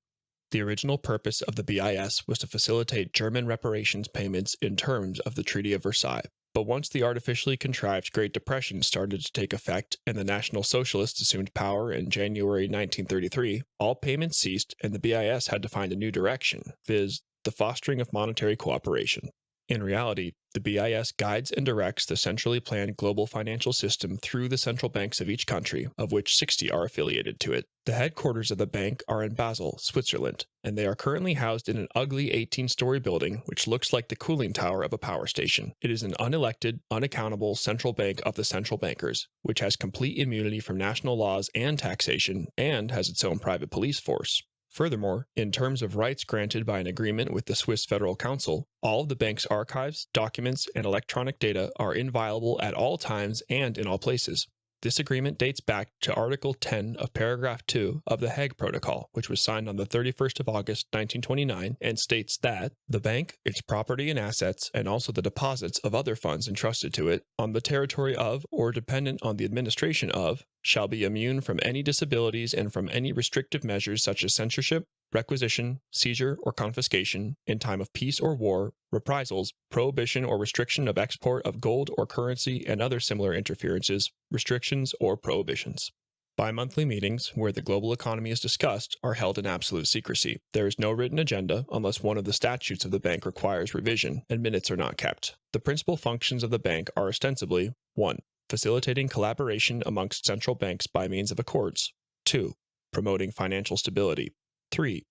The original purpose of the BIS was to facilitate German reparations payments in terms of the Treaty of Versailles. But once the artificially contrived Great Depression started to take effect and the National Socialists assumed power in January 1933, all payments ceased and the BIS had to find a new direction, viz., the fostering of monetary cooperation. In reality, the BIS guides and directs the centrally planned global financial system through the central banks of each country, of which 60 are affiliated to it. The headquarters of the bank are in Basel, Switzerland, and they are currently housed in an ugly 18-story building which looks like the cooling tower of a power station. It is an unelected, unaccountable central bank of the central bankers, which has complete immunity from national laws and taxation, and has its own private police force. Furthermore, in terms of rights granted by an agreement with the Swiss Federal Council, all of the bank's archives, documents, and electronic data are inviolable at all times and in all places. This agreement dates back to Article 10 of Paragraph 2 of the Hague Protocol, which was signed on the 31st of August 1929, and states that the bank, its property and assets, and also the deposits of other funds entrusted to it on the territory of or dependent on the administration of shall be immune from any disabilities and from any restrictive measures such as censorship, requisition, seizure, or confiscation in time of peace or war, reprisals, prohibition or restriction of export of gold or currency and other similar interferences, restrictions, or prohibitions. Bi-monthly meetings, where the global economy is discussed, are held in absolute secrecy. There is no written agenda unless one of the statutes of the bank requires revision, and minutes are not kept. The principal functions of the bank are ostensibly 1. Facilitating collaboration amongst central banks by means of accords. 2. Promoting financial stability. 3.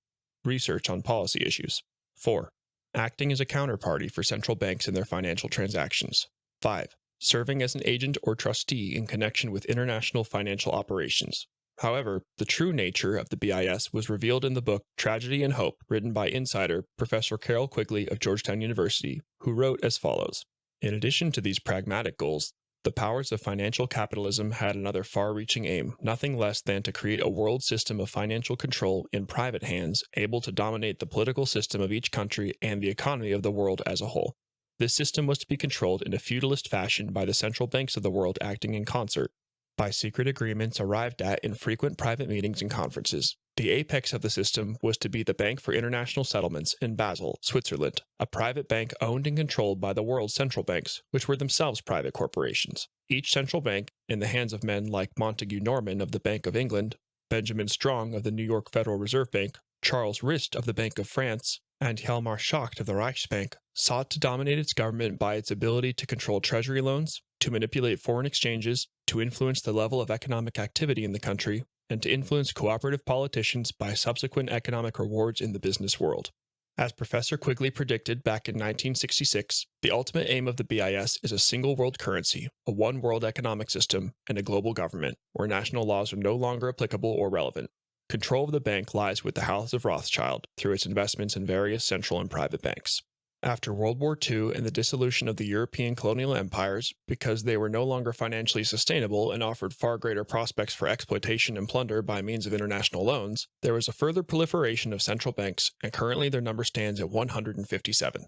Research on policy issues. 4. Acting as a counterparty for central banks in their financial transactions. 5. Serving as an agent or trustee in connection with international financial operations. However, the true nature of the BIS was revealed in the book Tragedy and Hope, written by insider Professor Carroll Quigley of Georgetown University, who wrote as follows. In addition to these pragmatic goals, the powers of financial capitalism had another far-reaching aim, nothing less than to create a world system of financial control in private hands, able to dominate the political system of each country and the economy of the world as a whole. This system was to be controlled in a feudalist fashion by the central banks of the world acting in concert, by secret agreements arrived at in frequent private meetings and conferences. The apex of the system was to be the Bank for International Settlements in Basel, Switzerland, a private bank owned and controlled by the world's central banks, which were themselves private corporations. Each central bank, in the hands of men like Montague Norman of the Bank of England, Benjamin Strong of the New York Federal Reserve Bank, Charles Rist of the Bank of France, and Hjalmar Schacht of the Reichsbank, sought to dominate its government by its ability to control treasury loans, to manipulate foreign exchanges, to influence the level of economic activity in the country, and to influence cooperative politicians by subsequent economic rewards in the business world. As Professor Quigley predicted back in 1966, the ultimate aim of the BIS is a single world currency, a one world economic system, and a global government, where national laws are no longer applicable or relevant. Control of the bank lies with the House of Rothschild through its investments in various central and private banks. After World War II and the dissolution of the European colonial empires, because they were no longer financially sustainable and offered far greater prospects for exploitation and plunder by means of international loans, there was a further proliferation of central banks, and currently their number stands at 157.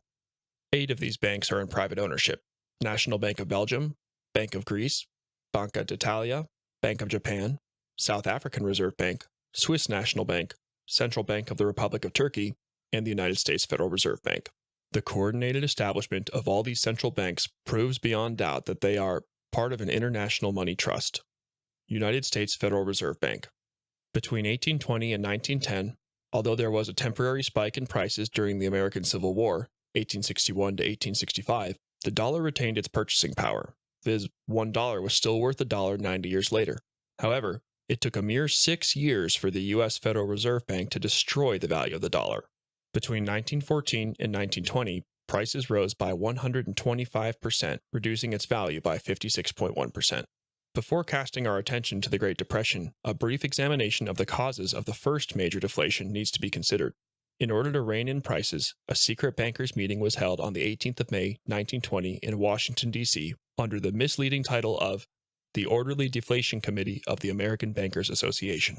8 of these banks are in private ownership: National Bank of Belgium, Bank of Greece, Banca d'Italia, Bank of Japan, South African Reserve Bank, Swiss National Bank, Central Bank of the Republic of Turkey, and the United States Federal Reserve Bank. The coordinated establishment of all these central banks proves beyond doubt that they are part of an international money trust. United States Federal Reserve Bank. Between 1820 and 1910, although there was a temporary spike in prices during the American Civil War, 1861 to 1865, the dollar retained its purchasing power, viz. $1 was still worth $1 90 years later. However, it took a mere 6 years for the U.S. Federal Reserve Bank to destroy the value of the dollar. Between 1914 and 1920, prices rose by 125%, reducing its value by 56.1%. Before casting our attention to the Great Depression, a brief examination of the causes of the first major deflation needs to be considered. In order to rein in prices, a secret bankers' meeting was held on the 18th of May, 1920 in Washington, D.C., under the misleading title of the Orderly Deflation Committee of the American Bankers Association.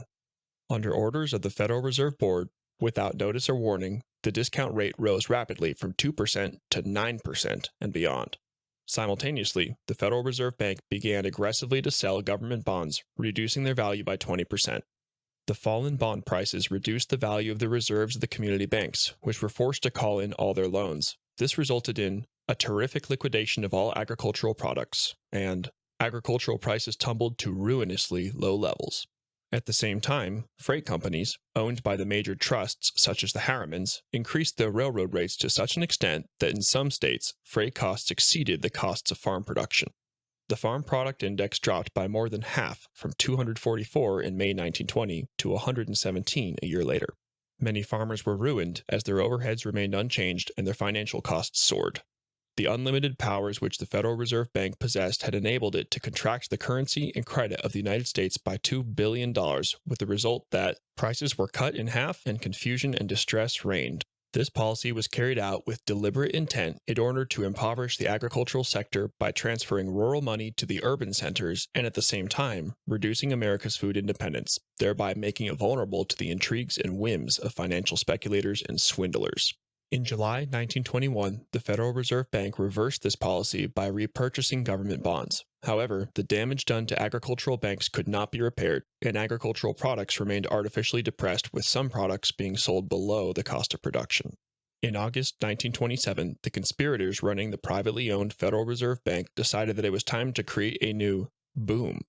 Under orders of the Federal Reserve Board, without notice or warning, the discount rate rose rapidly from 2% to 9% and beyond. Simultaneously, the Federal Reserve Bank began aggressively to sell government bonds, reducing their value by 20%. The fall in bond prices reduced the value of the reserves of the community banks, which were forced to call in all their loans. This resulted in a terrific liquidation of all agricultural products, and agricultural prices tumbled to ruinously low levels. At the same time, freight companies, owned by the major trusts such as the Harrimans, increased their railroad rates to such an extent that in some states, freight costs exceeded the costs of farm production. The Farm Product Index dropped by more than half, from 244 in May 1920 to 117 a year later. Many farmers were ruined as their overheads remained unchanged and their financial costs soared. The unlimited powers which the Federal Reserve Bank possessed had enabled it to contract the currency and credit of the United States by $2 billion, with the result that prices were cut in half and confusion and distress reigned. This policy was carried out with deliberate intent in order to impoverish the agricultural sector by transferring rural money to the urban centers and at the same time reducing America's food independence, thereby making it vulnerable to the intrigues and whims of financial speculators and swindlers. In July 1921, the Federal Reserve Bank reversed this policy by repurchasing government bonds. However, the damage done to agricultural banks could not be repaired, and agricultural products remained artificially depressed, with some products being sold below the cost of production. In August 1927, the conspirators running the privately owned Federal Reserve Bank decided that it was time to create a new boom.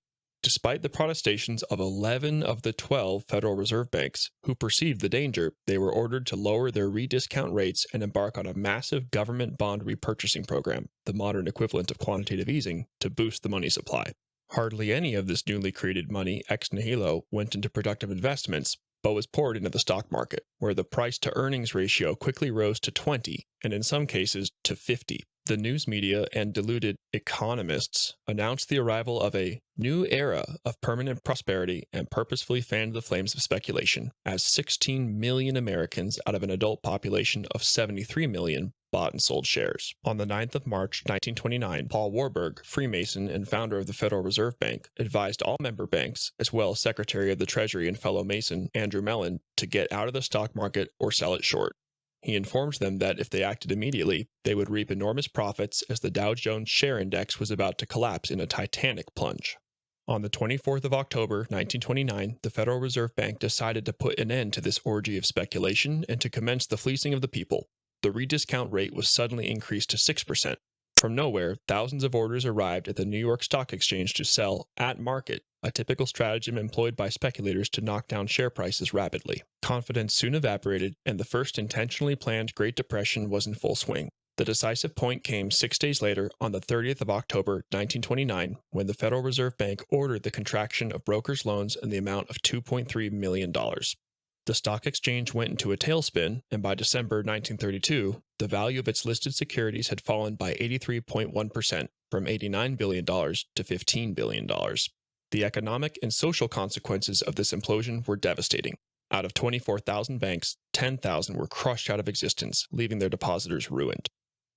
Despite the protestations of 11 of the 12 Federal Reserve Banks, who perceived the danger, they were ordered to lower their rediscount rates and embark on a massive government bond repurchasing program, the modern equivalent of quantitative easing, to boost the money supply. Hardly any of this newly created money ex nihilo went into productive investments, but was poured into the stock market, where the price-to-earnings ratio quickly rose to 20, and in some cases to 50. The news media and deluded economists announced the arrival of a new era of permanent prosperity and purposefully fanned the flames of speculation, as 16 million Americans out of an adult population of 73 million bought and sold shares. On the 9th of March 1929, Paul Warburg, Freemason and founder of the Federal Reserve Bank, advised all member banks, as well as Secretary of the Treasury and fellow Mason Andrew Mellon, to get out of the stock market or sell it short. He informed them that if they acted immediately, they would reap enormous profits, as the Dow Jones share index was about to collapse in a titanic plunge. On the 24th of October 1929, the Federal Reserve Bank decided to put an end to this orgy of speculation and to commence the fleecing of the people. The rediscount rate was suddenly increased to 6%. From nowhere, thousands of orders arrived at the New York Stock Exchange to sell at market, a typical stratagem employed by speculators to knock down share prices rapidly. Confidence soon evaporated, and the first intentionally planned Great Depression was in full swing. The decisive point came 6 days later, on the 30th of October 1929, when the Federal Reserve Bank ordered the contraction of brokers' loans in the amount of $2.3 million. The stock exchange went into a tailspin, and by December 1932, the value of its listed securities had fallen by 83.1%, from $89 billion to $15 billion. The economic and social consequences of this implosion were devastating. Out of 24,000 banks, 10,000 were crushed out of existence, leaving their depositors ruined.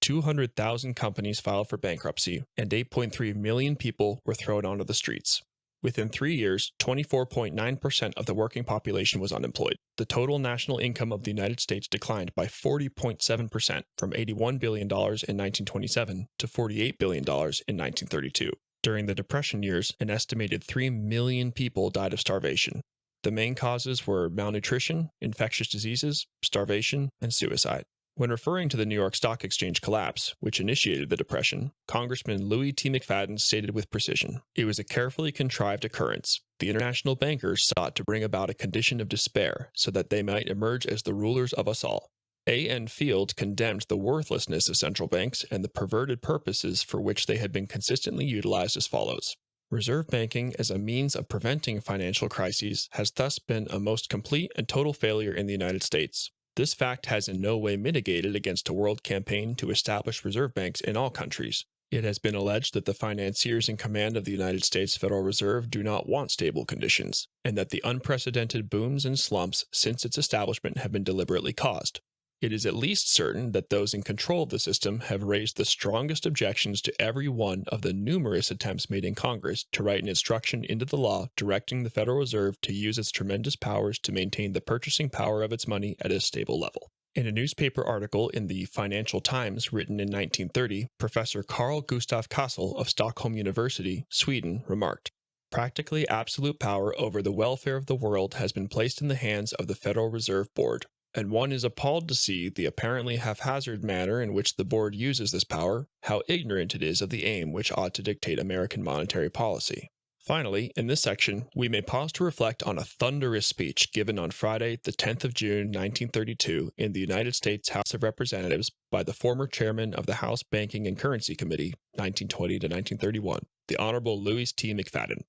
200,000 companies filed for bankruptcy, and 8.3 million people were thrown onto the streets. Within 3 years, 24.9% of the working population was unemployed. The total national income of the United States declined by 40.7%, from $81 billion in 1927 to $48 billion in 1932. During the Depression years, an estimated 3 million people died of starvation. The main causes were malnutrition, infectious diseases, starvation, and suicide. When referring to the New York Stock Exchange collapse, which initiated the Depression, Congressman Louis T. McFadden stated with precision, "It was a carefully contrived occurrence. The international bankers sought to bring about a condition of despair so that they might emerge as the rulers of us all." A. N. Field condemned the worthlessness of central banks and the perverted purposes for which they had been consistently utilized as follows. Reserve banking as a means of preventing financial crises has thus been a most complete and total failure in the United States. This fact has in no way mitigated against a world campaign to establish reserve banks in all countries. It has been alleged that the financiers in command of the United States Federal Reserve do not want stable conditions, and that the unprecedented booms and slumps since its establishment have been deliberately caused. It is at least certain that those in control of the system have raised the strongest objections to every one of the numerous attempts made in Congress to write an instruction into the law directing the Federal Reserve to use its tremendous powers to maintain the purchasing power of its money at a stable level. In a newspaper article in the Financial Times written in 1930, Professor Carl Gustav Kassel of Stockholm University, Sweden, remarked, "Practically absolute power over the welfare of the world has been placed in the hands of the Federal Reserve Board, and one is appalled to see the apparently haphazard manner in which the board uses this power, how ignorant it is of the aim which ought to dictate American monetary policy." Finally, in this section, we may pause to reflect on a thunderous speech given on Friday, the 10th of June, 1932, in the United States House of Representatives by the former chairman of the House Banking and Currency Committee, 1920 to 1931, the Honorable Louis T. McFadden.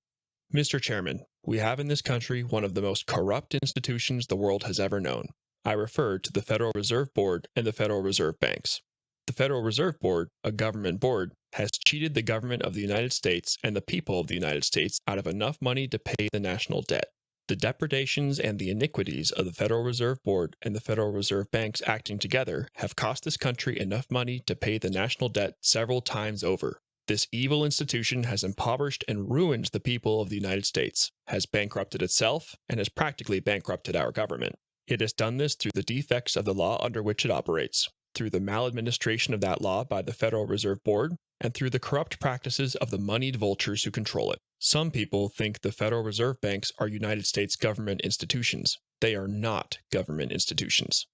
"Mr. Chairman, we have in this country one of the most corrupt institutions the world has ever known. I refer to the Federal Reserve Board and the Federal Reserve Banks. The Federal Reserve Board, a government board, has cheated the government of the United States and the people of the United States out of enough money to pay the national debt. The depredations and the iniquities of the Federal Reserve Board and the Federal Reserve banks acting together have cost this country enough money to pay the national debt several times over. This evil institution has impoverished and ruined the people of the United States, has bankrupted itself, and has practically bankrupted our government. It has done this through the defects of the law under which it operates, through the maladministration of that law by the Federal Reserve Board, and through the corrupt practices of the moneyed vultures who control it. Some people think the Federal Reserve banks are United States government institutions. They are not government institutions.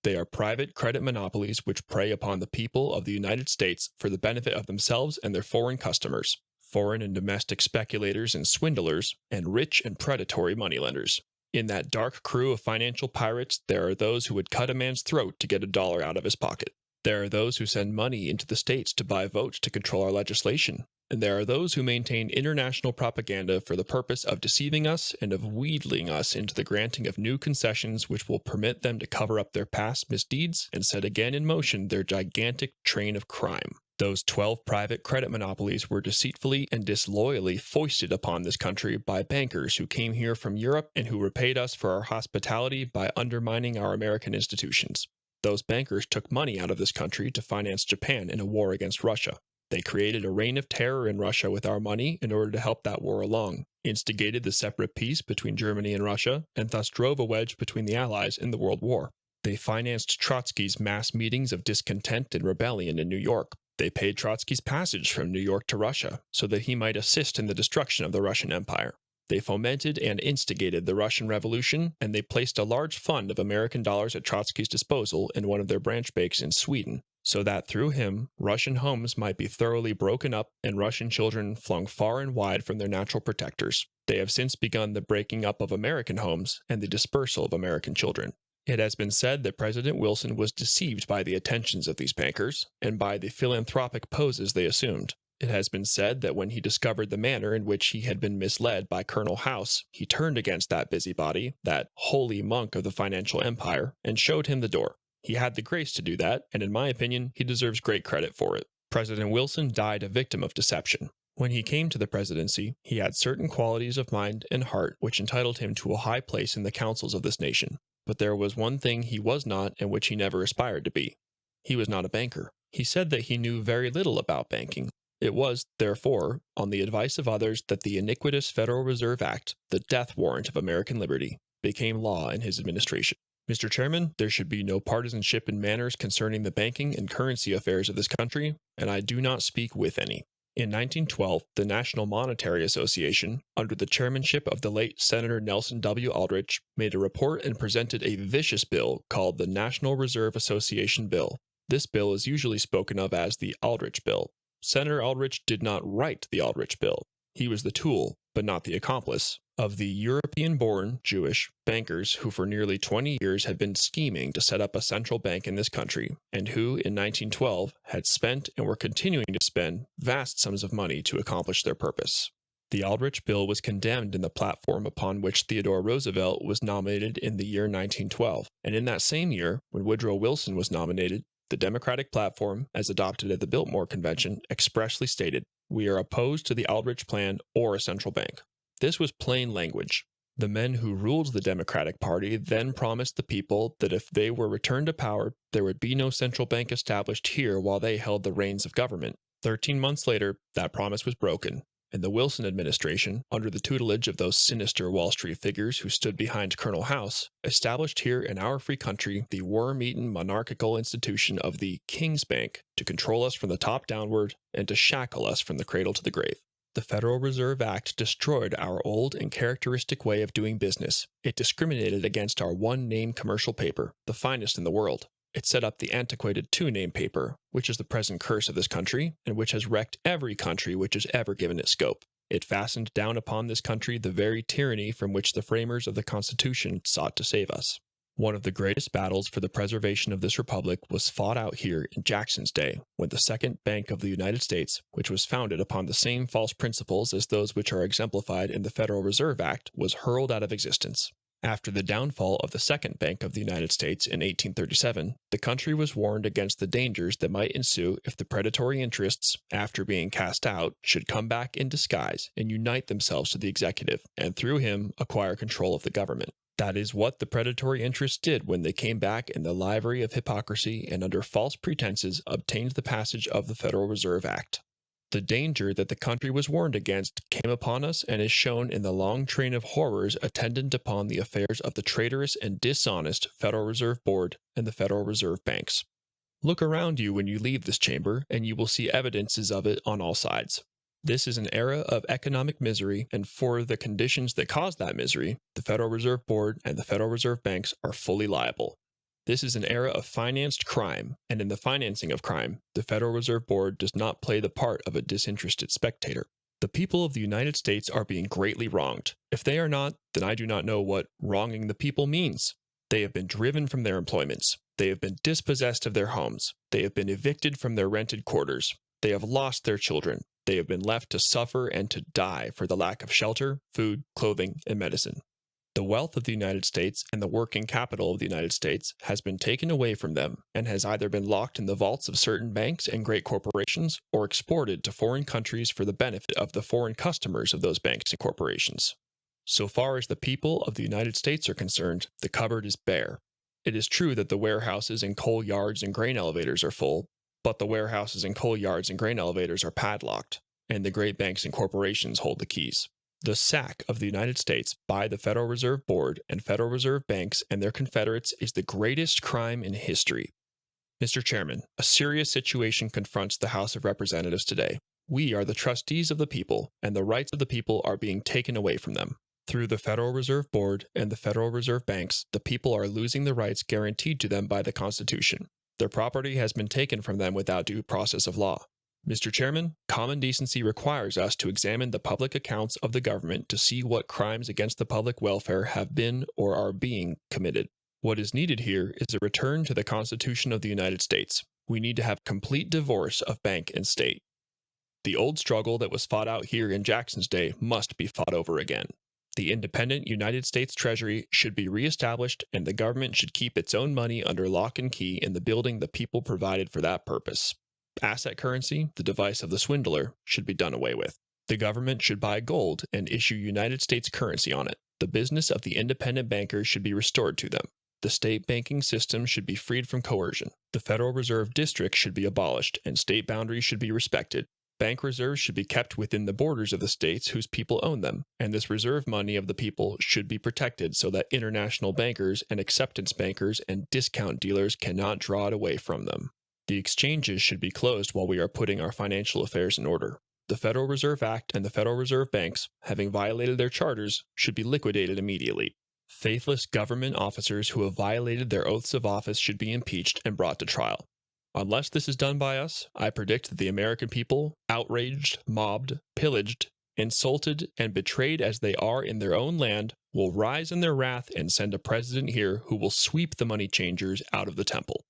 They are private credit monopolies which prey upon the people of the United States for the benefit of themselves and their foreign customers, foreign and domestic speculators and swindlers, and rich and predatory moneylenders. In that dark crew of financial pirates, there are those who would cut a man's throat to get $1 out of his pocket. There are those who send money into the states to buy votes to control our legislation. And there are those who maintain international propaganda for the purpose of deceiving us and of wheedling us into the granting of new concessions which will permit them to cover up their past misdeeds and set again in motion their gigantic train of crime. Those 12 private credit monopolies were deceitfully and disloyally foisted upon this country by bankers who came here from Europe and who repaid us for our hospitality by undermining our American institutions. Those bankers took money out of this country to finance Japan in a war against Russia. They created a reign of terror in Russia with our money in order to help that war along, instigated the separate peace between Germany and Russia, and thus drove a wedge between the Allies in the World War. They financed Trotsky's mass meetings of discontent and rebellion in New York. They paid Trotsky's passage from New York to Russia so that he might assist in the destruction of the Russian Empire. They fomented and instigated the Russian Revolution, and they placed a large fund of American dollars at Trotsky's disposal in one of their branch banks in Sweden, so that through him, Russian homes might be thoroughly broken up and Russian children flung far and wide from their natural protectors. They have since begun the breaking up of American homes and the dispersal of American children. It has been said that President Wilson was deceived by the attentions of these bankers and by the philanthropic poses they assumed. It has been said that when he discovered the manner in which he had been misled by Colonel House, he turned against that busybody, that holy monk of the financial empire, and showed him the door. He had the grace to do that, and in my opinion, he deserves great credit for it. President Wilson died a victim of deception. When he came to the presidency, he had certain qualities of mind and heart which entitled him to a high place in the councils of this nation. But there was one thing he was not and which he never aspired to be. He was not a banker. He said that he knew very little about banking. It was, therefore, on the advice of others that the iniquitous Federal Reserve Act, the death warrant of American liberty, became law in his administration. Mr. Chairman, there should be no partisanship in matters concerning the banking and currency affairs of this country, and I do not speak with any. In 1912, the National Monetary Association, under the chairmanship of the late Senator Nelson W. Aldrich, made a report and presented a vicious bill called the National Reserve Association Bill. This bill is usually spoken of as the Aldrich Bill. Senator Aldrich did not write the Aldrich Bill. He was the tool, but not the accomplice, of the European-born Jewish bankers who for nearly 20 years had been scheming to set up a central bank in this country, and who, in 1912, had spent and were continuing to spend vast sums of money to accomplish their purpose. The Aldrich Bill was condemned in the platform upon which Theodore Roosevelt was nominated in the year 1912, and in that same year, when Woodrow Wilson was nominated, the Democratic platform, as adopted at the Biltmore Convention, expressly stated, "We are opposed to the Aldrich Plan or a central bank." This was plain language. The men who ruled the Democratic Party then promised the people that if they were returned to power, there would be no central bank established here while they held the reins of government. 13 months later, that promise was broken, and the Wilson administration, under the tutelage of those sinister Wall Street figures who stood behind Colonel House, established here in our free country the worm-eaten monarchical institution of the King's Bank to control us from the top downward and to shackle us from the cradle to the grave. The Federal Reserve Act destroyed our old and characteristic way of doing business. It discriminated against our one-name commercial paper, the finest in the world. It set up the antiquated two-name paper, which is the present curse of this country, and which has wrecked every country which has ever given it scope. It fastened down upon this country the very tyranny from which the framers of the Constitution sought to save us. One of the greatest battles for the preservation of this republic was fought out here in Jackson's day, when the Second Bank of the United States, which was founded upon the same false principles as those which are exemplified in the Federal Reserve Act, was hurled out of existence. After the downfall of the Second Bank of the United States in 1837, the country was warned against the dangers that might ensue if the predatory interests, after being cast out, should come back in disguise and unite themselves to the executive, and through him acquire control of the government. That is what the predatory interests did when they came back in the livery of hypocrisy and under false pretenses obtained the passage of the Federal Reserve Act. The danger that the country was warned against came upon us and is shown in the long train of horrors attendant upon the affairs of the traitorous and dishonest Federal Reserve Board and the Federal Reserve Banks. Look around you when you leave this chamber, and you will see evidences of it on all sides. This is an era of economic misery, and for the conditions that caused that misery, the Federal Reserve Board and the Federal Reserve Banks are fully liable. This is an era of financed crime, and in the financing of crime, the Federal Reserve Board does not play the part of a disinterested spectator. The people of the United States are being greatly wronged. If they are not, then I do not know what wronging the people means. They have been driven from their employments. They have been dispossessed of their homes. They have been evicted from their rented quarters. They have lost their children. They have been left to suffer and to die for the lack of shelter, food, clothing, and medicine. The wealth of the United States and the working capital of the United States has been taken away from them and has either been locked in the vaults of certain banks and great corporations or exported to foreign countries for the benefit of the foreign customers of those banks and corporations. So far as the people of the United States are concerned, the cupboard is bare. It is true that the warehouses and coal yards and grain elevators are full, but the warehouses and coal yards and grain elevators are padlocked, and the great banks and corporations hold the keys. The sack of the United States by the Federal Reserve Board and Federal Reserve Banks and their confederates is the greatest crime in history. Mr. Chairman, a serious situation confronts the House of Representatives today. We are the trustees of the people, and the rights of the people are being taken away from them. Through the Federal Reserve Board and the Federal Reserve Banks, the people are losing the rights guaranteed to them by the Constitution. Their property has been taken from them without due process of law. Mr. Chairman, common decency requires us to examine the public accounts of the government to see what crimes against the public welfare have been or are being committed. What is needed here is a return to the Constitution of the United States. We need to have complete divorce of bank and state. The old struggle that was fought out here in Jackson's day must be fought over again. The independent United States Treasury should be reestablished, and the government should keep its own money under lock and key in the building the people provided for that purpose. Asset currency, the device of the swindler, should be done away with. The government should buy gold and issue United States currency on it. The business of the independent bankers should be restored to them. The state banking system should be freed from coercion. The Federal Reserve District should be abolished, and state boundaries should be respected. Bank reserves should be kept within the borders of the states whose people own them, and this reserve money of the people should be protected so that international bankers and acceptance bankers and discount dealers cannot draw it away from them. The exchanges should be closed while we are putting our financial affairs in order. The Federal Reserve Act and the Federal Reserve Banks, having violated their charters, should be liquidated immediately. Faithless government officers who have violated their oaths of office should be impeached and brought to trial. Unless this is done by us, I predict that the American people, outraged, mobbed, pillaged, insulted, and betrayed as they are in their own land, will rise in their wrath and send a president here who will sweep the money changers out of the temple.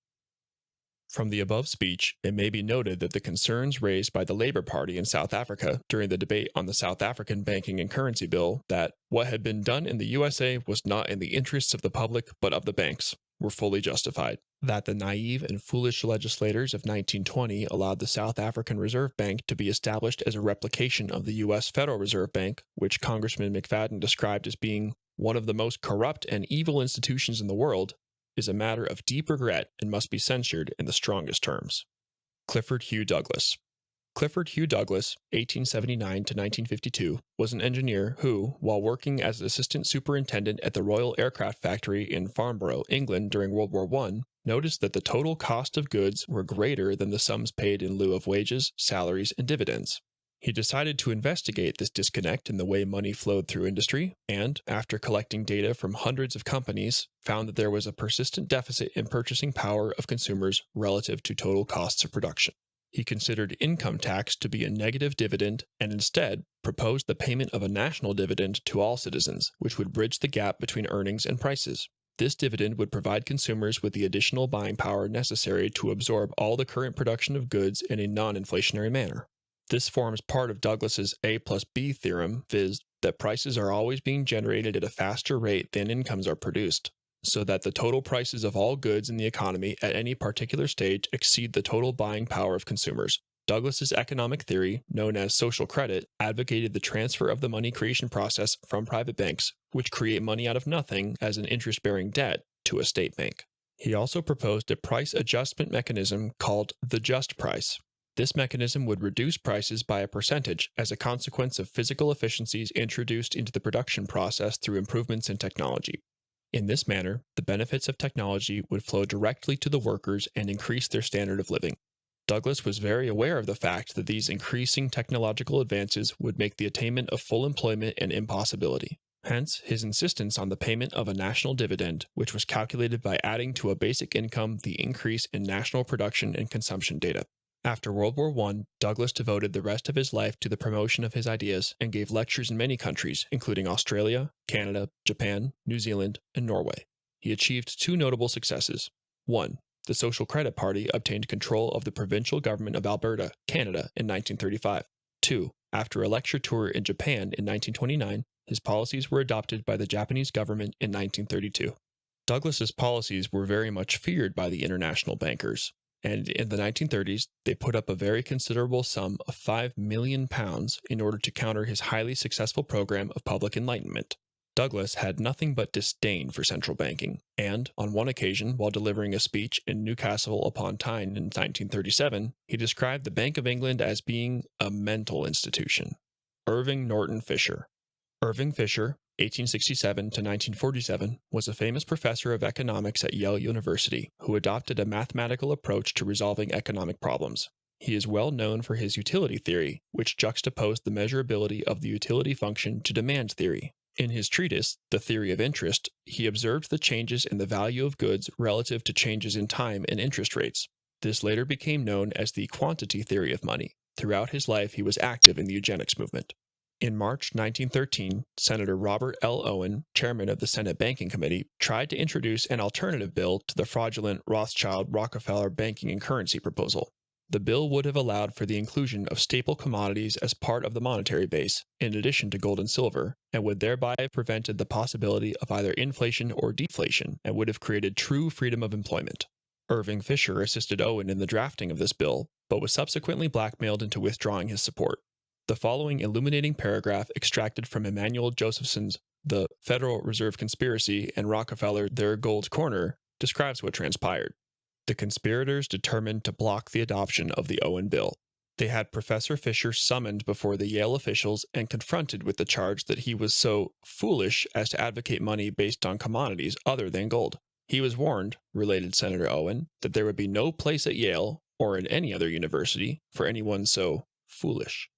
From the above speech, it may be noted that the concerns raised by the Labour Party in South Africa during the debate on the South African Banking and Currency Bill that what had been done in the USA was not in the interests of the public but of the banks were fully justified. That the naive and foolish legislators of 1920 allowed the South African Reserve Bank to be established as a replication of the U.S. Federal Reserve Bank, which Congressman McFadden described as being one of the most corrupt and evil institutions in the world, is a matter of deep regret and must be censured in the strongest terms. Clifford Hugh Douglas. Clifford Hugh Douglas, 1879 to 1952, was an engineer who, while working as assistant superintendent at the Royal Aircraft Factory in Farnborough, England during World War I, noticed that the total cost of goods were greater than the sums paid in lieu of wages, salaries, and dividends. He decided to investigate this disconnect in the way money flowed through industry, and, after collecting data from hundreds of companies, found that there was a persistent deficit in purchasing power of consumers relative to total costs of production. He considered income tax to be a negative dividend and instead proposed the payment of a national dividend to all citizens, which would bridge the gap between earnings and prices. This dividend would provide consumers with the additional buying power necessary to absorb all the current production of goods in a non-inflationary manner. This forms part of Douglas's A plus B theorem, viz., that prices are always being generated at a faster rate than incomes are produced, so that the total prices of all goods in the economy at any particular stage exceed the total buying power of consumers. Douglas's economic theory, known as social credit, advocated the transfer of the money creation process from private banks, which create money out of nothing as an interest-bearing debt, to a state bank. He also proposed a price adjustment mechanism called the just price. This mechanism would reduce prices by a percentage as a consequence of physical efficiencies introduced into the production process through improvements in technology. In this manner, the benefits of technology would flow directly to the workers and increase their standard of living. Douglas was very aware of the fact that these increasing technological advances would make the attainment of full employment an impossibility. Hence, his insistence on the payment of a national dividend, which was calculated by adding to a basic income the increase in national production and consumption data. After World War I, Douglas devoted the rest of his life to the promotion of his ideas and gave lectures in many countries, including Australia, Canada, Japan, New Zealand, and Norway. He achieved two notable successes. 1. The Social Credit Party obtained control of the provincial government of Alberta, Canada, in 1935. 2. After a lecture tour in Japan in 1929, his policies were adopted by the Japanese government in 1932. Douglas's policies were very much feared by the international bankers, and in the 1930s, they put up a very considerable sum of £5 million in order to counter his highly successful program of public enlightenment. Douglas had nothing but disdain for central banking, and, on one occasion, while delivering a speech in Newcastle upon Tyne in 1937, he described the Bank of England as being a mental institution. Irving Norton Fisher. Irving Fisher, 1867 to 1947, was a famous professor of economics at Yale University who adopted a mathematical approach to resolving economic problems. He is well known for his utility theory, which juxtaposed the measurability of the utility function to demand theory. In his treatise, The Theory of Interest, he observed the changes in the value of goods relative to changes in time and interest rates. This later became known as the quantity theory of money. Throughout his life, he was active in the eugenics movement. In March 1913, Senator Robert L. Owen, chairman of the Senate Banking Committee, tried to introduce an alternative bill to the fraudulent Rothschild-Rockefeller banking and currency proposal. The bill would have allowed for the inclusion of staple commodities as part of the monetary base, in addition to gold and silver, and would thereby have prevented the possibility of either inflation or deflation, and would have created true freedom of employment. Irving Fisher assisted Owen in the drafting of this bill, but was subsequently blackmailed into withdrawing his support. The following illuminating paragraph, extracted from Emanuel Josephson's The Federal Reserve Conspiracy and Rockefeller Their Gold Corner, describes what transpired. The conspirators determined to block the adoption of the Owen bill. They had Professor Fisher summoned before the Yale officials and confronted with the charge that he was so foolish as to advocate money based on commodities other than gold. He was warned, related Senator Owen, that there would be no place at Yale, or in any other university, for anyone so foolish.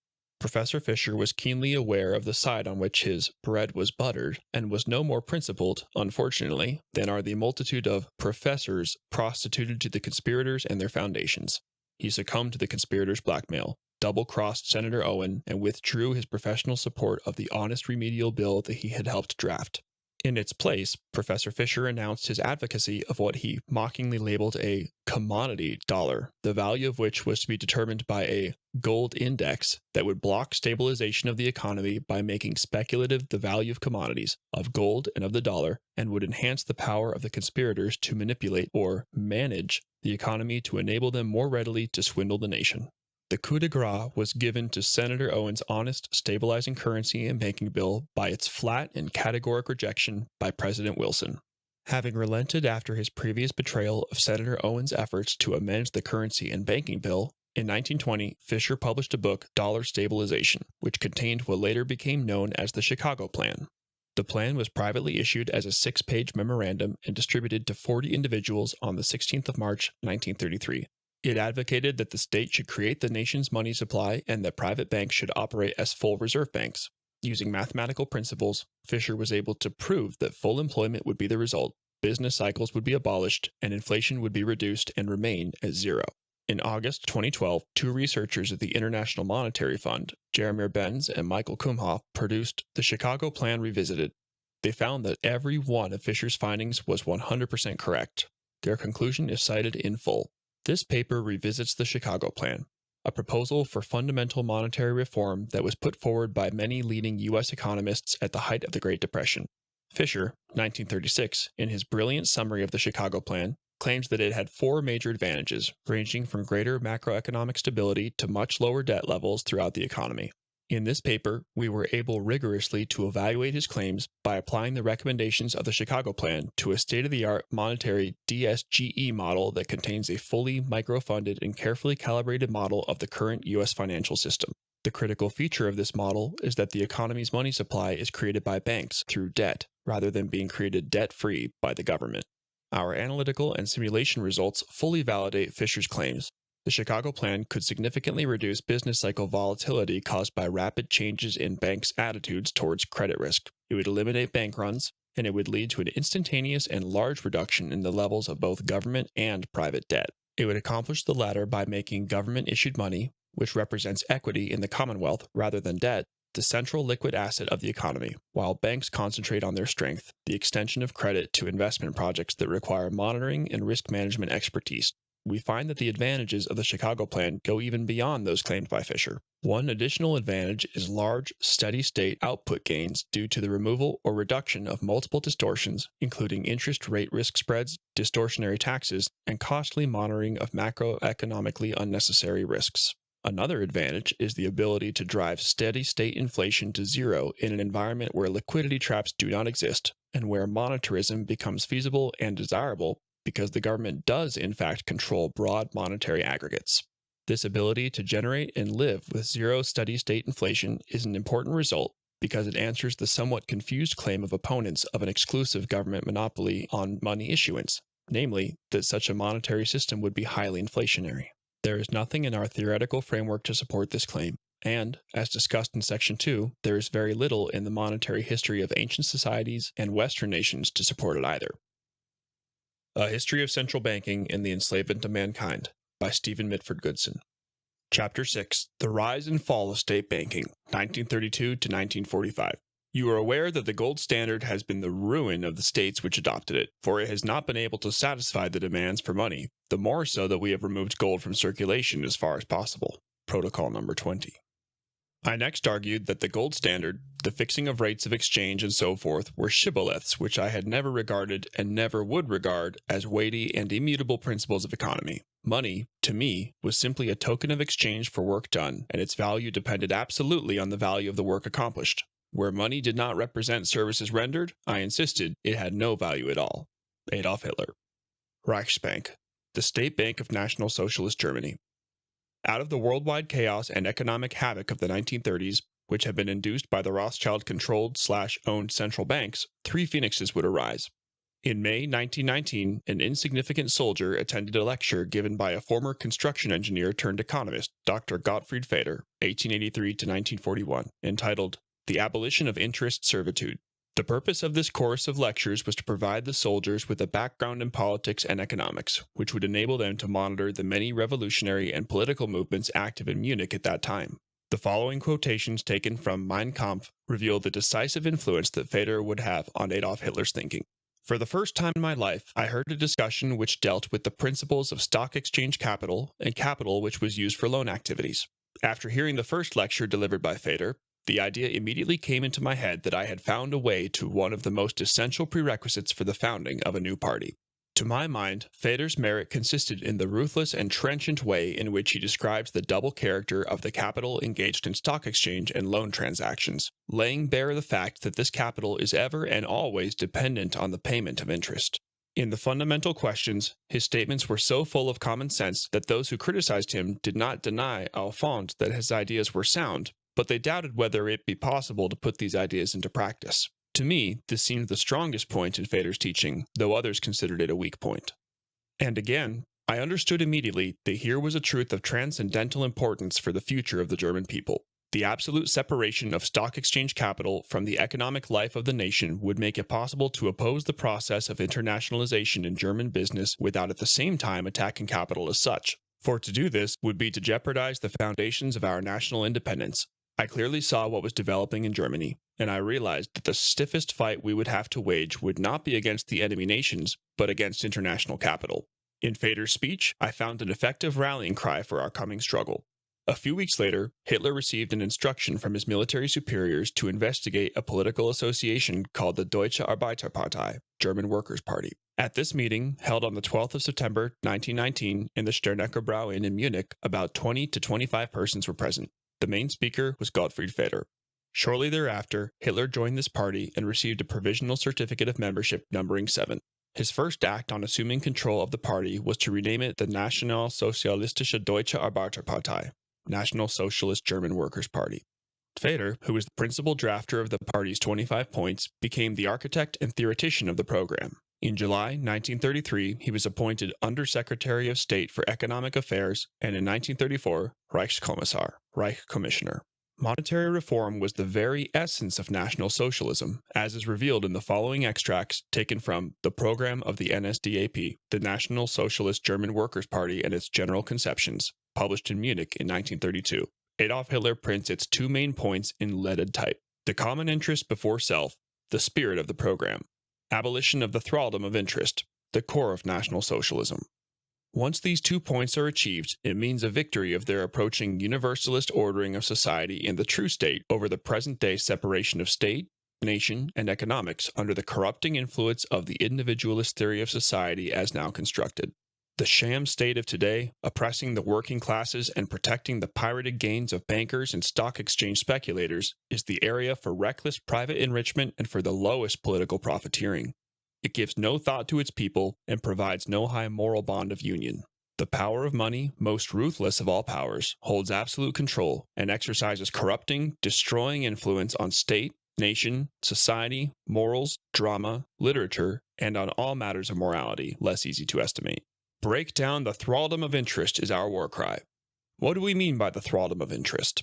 Professor Fisher was keenly aware of the side on which his bread was buttered, and was no more principled, unfortunately, than are the multitude of professors prostituted to the conspirators and their foundations. He succumbed to the conspirators' blackmail, double-crossed Senator Owen, and withdrew his professional support of the honest remedial bill that he had helped draft. In its place, Professor Fisher announced his advocacy of what he mockingly labeled a commodity dollar, the value of which was to be determined by a gold index that would block stabilization of the economy by making speculative the value of commodities, of gold and of the dollar, and would enhance the power of the conspirators to manipulate or manage the economy to enable them more readily to swindle the nation. The coup de grace was given to Senator Owen's honest, stabilizing currency and banking bill by its flat and categoric rejection by President Wilson. Having relented after his previous betrayal of Senator Owen's efforts to amend the currency and banking bill, in 1920, Fisher published a book, Dollar Stabilization, which contained what later became known as the Chicago Plan. The plan was privately issued as a 6-page memorandum and distributed to 40 individuals on the 16th of March, 1933. It advocated that the state should create the nation's money supply and that private banks should operate as full reserve banks. Using mathematical principles, Fisher was able to prove that full employment would be the result, business cycles would be abolished, and inflation would be reduced and remain at zero. In August 2012, two researchers at the International Monetary Fund, Jeremy Benz and Michael Kumhoff, produced the Chicago Plan Revisited. They found that every one of Fisher's findings was 100% correct. Their conclusion is cited in full. This paper revisits the Chicago Plan. a proposal for fundamental monetary reform that was put forward by many leading U.S. economists at the height of the Great Depression. Fisher, 1936, in his brilliant summary of the Chicago Plan, claims that it had four major advantages, ranging from greater macroeconomic stability to much lower debt levels throughout the economy. In this paper, we were able rigorously to evaluate his claims by applying the recommendations of the Chicago Plan to a state-of-the-art monetary DSGE model that contains a fully microfunded and carefully calibrated model of the current U.S. financial system. The critical feature of this model is that the economy's money supply is created by banks through debt, rather than being created debt-free by the government. Our analytical and simulation results fully validate Fisher's claims. The Chicago Plan could significantly reduce business cycle volatility caused by rapid changes in banks' attitudes towards credit risk. It would eliminate bank runs, and it would lead to an instantaneous and large reduction in the levels of both government and private debt. It would accomplish the latter by making government-issued money, which represents equity in the Commonwealth rather than debt, the central liquid asset of the economy, while banks concentrate on their strength, the extension of credit to investment projects that require monitoring and risk management expertise. We find that the advantages of the Chicago Plan go even beyond those claimed by Fisher. One additional advantage is large, steady-state output gains due to the removal or reduction of multiple distortions, including interest rate risk spreads, distortionary taxes, and costly monitoring of macroeconomically unnecessary risks. Another advantage is the ability to drive steady-state inflation to zero in an environment where liquidity traps do not exist, and where monetarism becomes feasible and desirable because the government does in fact control broad monetary aggregates. This ability to generate and live with zero steady-state inflation is an important result because it answers the somewhat confused claim of opponents of an exclusive government monopoly on money issuance, namely that such a monetary system would be highly inflationary. There is nothing in our theoretical framework to support this claim, and, as discussed in Section 2, there is very little in the monetary history of ancient societies and Western nations to support it either. A History of Central Banking and the Enslavement of Mankind, by Stephen Goodson. Chapter 6, The Rise and Fall of State Banking, 1932 to 1945. You are aware that the gold standard has been the ruin of the states which adopted it, for it has not been able to satisfy the demands for money, the more so that we have removed gold from circulation as far as possible. Protocol number 20. I next argued that the gold standard, the fixing of rates of exchange and so forth, were shibboleths which I had never regarded and never would regard as weighty and immutable principles of economy. Money, to me, was simply a token of exchange for work done, and its value depended absolutely on the value of the work accomplished. Where money did not represent services rendered, I insisted it had no value at all. Adolf Hitler. Reichsbank, the state bank of National Socialist Germany. Out of the worldwide chaos and economic havoc of the 1930s, which had been induced by the Rothschild-controlled/owned central banks, three phoenixes would arise. In May 1919, an insignificant soldier attended a lecture given by a former construction engineer turned economist, Dr. Gottfried Feder, 1883 to 1941, entitled The Abolition of Interest Servitude. The purpose of this course of lectures was to provide the soldiers with a background in politics and economics, which would enable them to monitor the many revolutionary and political movements active in Munich at that time. The following quotations taken from Mein Kampf reveal the decisive influence that Feder would have on Adolf Hitler's thinking. For the first time in my life, I heard a discussion which dealt with the principles of stock exchange capital and capital which was used for loan activities. After hearing the first lecture delivered by Feder, the idea immediately came into my head that I had found a way to one of the most essential prerequisites for the founding of a new party. To my mind, Feder's merit consisted in the ruthless and trenchant way in which he describes the double character of the capital engaged in stock exchange and loan transactions, laying bare the fact that this capital is ever and always dependent on the payment of interest. In the fundamental questions, his statements were so full of common sense that those who criticized him did not deny au fond that his ideas were sound, but they doubted whether it be possible to put these ideas into practice. To me, this seemed the strongest point in Feder's teaching, though others considered it a weak point. And again, I understood immediately that here was a truth of transcendental importance for the future of the German people. The absolute separation of stock exchange capital from the economic life of the nation would make it possible to oppose the process of internationalization in German business without at the same time attacking capital as such. For to do this would be to jeopardize the foundations of our national independence. I clearly saw what was developing in Germany, and I realized that the stiffest fight we would have to wage would not be against the enemy nations, but against international capital. In Feder's speech, I found an effective rallying cry for our coming struggle. A few weeks later, Hitler received an instruction from his military superiors to investigate a political association called the Deutsche Arbeiterpartei, German Workers' Party. At this meeting, held on the 12th of September 1919 in the Sternecker Brau Inn in Munich, about 20 to 25 persons were present. The main speaker was Gottfried Feder. Shortly thereafter, Hitler joined this party and received a provisional certificate of membership numbering 7. His first act on assuming control of the party was to rename it the Nationalsozialistische Deutsche Arbeiterpartei, National Socialist German Workers' Party. Feder, who was the principal drafter of the party's 25 points, became the architect and theoretician of the program. In July 1933, he was appointed Under-Secretary of State for Economic Affairs and in 1934, Reichskommissar, Reich Commissioner. Monetary reform was the very essence of National Socialism, as is revealed in the following extracts taken from The Program of the NSDAP, the National Socialist German Workers' Party and its General Conceptions, published in Munich in 1932. Adolf Hitler prints its 2 main points in leaded type: the common interest before self, the spirit of the program; abolition of the thraldom of interest, the core of National Socialism. Once these 2 points are achieved, it means a victory of their approaching universalist ordering of society in the true state over the present-day separation of state, nation, and economics under the corrupting influence of the individualist theory of society as now constructed. The sham state of today, oppressing the working classes and protecting the pirated gains of bankers and stock exchange speculators, is the area for reckless private enrichment and for the lowest political profiteering. It gives no thought to its people and provides no high moral bond of union. The power of money, most ruthless of all powers, holds absolute control and exercises corrupting, destroying influence on state, nation, society, morals, drama, literature, and on all matters of morality, less easy to estimate. Break down the thraldom of interest is our war cry. What do we mean by the thraldom of interest?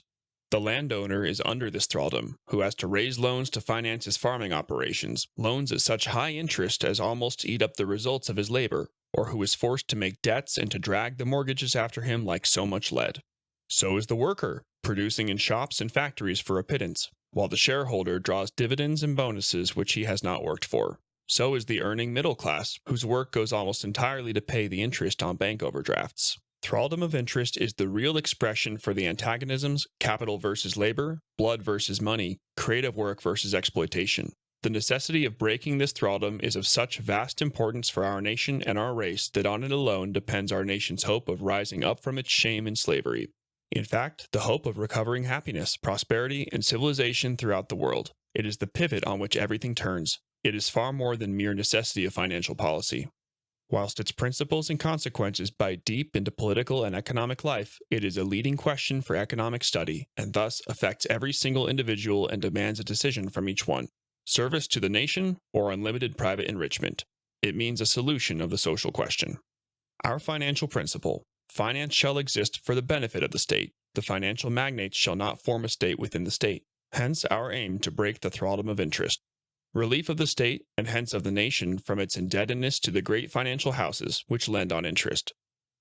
The landowner is under this thraldom, who has to raise loans to finance his farming operations, loans at such high interest as almost to eat up the results of his labor, or who is forced to make debts and to drag the mortgages after him like so much lead. So is the worker, producing in shops and factories for a pittance, while the shareholder draws dividends and bonuses which he has not worked for. So is the earning middle class, whose work goes almost entirely to pay the interest on bank overdrafts. Thraldom of interest is the real expression for the antagonisms, capital versus labor, blood versus money, creative work versus exploitation. The necessity of breaking this thraldom is of such vast importance for our nation and our race that on it alone depends our nation's hope of rising up from its shame and slavery. In fact, the hope of recovering happiness, prosperity, and civilization throughout the world. It is the pivot on which everything turns. It is far more than mere necessity of financial policy. Whilst its principles and consequences bite deep into political and economic life, it is a leading question for economic study, and thus affects every single individual and demands a decision from each one: service to the nation or unlimited private enrichment. It means a solution of the social question. Our financial principle: finance shall exist for the benefit of the state. The financial magnates shall not form a state within the state. Hence our aim to break the thraldom of interest. Relief of the state, and hence of the nation, from its indebtedness to the great financial houses, which lend on interest.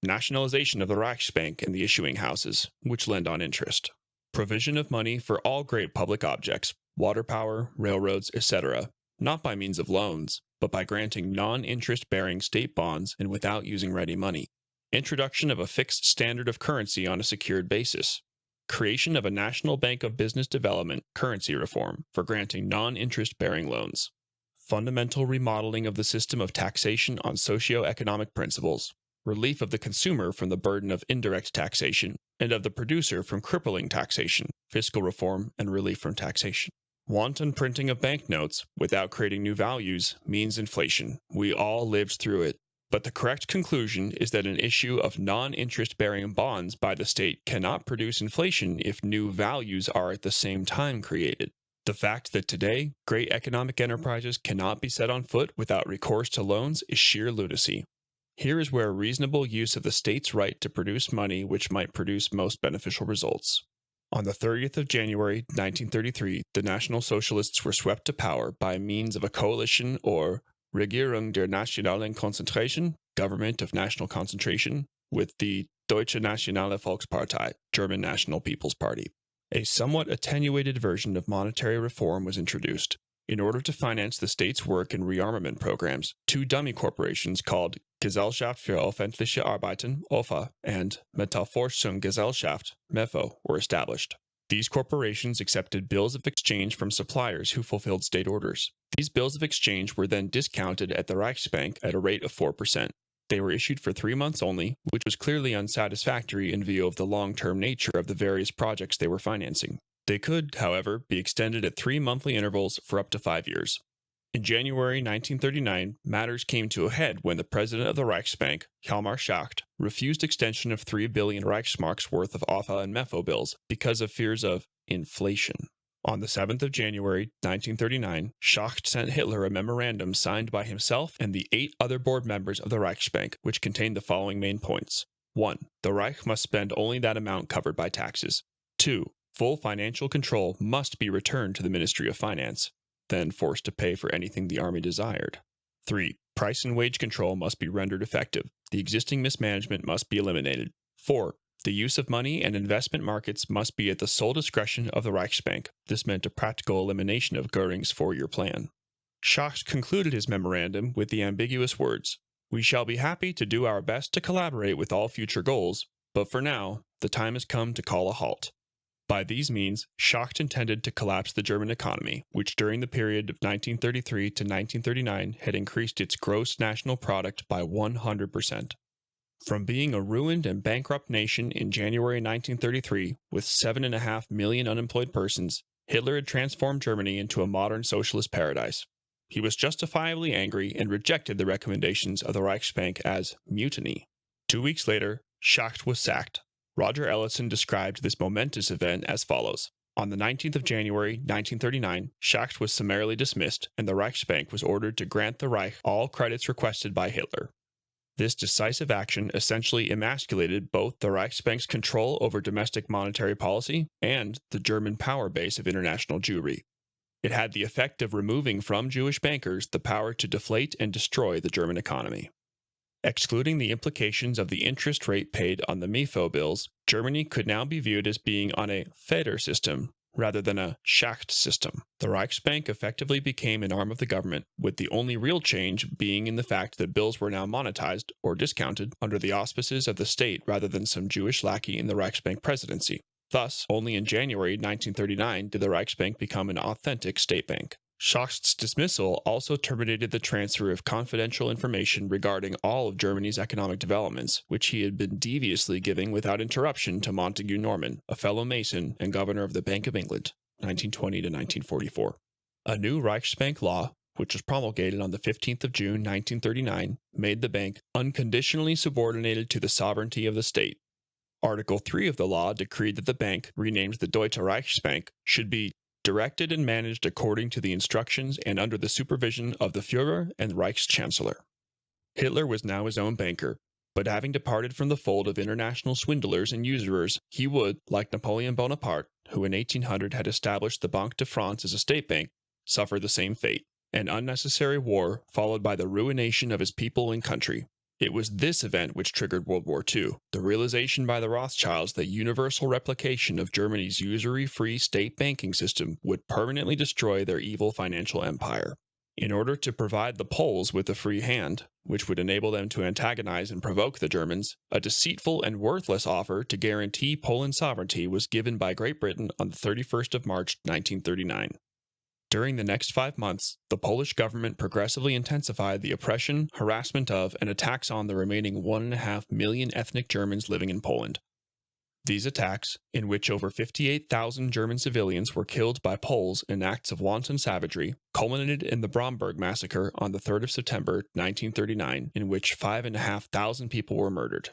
Nationalization of the Reichsbank and the issuing houses, which lend on interest. Provision of money for all great public objects, water power, railroads, etc., not by means of loans, but by granting non-interest-bearing state bonds and without using ready money. Introduction of a fixed standard of currency on a secured basis. Creation of a National Bank of Business Development, currency reform, for granting non-interest-bearing loans. Fundamental remodeling of the system of taxation on socio-economic principles. Relief of the consumer from the burden of indirect taxation, and of the producer from crippling taxation, fiscal reform, and relief from taxation. Wanton printing of banknotes, without creating new values, means inflation. We all lived through it. But the correct conclusion is that an issue of non-interest-bearing bonds by the state cannot produce inflation if new values are at the same time created. The fact that today, great economic enterprises cannot be set on foot without recourse to loans is sheer lunacy. Here is where reasonable use of the state's right to produce money which might produce most beneficial results. On the 30th of January 1933, the National Socialists were swept to power by means of a coalition or Regierung der nationalen Konzentration, Government of National Concentration, with the Deutsche Nationale Volkspartei, German National People's Party. A somewhat attenuated version of monetary reform was introduced. In order to finance the state's work in rearmament programs, two dummy corporations called Gesellschaft für öffentliche Arbeiten (OFA) and Metallforschungsgesellschaft (MEFO) were established. These corporations accepted bills of exchange from suppliers who fulfilled state orders. These bills of exchange were then discounted at the Reichsbank at a rate of 4%. They were issued for 3 months only, which was clearly unsatisfactory in view of the long-term nature of the various projects they were financing. They could, however, be extended at 3 monthly intervals for up to 5 years. In January 1939, matters came to a head when the president of the Reichsbank, Hjalmar Schacht, refused extension of 3 billion Reichsmarks worth of OFA and MEFO bills because of fears of inflation. On the 7th of January 1939, Schacht sent Hitler a memorandum signed by himself and the 8 other board members of the Reichsbank, which contained the following main points. 1. The Reich must spend only that amount covered by taxes. 2. Full financial control must be returned to the Ministry of Finance, then forced to pay for anything the army desired. 3. Price and wage control must be rendered effective. The existing mismanagement must be eliminated. 4. The use of money and investment markets must be at the sole discretion of the Reichsbank. This meant a practical elimination of Göring's 4-year plan. Schacht concluded his memorandum with the ambiguous words, "We shall be happy to do our best to collaborate with all future goals, but for now, the time has come to call a halt." By these means, Schacht intended to collapse the German economy, which during the period of 1933 to 1939 had increased its gross national product by 100%. From being a ruined and bankrupt nation in January 1933, with 7.5 million unemployed persons, Hitler had transformed Germany into a modern socialist paradise. He was justifiably angry and rejected the recommendations of the Reichsbank as mutiny. 2 weeks later, Schacht was sacked. Roger Ellison described this momentous event as follows. On the 19th of January, 1939, Schacht was summarily dismissed, and the Reichsbank was ordered to grant the Reich all credits requested by Hitler. This decisive action essentially emasculated both the Reichsbank's control over domestic monetary policy and the German power base of international Jewry. It had the effect of removing from Jewish bankers the power to deflate and destroy the German economy. Excluding the implications of the interest rate paid on the MEFO bills, Germany could now be viewed as being on a Feder system rather than a Schacht system. The Reichsbank effectively became an arm of the government, with the only real change being in the fact that bills were now monetized or discounted under the auspices of the state rather than some Jewish lackey in the Reichsbank presidency. Thus, only in January 1939 did the Reichsbank become an authentic state bank. Schacht's dismissal also terminated the transfer of confidential information regarding all of Germany's economic developments, which he had been deviously giving without interruption to Montague Norman, a fellow Mason and governor of the Bank of England, 1920 to 1944. A new Reichsbank law, which was promulgated on the 15th of June 1939, made the bank unconditionally subordinated to the sovereignty of the state. Article 3 of the law decreed that the bank, renamed the Deutsche Reichsbank, should be directed and managed according to the instructions and under the supervision of the Führer and Reichschancellor. Hitler was now his own banker, but having departed from the fold of international swindlers and usurers, he would, like Napoleon Bonaparte, who in 1800 had established the Banque de France as a state bank, suffer the same fate, an unnecessary war followed by the ruination of his people and country. It was this event which triggered World War II, the realization by the Rothschilds that universal replication of Germany's usury-free state banking system would permanently destroy their evil financial empire. In order to provide the Poles with a free hand, which would enable them to antagonize and provoke the Germans, a deceitful and worthless offer to guarantee Poland sovereignty was given by Great Britain on the 31st of March 1939. During the next 5 months, the Polish government progressively intensified the oppression, harassment of, and attacks on the remaining 1.5 million ethnic Germans living in Poland. These attacks, in which over 58,000 German civilians were killed by Poles in acts of wanton savagery, culminated in the Bromberg massacre on the 3rd of September 1939, in which 5,500 people were murdered.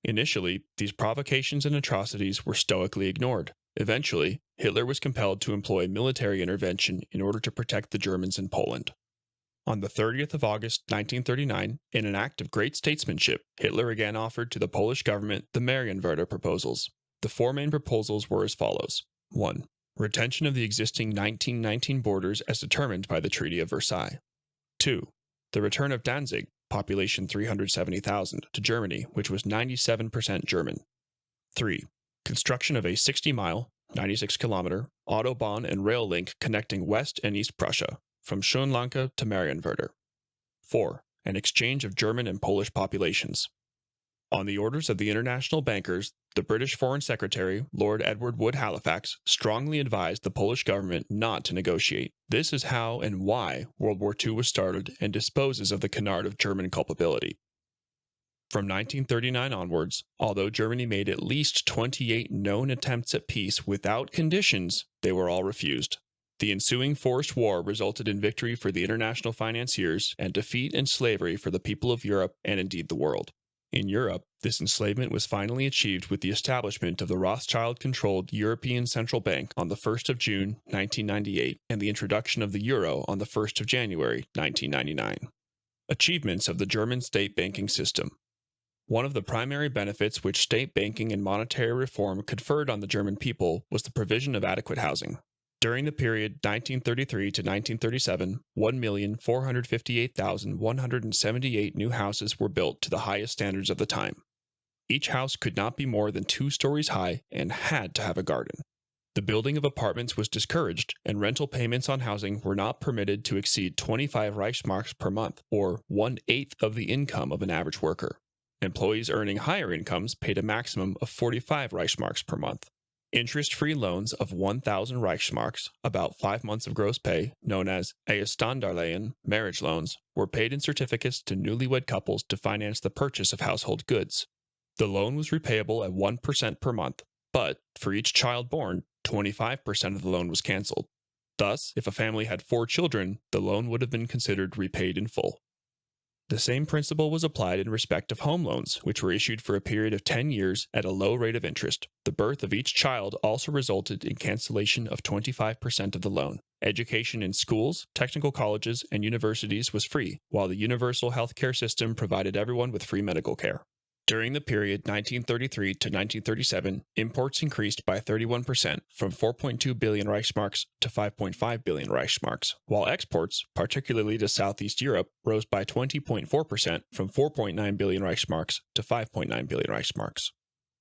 Initially, these provocations and atrocities were stoically ignored. Eventually, Hitler was compelled to employ military intervention in order to protect the Germans in Poland. On the 30th of August 1939, in an act of great statesmanship, Hitler again offered to the Polish government the Marienwerder proposals. The 4 main proposals were as follows. 1. Retention of the existing 1919 borders as determined by the Treaty of Versailles. 2. The return of Danzig, population 370,000, to Germany, which was 97% German. 3. Construction of a 60-mile, 96-kilometer, Autobahn and rail link connecting West and East Prussia, from Schönlanke to Marienwerder. 4. An exchange of German and Polish populations. On the orders of the international bankers, the British Foreign Secretary, Lord Edward Wood Halifax, strongly advised the Polish government not to negotiate. This is how and why World War II was started and disposes of the canard of German culpability. From 1939 onwards, although Germany made at least 28 known attempts at peace without conditions, they were all refused. The ensuing forced war resulted in victory for the international financiers and defeat and slavery for the people of Europe and indeed the world. In Europe, this enslavement was finally achieved with the establishment of the Rothschild-controlled European Central Bank on the 1st of June, 1998, and the introduction of the euro on the 1st of January, 1999. Achievements of the German state banking system. One of the primary benefits which state banking and monetary reform conferred on the German people was the provision of adequate housing. During the period 1933 to 1937, 1,458,178 new houses were built to the highest standards of the time. Each house could not be more than 2 stories high and had to have a garden. The building of apartments was discouraged, and rental payments on housing were not permitted to exceed 25 Reichsmarks per month, or 1/8 of the income of an average worker. Employees earning higher incomes paid a maximum of 45 Reichsmarks per month. Interest-free loans of 1,000 Reichsmarks, about 5 months of gross pay, known as Ehestandarlehen, marriage loans, were paid in certificates to newlywed couples to finance the purchase of household goods. The loan was repayable at 1% per month, but for each child born, 25% of the loan was cancelled. Thus, if a family had 4 children, the loan would have been considered repaid in full. The same principle was applied in respect of home loans, which were issued for a period of 10 years at a low rate of interest. The birth of each child also resulted in cancellation of 25% of the loan. Education in schools, technical colleges, and universities was free, while the universal health care system provided everyone with free medical care. During the period 1933 to 1937, imports increased by 31%, from 4.2 billion Reichsmarks to 5.5 billion Reichsmarks, while exports, particularly to Southeast Europe, rose by 20.4%, from 4.9 billion Reichsmarks to 5.9 billion Reichsmarks.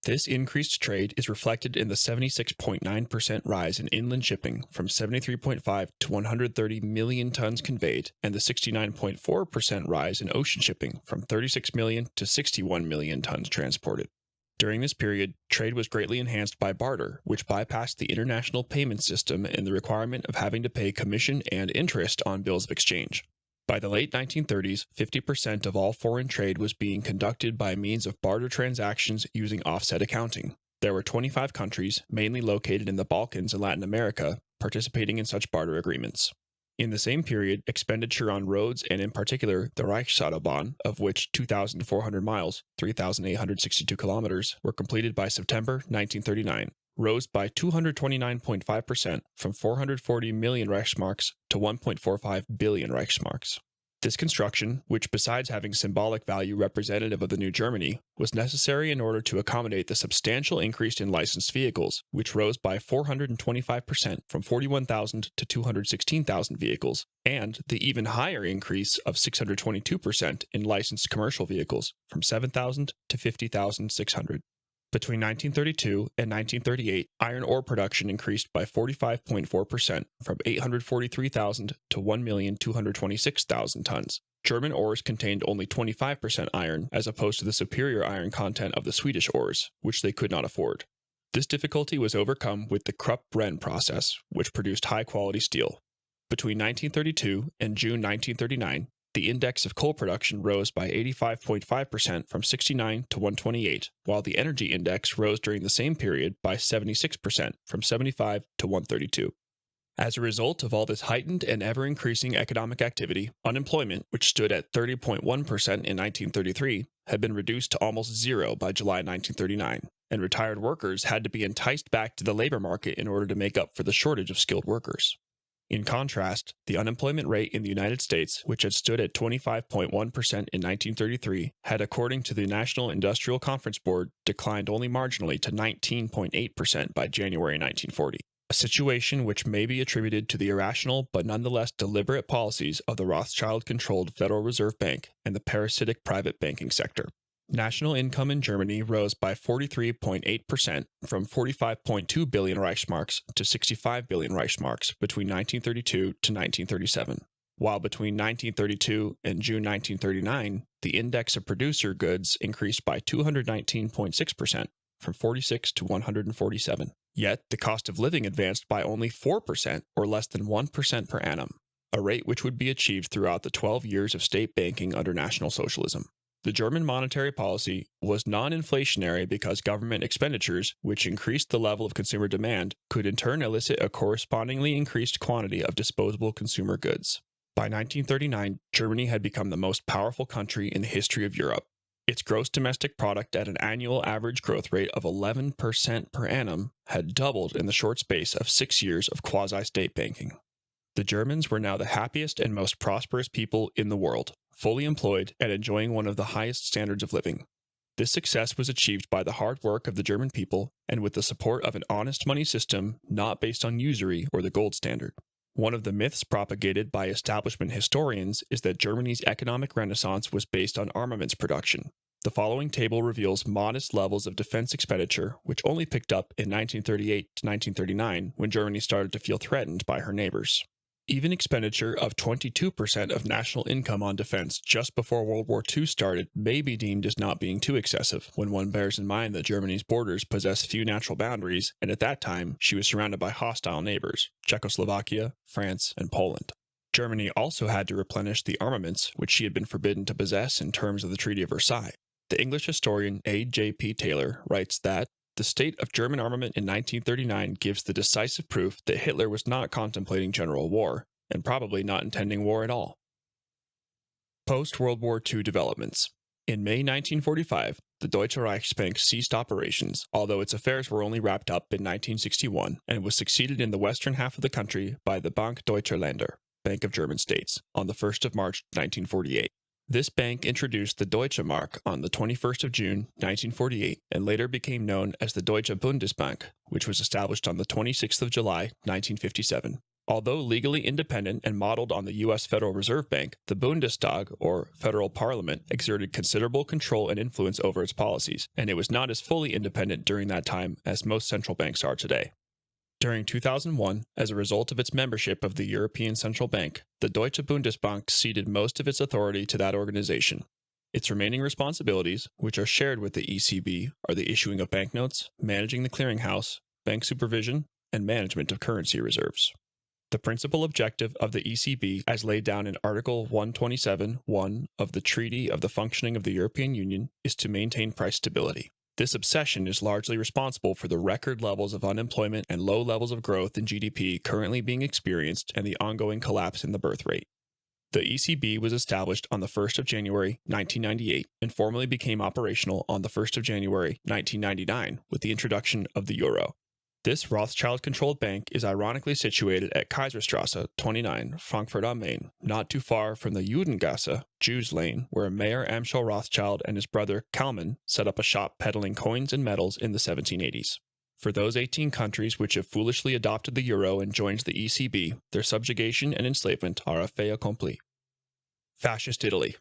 This increased trade is reflected in the 76.9% rise in inland shipping, from 73.5 to 130 million tons conveyed, and the 69.4% rise in ocean shipping, from 36 million to 61 million tons transported. During this period, trade was greatly enhanced by barter, which bypassed the international payment system and the requirement of having to pay commission and interest on bills of exchange. By the late 1930s, 50% of all foreign trade was being conducted by means of barter transactions using offset accounting. There were 25 countries, mainly located in the Balkans and Latin America, participating in such barter agreements. In the same period, expenditure on roads and in particular the Reichsautobahn, of which 2,400 miles, 3,862 kilometers, were completed by September 1939, rose by 229.5%, from 440 million Reichsmarks to 1.45 billion Reichsmarks. This construction, which besides having symbolic value representative of the new Germany, was necessary in order to accommodate the substantial increase in licensed vehicles, which rose by 425%, from 41,000 to 216,000 vehicles, and the even higher increase of 622% in licensed commercial vehicles, from 7,000 to 50,600. Between 1932 and 1938, iron ore production increased by 45.4%, from 843,000 to 1,226,000 tons. German ores contained only 25% iron, as opposed to the superior iron content of the Swedish ores, which they could not afford. This difficulty was overcome with the Krupp-Brenn process, which produced high-quality steel. Between 1932 and June 1939, the index of coal production rose by 85.5%, from 69 to 128, while the energy index rose during the same period by 76%, from 75 to 132. As a result of all this heightened and ever-increasing economic activity, unemployment, which stood at 30.1% in 1933, had been reduced to almost zero by July 1939, and retired workers had to be enticed back to the labor market in order to make up for the shortage of skilled workers. In contrast, the unemployment rate in the United States, which had stood at 25.1% in 1933, had, according to the National Industrial Conference Board, declined only marginally to 19.8% by January 1940, a situation which may be attributed to the irrational but nonetheless deliberate policies of the Rothschild-controlled Federal Reserve Bank and the parasitic private banking sector. National income in Germany rose by 43.8% from 45.2 billion Reichsmarks to 65 billion Reichsmarks between 1932 to 1937, while between 1932 and June 1939, the index of producer goods increased by 219.6%, from 46 to 147. Yet, the cost of living advanced by only 4%, or less than 1% per annum, a rate which would be achieved throughout the 12 years of state banking under National Socialism. The German monetary policy was non-inflationary because government expenditures, which increased the level of consumer demand, could in turn elicit a correspondingly increased quantity of disposable consumer goods. By 1939, Germany had become the most powerful country in the history of Europe. Its gross domestic product at an annual average growth rate of 11% per annum had doubled in the short space of 6 years of quasi-state banking. The Germans were now the happiest and most prosperous people in the world, fully employed and enjoying one of the highest standards of living. This success was achieved by the hard work of the German people and with the support of an honest money system not based on usury or the gold standard. One of the myths propagated by establishment historians is that Germany's economic renaissance was based on armaments production. The following table reveals modest levels of defense expenditure, which only picked up in 1938 to 1939 when Germany started to feel threatened by her neighbors. Even expenditure of 22% of national income on defense just before World War II started may be deemed as not being too excessive when one bears in mind that Germany's borders possess few natural boundaries, and at that time she was surrounded by hostile neighbors, Czechoslovakia, France, and Poland. Germany also had to replenish the armaments which she had been forbidden to possess in terms of the Treaty of Versailles. The English historian A.J.P. Taylor writes that the state of German armament in 1939 gives the decisive proof that Hitler was not contemplating general war, and probably not intending war at all. Post-World War II developments. In May 1945, the Deutsche Reichsbank ceased operations, although its affairs were only wrapped up in 1961, and was succeeded in the western half of the country by the Bank Deutscher Länder, Bank of German States, on the 1st of March 1948. This bank introduced the Deutsche Mark on the 21st of June, 1948, and later became known as the Deutsche Bundesbank, which was established on the 26th of July, 1957. Although legally independent and modeled on the U.S. Federal Reserve Bank, the Bundestag, or Federal Parliament, exerted considerable control and influence over its policies, and it was not as fully independent during that time as most central banks are today. During 2001, as a result of its membership of the European Central Bank, the Deutsche Bundesbank ceded most of its authority to that organization. Its remaining responsibilities, which are shared with the ECB, are the issuing of banknotes, managing the clearinghouse, bank supervision, and management of currency reserves. The principal objective of the ECB, as laid down in Article 127(1) of the Treaty of the Functioning of the European Union, is to maintain price stability. This obsession is largely responsible for the record levels of unemployment and low levels of growth in GDP currently being experienced and the ongoing collapse in the birth rate. The ECB was established on the 1st of January 1998 and formally became operational on the 1st of January 1999 with the introduction of the euro. This Rothschild-controlled bank is ironically situated at Kaiserstrasse 29, Frankfurt am Main, not too far from the Judengasse, Jews Lane, where Mayor Amschel Rothschild and his brother Kalman set up a shop peddling coins and medals in the 1780s. For those 18 countries which have foolishly adopted the euro and joined the ECB, their subjugation and enslavement are a fait accompli. Fascist Italy.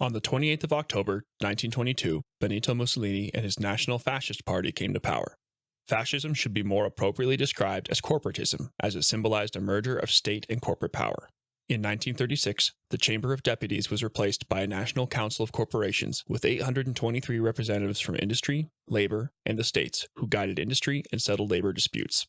On the 28th of October, 1922, Benito Mussolini and his National Fascist Party came to power. Fascism should be more appropriately described as corporatism, as it symbolized a merger of state and corporate power. In 1936, the Chamber of Deputies was replaced by a National Council of Corporations with 823 representatives from industry, labor, and the states, who guided industry and settled labor disputes.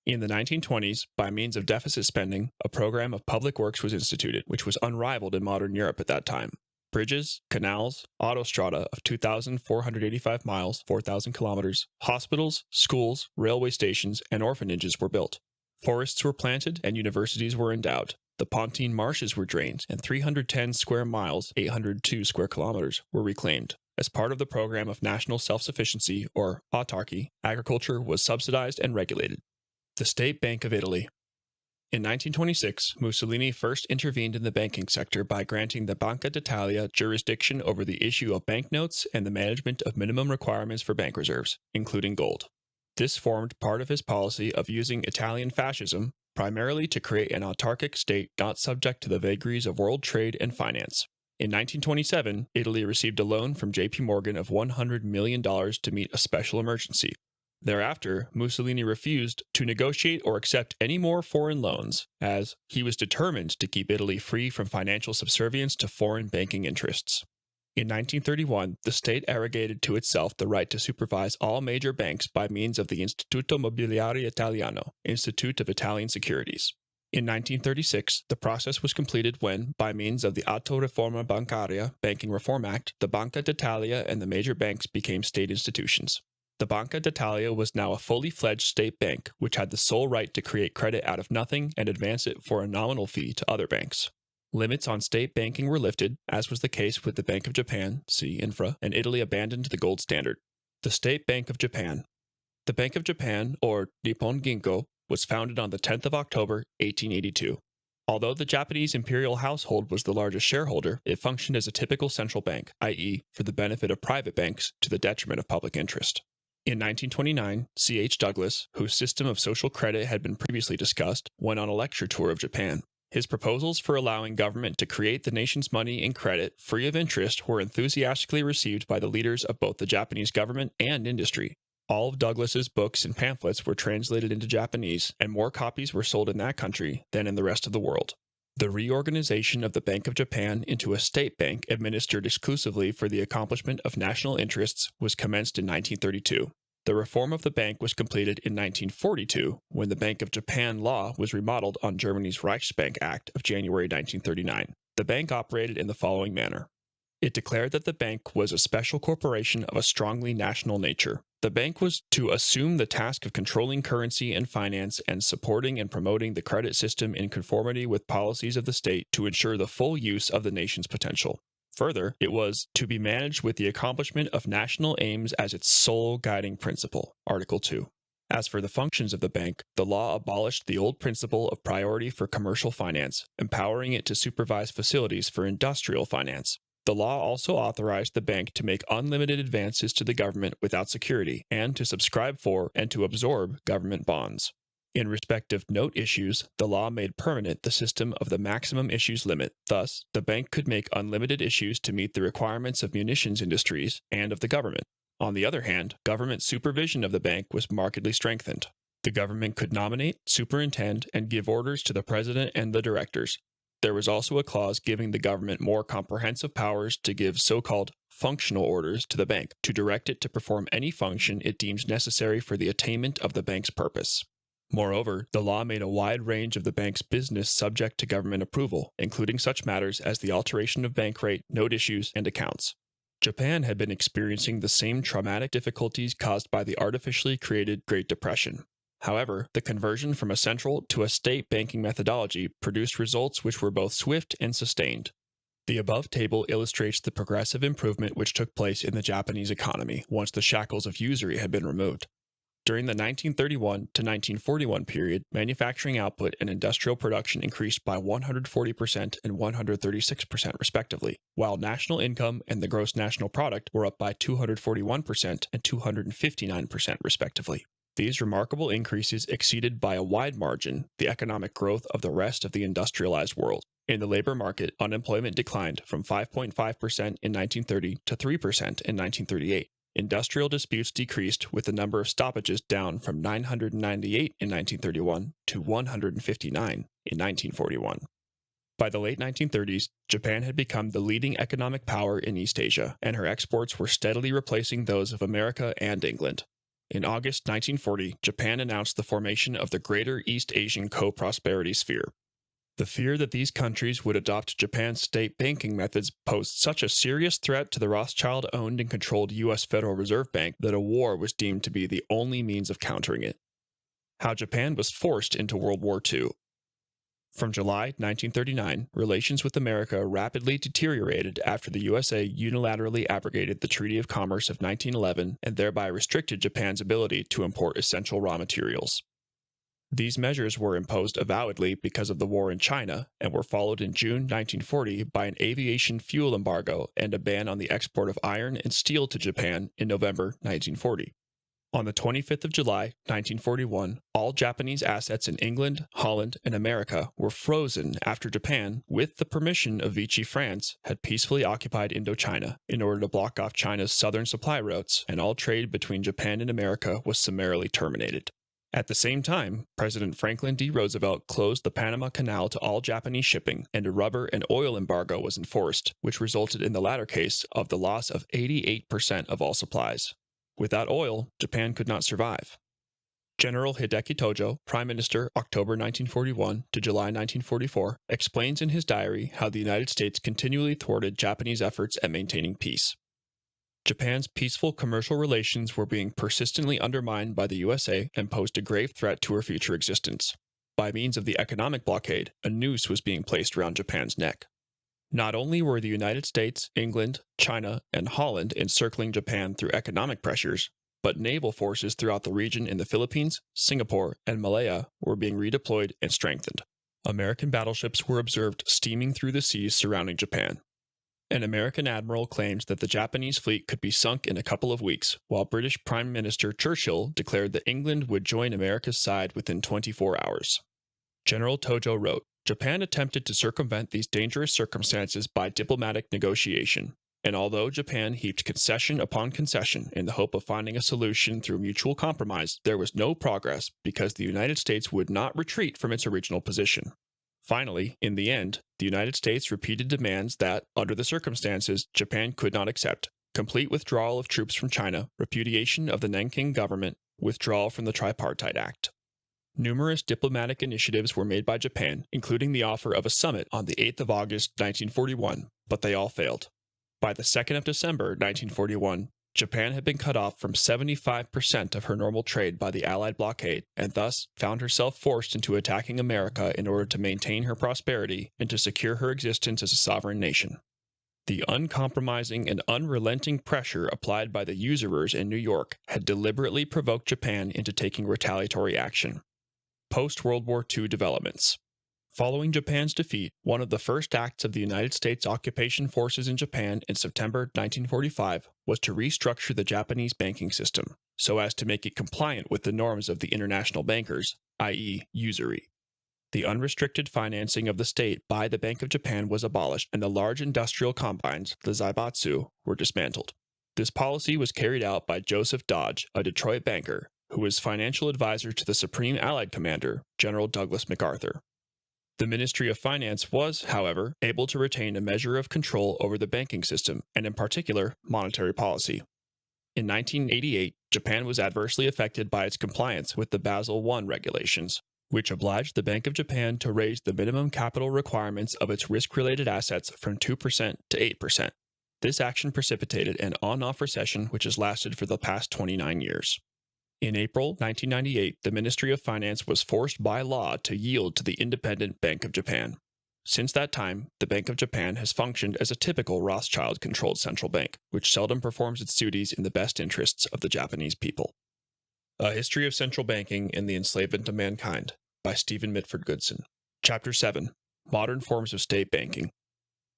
In the 1920s, by means of deficit spending, a program of public works was instituted, which was unrivaled in modern Europe at that time. Bridges, canals, autostrada of 2,485 miles, 4,000 kilometers, hospitals, schools, railway stations, and orphanages were built. Forests were planted and universities were endowed. The Pontine marshes were drained, and 310 square miles, 802 square kilometers, were reclaimed. As part of the program of national self-sufficiency, or autarky, agriculture was subsidized and regulated. The State Bank of Italy. In 1926, Mussolini first intervened in the banking sector by granting the Banca d'Italia jurisdiction over the issue of banknotes and the management of minimum requirements for bank reserves, including gold. This formed part of his policy of using Italian fascism, primarily to create an autarkic state not subject to the vagaries of world trade and finance. In 1927, Italy received a loan from J.P. Morgan of $100 million to meet a special emergency. Thereafter, Mussolini refused to negotiate or accept any more foreign loans, as he was determined to keep Italy free from financial subservience to foreign banking interests. In 1931, the state arrogated to itself the right to supervise all major banks by means of the Istituto Mobiliare Italiano, Institute of Italian Securities. In 1936, the process was completed when, by means of the Atto Riforma Bancaria Banking Reform Act, the Banca d'Italia and the major banks became state institutions. The Banca d'Italia was now a fully fledged state bank, which had the sole right to create credit out of nothing and advance it for a nominal fee to other banks. Limits on state banking were lifted, as was the case with the Bank of Japan, see Infra, and Italy abandoned the gold standard. The State Bank of Japan. The Bank of Japan, or Nippon Ginko, was founded on the 10th of October, 1882. Although the Japanese imperial household was the largest shareholder, it functioned as a typical central bank, i.e., for the benefit of private banks to the detriment of public interest. In 1929, C.H. Douglas, whose system of social credit had been previously discussed, went on a lecture tour of Japan. His proposals for allowing government to create the nation's money and credit free of interest were enthusiastically received by the leaders of both the Japanese government and industry. All of Douglas's books and pamphlets were translated into Japanese, and more copies were sold in that country than in the rest of the world. The reorganization of the Bank of Japan into a state bank administered exclusively for the accomplishment of national interests was commenced in 1932. The reform of the bank was completed in 1942, when the Bank of Japan law was remodeled on Germany's Reichsbank Act of January 1939. The bank operated in the following manner. It declared that the bank was a special corporation of a strongly national nature. The bank was to assume the task of controlling currency and finance and supporting and promoting the credit system in conformity with policies of the state to ensure the full use of the nation's potential. Further, it was to be managed with the accomplishment of national aims as its sole guiding principle, Article 2. As for the functions of the bank, the law abolished the old principle of priority for commercial finance, empowering it to supervise facilities for industrial finance. The law also authorized the bank to make unlimited advances to the government without security, and to subscribe for and to absorb government bonds. In respect of note issues, the law made permanent the system of the maximum issues limit. Thus, the bank could make unlimited issues to meet the requirements of munitions industries and of the government. On the other hand, government supervision of the bank was markedly strengthened. The government could nominate, superintend, and give orders to the president and the directors. There was also a clause giving the government more comprehensive powers to give so-called functional orders to the bank, to direct it to perform any function it deems necessary for the attainment of the bank's purpose. Moreover, the law made a wide range of the bank's business subject to government approval, including such matters as the alteration of bank rate, note issues, and accounts. Japan had been experiencing the same traumatic difficulties caused by the artificially created Great Depression. However, the conversion from a central to a state banking methodology produced results which were both swift and sustained. The above table illustrates the progressive improvement which took place in the Japanese economy once the shackles of usury had been removed. During the 1931 to 1941 period, manufacturing output and industrial production increased by 140% and 136% respectively, while national income and the gross national product were up by 241% and 259% respectively. These remarkable increases exceeded by a wide margin the economic growth of the rest of the industrialized world. In the labor market, unemployment declined from 5.5% in 1930 to 3% in 1938. Industrial disputes decreased, with the number of stoppages down from 998 in 1931 to 159 in 1941. By the late 1930s, Japan had become the leading economic power in East Asia, and her exports were steadily replacing those of America and England. In August 1940, Japan announced the formation of the Greater East Asian Co-Prosperity Sphere. The fear that these countries would adopt Japan's state banking methods posed such a serious threat to the Rothschild-owned and controlled U.S. Federal Reserve Bank that a war was deemed to be the only means of countering it. How Japan was forced into World War II. From July 1939, relations with America rapidly deteriorated after the USA unilaterally abrogated the Treaty of Commerce of 1911 and thereby restricted Japan's ability to import essential raw materials. These measures were imposed avowedly because of the war in China and were followed in June 1940 by an aviation fuel embargo and a ban on the export of iron and steel to Japan in November 1940. On the 25th of July, 1941, all Japanese assets in England, Holland, and America were frozen after Japan, with the permission of Vichy France, had peacefully occupied Indochina in order to block off China's southern supply routes, and all trade between Japan and America was summarily terminated. At the same time, President Franklin D. Roosevelt closed the Panama Canal to all Japanese shipping, and a rubber and oil embargo was enforced, which resulted in the latter case of the loss of 88% of all supplies. Without oil, Japan could not survive. General Hideki Tojo, Prime Minister, October 1941 to July 1944, explains in his diary how the United States continually thwarted Japanese efforts at maintaining peace. Japan's peaceful commercial relations were being persistently undermined by the USA and posed a grave threat to her future existence. By means of the economic blockade, a noose was being placed around Japan's neck. Not only were the United States, England, China, and Holland encircling Japan through economic pressures, but naval forces throughout the region in the Philippines, Singapore, and Malaya were being redeployed and strengthened. American battleships were observed steaming through the seas surrounding Japan. An American admiral claimed that the Japanese fleet could be sunk in a couple of weeks, while British Prime Minister Churchill declared that England would join America's side within 24 hours. General Tojo wrote, "Japan attempted to circumvent these dangerous circumstances by diplomatic negotiation, and although Japan heaped concession upon concession in the hope of finding a solution through mutual compromise, there was no progress because the United States would not retreat from its original position. Finally, in the end, the United States repeated demands that, under the circumstances, Japan could not accept: complete withdrawal of troops from China, repudiation of the Nanking government, withdrawal from the Tripartite Act." Numerous diplomatic initiatives were made by Japan, including the offer of a summit on the 8th of August 1941, but they all failed. By the 2nd of December 1941, Japan had been cut off from 75% of her normal trade by the Allied blockade, and thus found herself forced into attacking America in order to maintain her prosperity and to secure her existence as a sovereign nation. The uncompromising and unrelenting pressure applied by the usurers in New York had deliberately provoked Japan into taking retaliatory action. Post-World War II developments. Following Japan's defeat, one of the first acts of the United States occupation forces in Japan in September 1945 was to restructure the Japanese banking system, so as to make it compliant with the norms of the international bankers, i.e., usury. The unrestricted financing of the state by the Bank of Japan was abolished, and the large industrial combines, the zaibatsu, were dismantled. This policy was carried out by Joseph Dodge, a Detroit banker, who was financial advisor to the Supreme Allied Commander, General Douglas MacArthur. The Ministry of Finance was, however, able to retain a measure of control over the banking system, and in particular, monetary policy. In 1988, Japan was adversely affected by its compliance with the Basel I regulations, which obliged the Bank of Japan to raise the minimum capital requirements of its risk-related assets from 2% to 8%. This action precipitated an on-off recession which has lasted for the past 29 years. In April 1998, the Ministry of Finance was forced by law to yield to the independent Bank of Japan. Since that time, the Bank of Japan has functioned as a typical Rothschild-controlled central bank, which seldom performs its duties in the best interests of the Japanese people. A History of Central Banking and the Enslavement of Mankind, by Stephen Goodson. Chapter 7. Modern Forms of State Banking.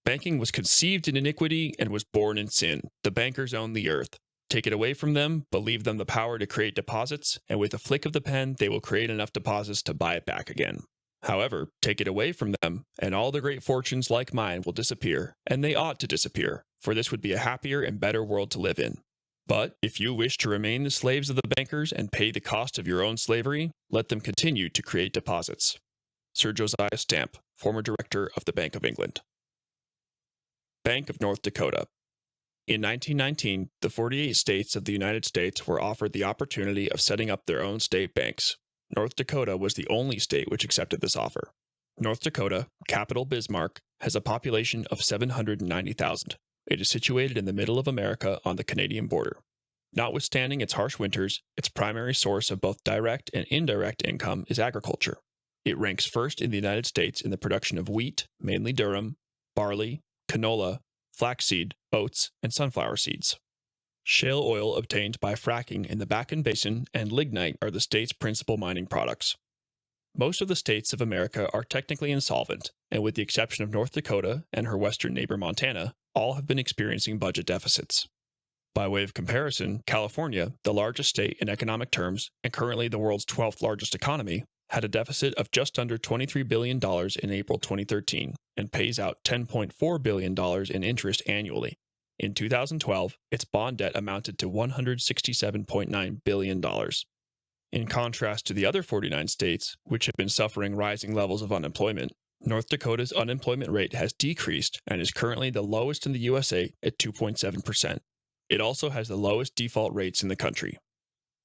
Banking was conceived in iniquity and was born in sin. The bankers own the earth. Take it away from them, but leave them the power to create deposits, and with a flick of the pen, they will create enough deposits to buy it back again. However, take it away from them, and all the great fortunes like mine will disappear, and they ought to disappear, for this would be a happier and better world to live in. But if you wish to remain the slaves of the bankers and pay the cost of your own slavery, let them continue to create deposits. Sir Josiah Stamp, former director of the Bank of England. Bank of North Dakota. In 1919, the 48 states of the United States were offered the opportunity of setting up their own state banks. North Dakota was the only state which accepted this offer. North Dakota, capital Bismarck, has a population of 790,000. It is situated in the middle of America on the Canadian border. Notwithstanding its harsh winters, its primary source of both direct and indirect income is agriculture. It ranks first in the United States in the production of wheat, mainly durum, barley, canola, flaxseed, oats, and sunflower seeds. Shale oil obtained by fracking in the Bakken Basin and lignite are the state's principal mining products. Most of the states of America are technically insolvent, and with the exception of North Dakota and her western neighbor Montana, all have been experiencing budget deficits. By way of comparison, California, the largest state in economic terms and currently the world's 12th largest economy, had a deficit of just under $23 billion in April 2013 and pays out $10.4 billion in interest annually. In 2012, its bond debt amounted to $167.9 billion. In contrast to the other 49 states, which have been suffering rising levels of unemployment, North Dakota's unemployment rate has decreased and is currently the lowest in the USA at 2.7%. It also has the lowest default rates in the country.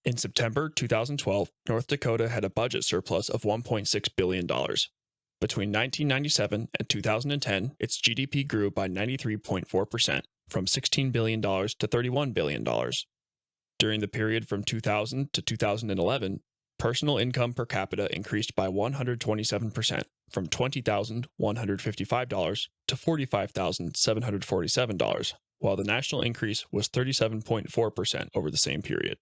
In September 2012, North Dakota had a budget surplus of $1.6 billion. Between 1997 and 2010, its GDP grew by 93.4%, from $16 billion to $31 billion. During the period from 2000 to 2011, personal income per capita increased by 127%, from $20,155 to $45,747, while the national increase was 37.4% over the same period.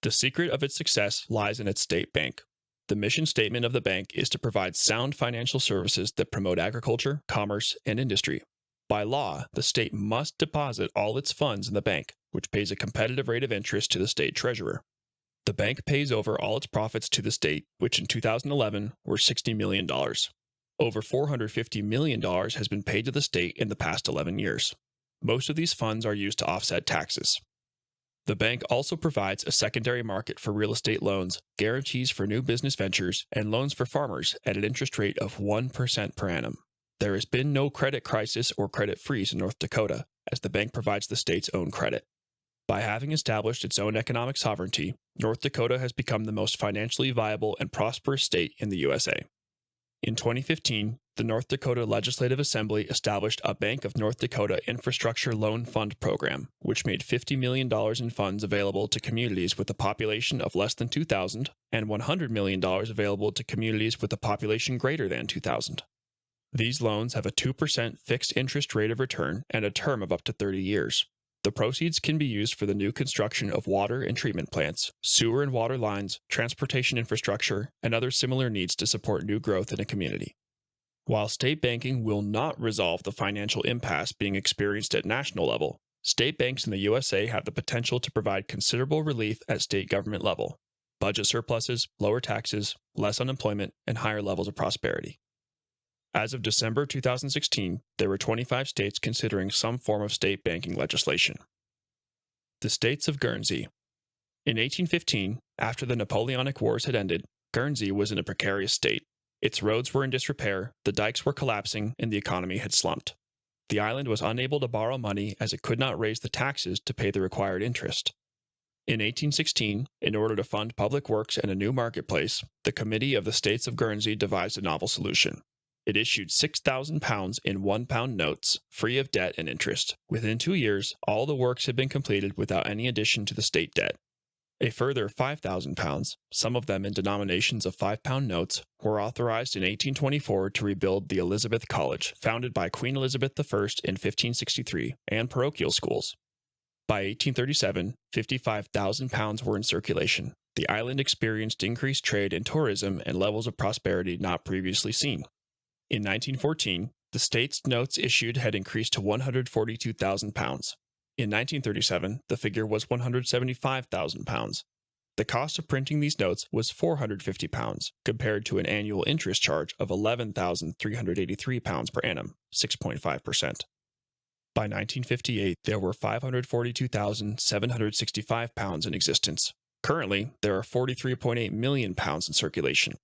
The secret of its success lies in its state bank. The mission statement of the bank is to provide sound financial services that promote agriculture, commerce, and industry. By law, the state must deposit all its funds in the bank, which pays a competitive rate of interest to the state treasurer. The bank pays over all its profits to the state, which in 2011 were $60 million. Over $450 million has been paid to the state in the past 11 years. Most of these funds are used to offset taxes. The bank also provides a secondary market for real estate loans, guarantees for new business ventures, and loans for farmers at an interest rate of 1% per annum. There has been no credit crisis or credit freeze in North Dakota, as the bank provides the state's own credit. By having established its own economic sovereignty, North Dakota has become the most financially viable and prosperous state in the USA. In 2015, the North Dakota Legislative Assembly established a Bank of North Dakota Infrastructure Loan Fund program, which made $50 million in funds available to communities with a population of less than 2,000 and $100 million available to communities with a population greater than 2,000. These loans have a 2% fixed interest rate of return and a term of up to 30 years. The proceeds can be used for the new construction of water and treatment plants, sewer and water lines, transportation infrastructure, and other similar needs to support new growth in a community. While state banking will not resolve the financial impasse being experienced at national level, state banks in the USA have the potential to provide considerable relief at state government level: budget surpluses, lower taxes, less unemployment, and higher levels of prosperity. As of December 2016, there were 25 states considering some form of state banking legislation. The states of Guernsey. In 1815, after the Napoleonic Wars had ended, Guernsey was in a precarious state. Its roads were in disrepair, the dikes were collapsing, and the economy had slumped. The island was unable to borrow money as it could not raise the taxes to pay the required interest. In 1816, in order to fund public works and a new marketplace, the Committee of the States of Guernsey devised a novel solution. It issued £6,000 in £1 notes, free of debt and interest. Within 2 years, all the works had been completed without any addition to the state debt. A further £5,000, some of them in denominations of £5 notes, were authorized in 1824 to rebuild the Elizabeth College, founded by Queen Elizabeth I in 1563, and parochial schools. By 1837, £55,000 were in circulation. The island experienced increased trade and tourism and levels of prosperity not previously seen. In 1914, the state's notes issued had increased to £142,000. In 1937, the figure was £175,000. The cost of printing these notes was £450, compared to an annual interest charge of £11,383 per annum, 6.5%. By 1958, there were £542,765 in existence. Currently, there are £43.8 million in circulation.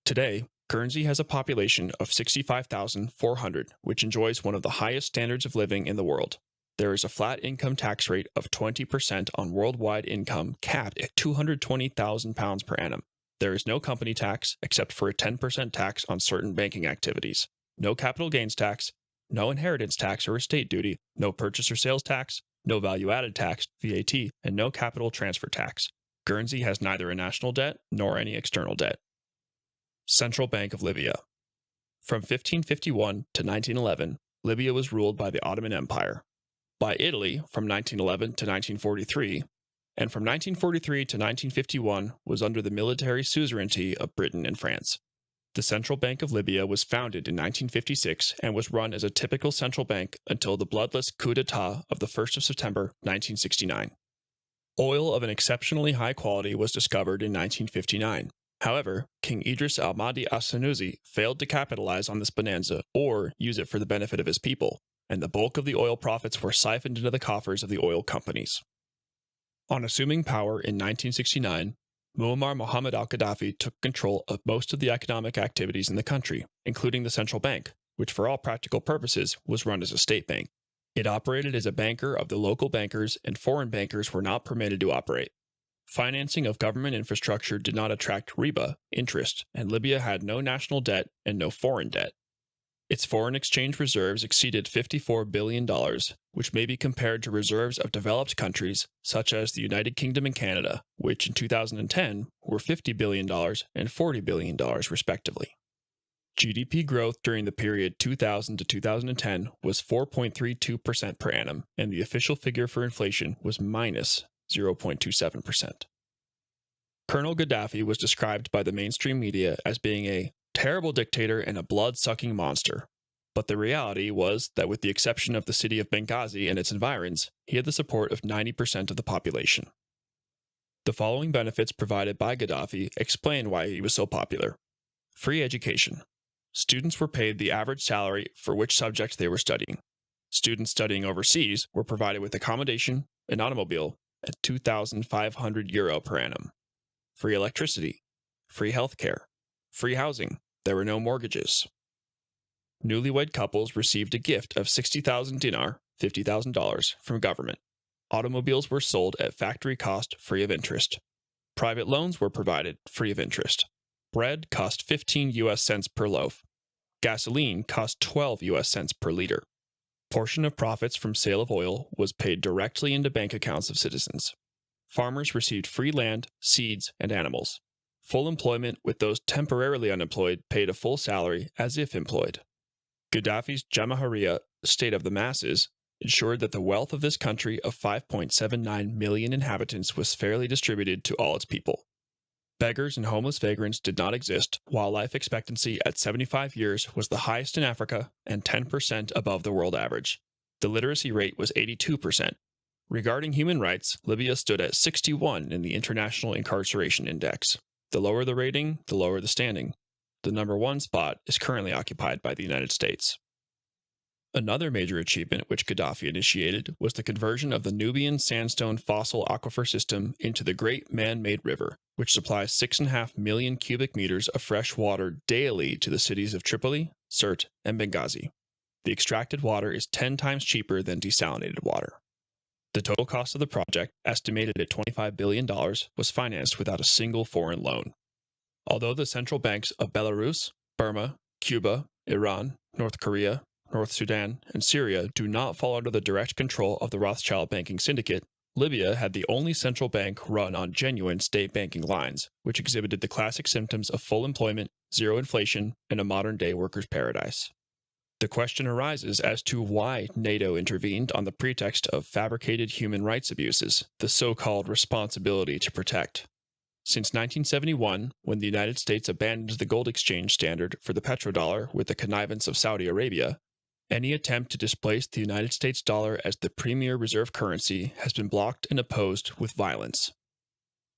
Today, Guernsey has a population of 65,400, which enjoys one of the highest standards of living in the world. There is a flat income tax rate of 20% on worldwide income capped at £220,000 per annum. There is no company tax except for a 10% tax on certain banking activities, no capital gains tax, no inheritance tax or estate duty, no purchase or sales tax, no value-added tax, VAT, and no capital transfer tax. Guernsey has neither a national debt nor any external debt. Central Bank of Libya. From 1551 to 1911, Libya was ruled by the Ottoman Empire, by Italy from 1911 to 1943, and from 1943 to 1951 was under the military suzerainty of Britain and France. The Central Bank of Libya was founded in 1956 and was run as a typical central bank until the bloodless coup d'etat of the 1st of September 1969. Oil of an exceptionally high quality was discovered in 1959. However, King Idris al-Mahdi as-Sanusi failed to capitalize on this bonanza or use it for the benefit of his people, and the bulk of the oil profits were siphoned into the coffers of the oil companies. On assuming power in 1969, Muammar Mohammed al-Gaddafi took control of most of the economic activities in the country, including the central bank, which for all practical purposes was run as a state bank. It operated as a banker of the local bankers, and foreign bankers were not permitted to operate. Financing of government infrastructure did not attract riba, interest, and Libya had no national debt and no foreign debt. Its foreign exchange reserves exceeded $54 billion, which may be compared to reserves of developed countries such as the United Kingdom and Canada, which in 2010 were $50 billion and $40 billion respectively. GDP growth during the period 2000 to 2010 was 4.32% per annum, and the official figure for inflation was minus 0.27%. Colonel Gaddafi was described by the mainstream media as being a terrible dictator and a blood-sucking monster, but the reality was that with the exception of the city of Benghazi and its environs, he had the support of 90% of the population. The following benefits provided by Gaddafi explain why he was so popular. Free education. Students were paid the average salary for which subject they were studying. Students studying overseas were provided with accommodation, an automobile, at €2,500 per annum. Free electricity. Free healthcare. Free housing. There were no mortgages. Newlywed couples received a gift of 60,000 dinar, $50,000, from government. Automobiles were sold at factory cost free of interest. Private loans were provided free of interest. Bread cost 15 US cents per loaf. Gasoline cost 12 US cents per liter. Portion of profits from sale of oil was paid directly into bank accounts of citizens. Farmers received free land, seeds, and animals. Full employment with those temporarily unemployed paid a full salary as if employed. Gaddafi's Jamahiriya, state of the masses, ensured that the wealth of this country of 5.79 million inhabitants was fairly distributed to all its people. Beggars and homeless vagrants did not exist, while life expectancy at 75 years was the highest in Africa and 10% above the world average. The literacy rate was 82%. Regarding human rights, Libya stood at 61 in the International Incarceration Index. The lower the rating, the lower the standing. The number 1 spot is currently occupied by the United States. Another major achievement which Gaddafi initiated was the conversion of the Nubian sandstone fossil aquifer system into the Great Man-Made River, which supplies 6.5 million cubic meters of fresh water daily to the cities of Tripoli, Sirte, and Benghazi. The extracted water is 10 times cheaper than desalinated water. The total cost of the project, estimated at $25 billion, was financed without a single foreign loan. Although the central banks of Belarus, Burma, Cuba, Iran, North Korea, North Sudan, and Syria do not fall under the direct control of the Rothschild banking syndicate, Libya had the only central bank run on genuine state banking lines, which exhibited the classic symptoms of full employment, zero inflation, and a modern-day workers' paradise. The question arises as to why NATO intervened on the pretext of fabricated human rights abuses, the so-called responsibility to protect. Since 1971, when the United States abandoned the gold exchange standard for the petrodollar with the connivance of Saudi Arabia, any attempt to displace the United States dollar as the premier reserve currency has been blocked and opposed with violence.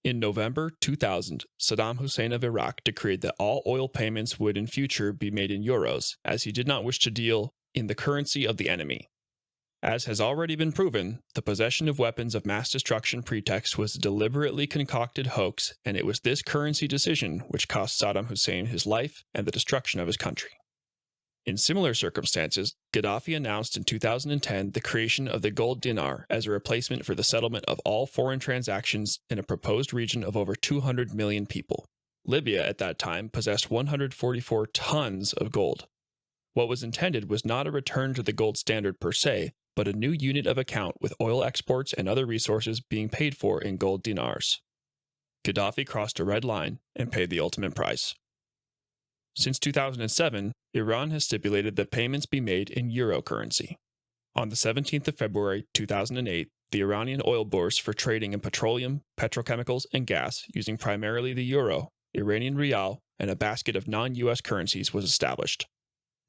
In November 2000, Saddam Hussein of Iraq decreed that all oil payments would in future be made in euros, as he did not wish to deal in the currency of the enemy. As has already been proven, the possession of weapons of mass destruction pretext was a deliberately concocted hoax, and it was this currency decision which cost Saddam Hussein his life and the destruction of his country. In similar circumstances, Gaddafi announced in 2010 the creation of the gold dinar as a replacement for the settlement of all foreign transactions in a proposed region of over 200 million people. Libya at that time possessed 144 tons of gold. What was intended was not a return to the gold standard per se, but a new unit of account with oil exports and other resources being paid for in gold dinars. Gaddafi crossed a red line and paid the ultimate price. Since 2007, Iran has stipulated that payments be made in euro currency. On the 17th of February 2008, the Iranian oil bourse for trading in petroleum, petrochemicals, and gas using primarily the euro, Iranian rial, and a basket of non-US currencies was established.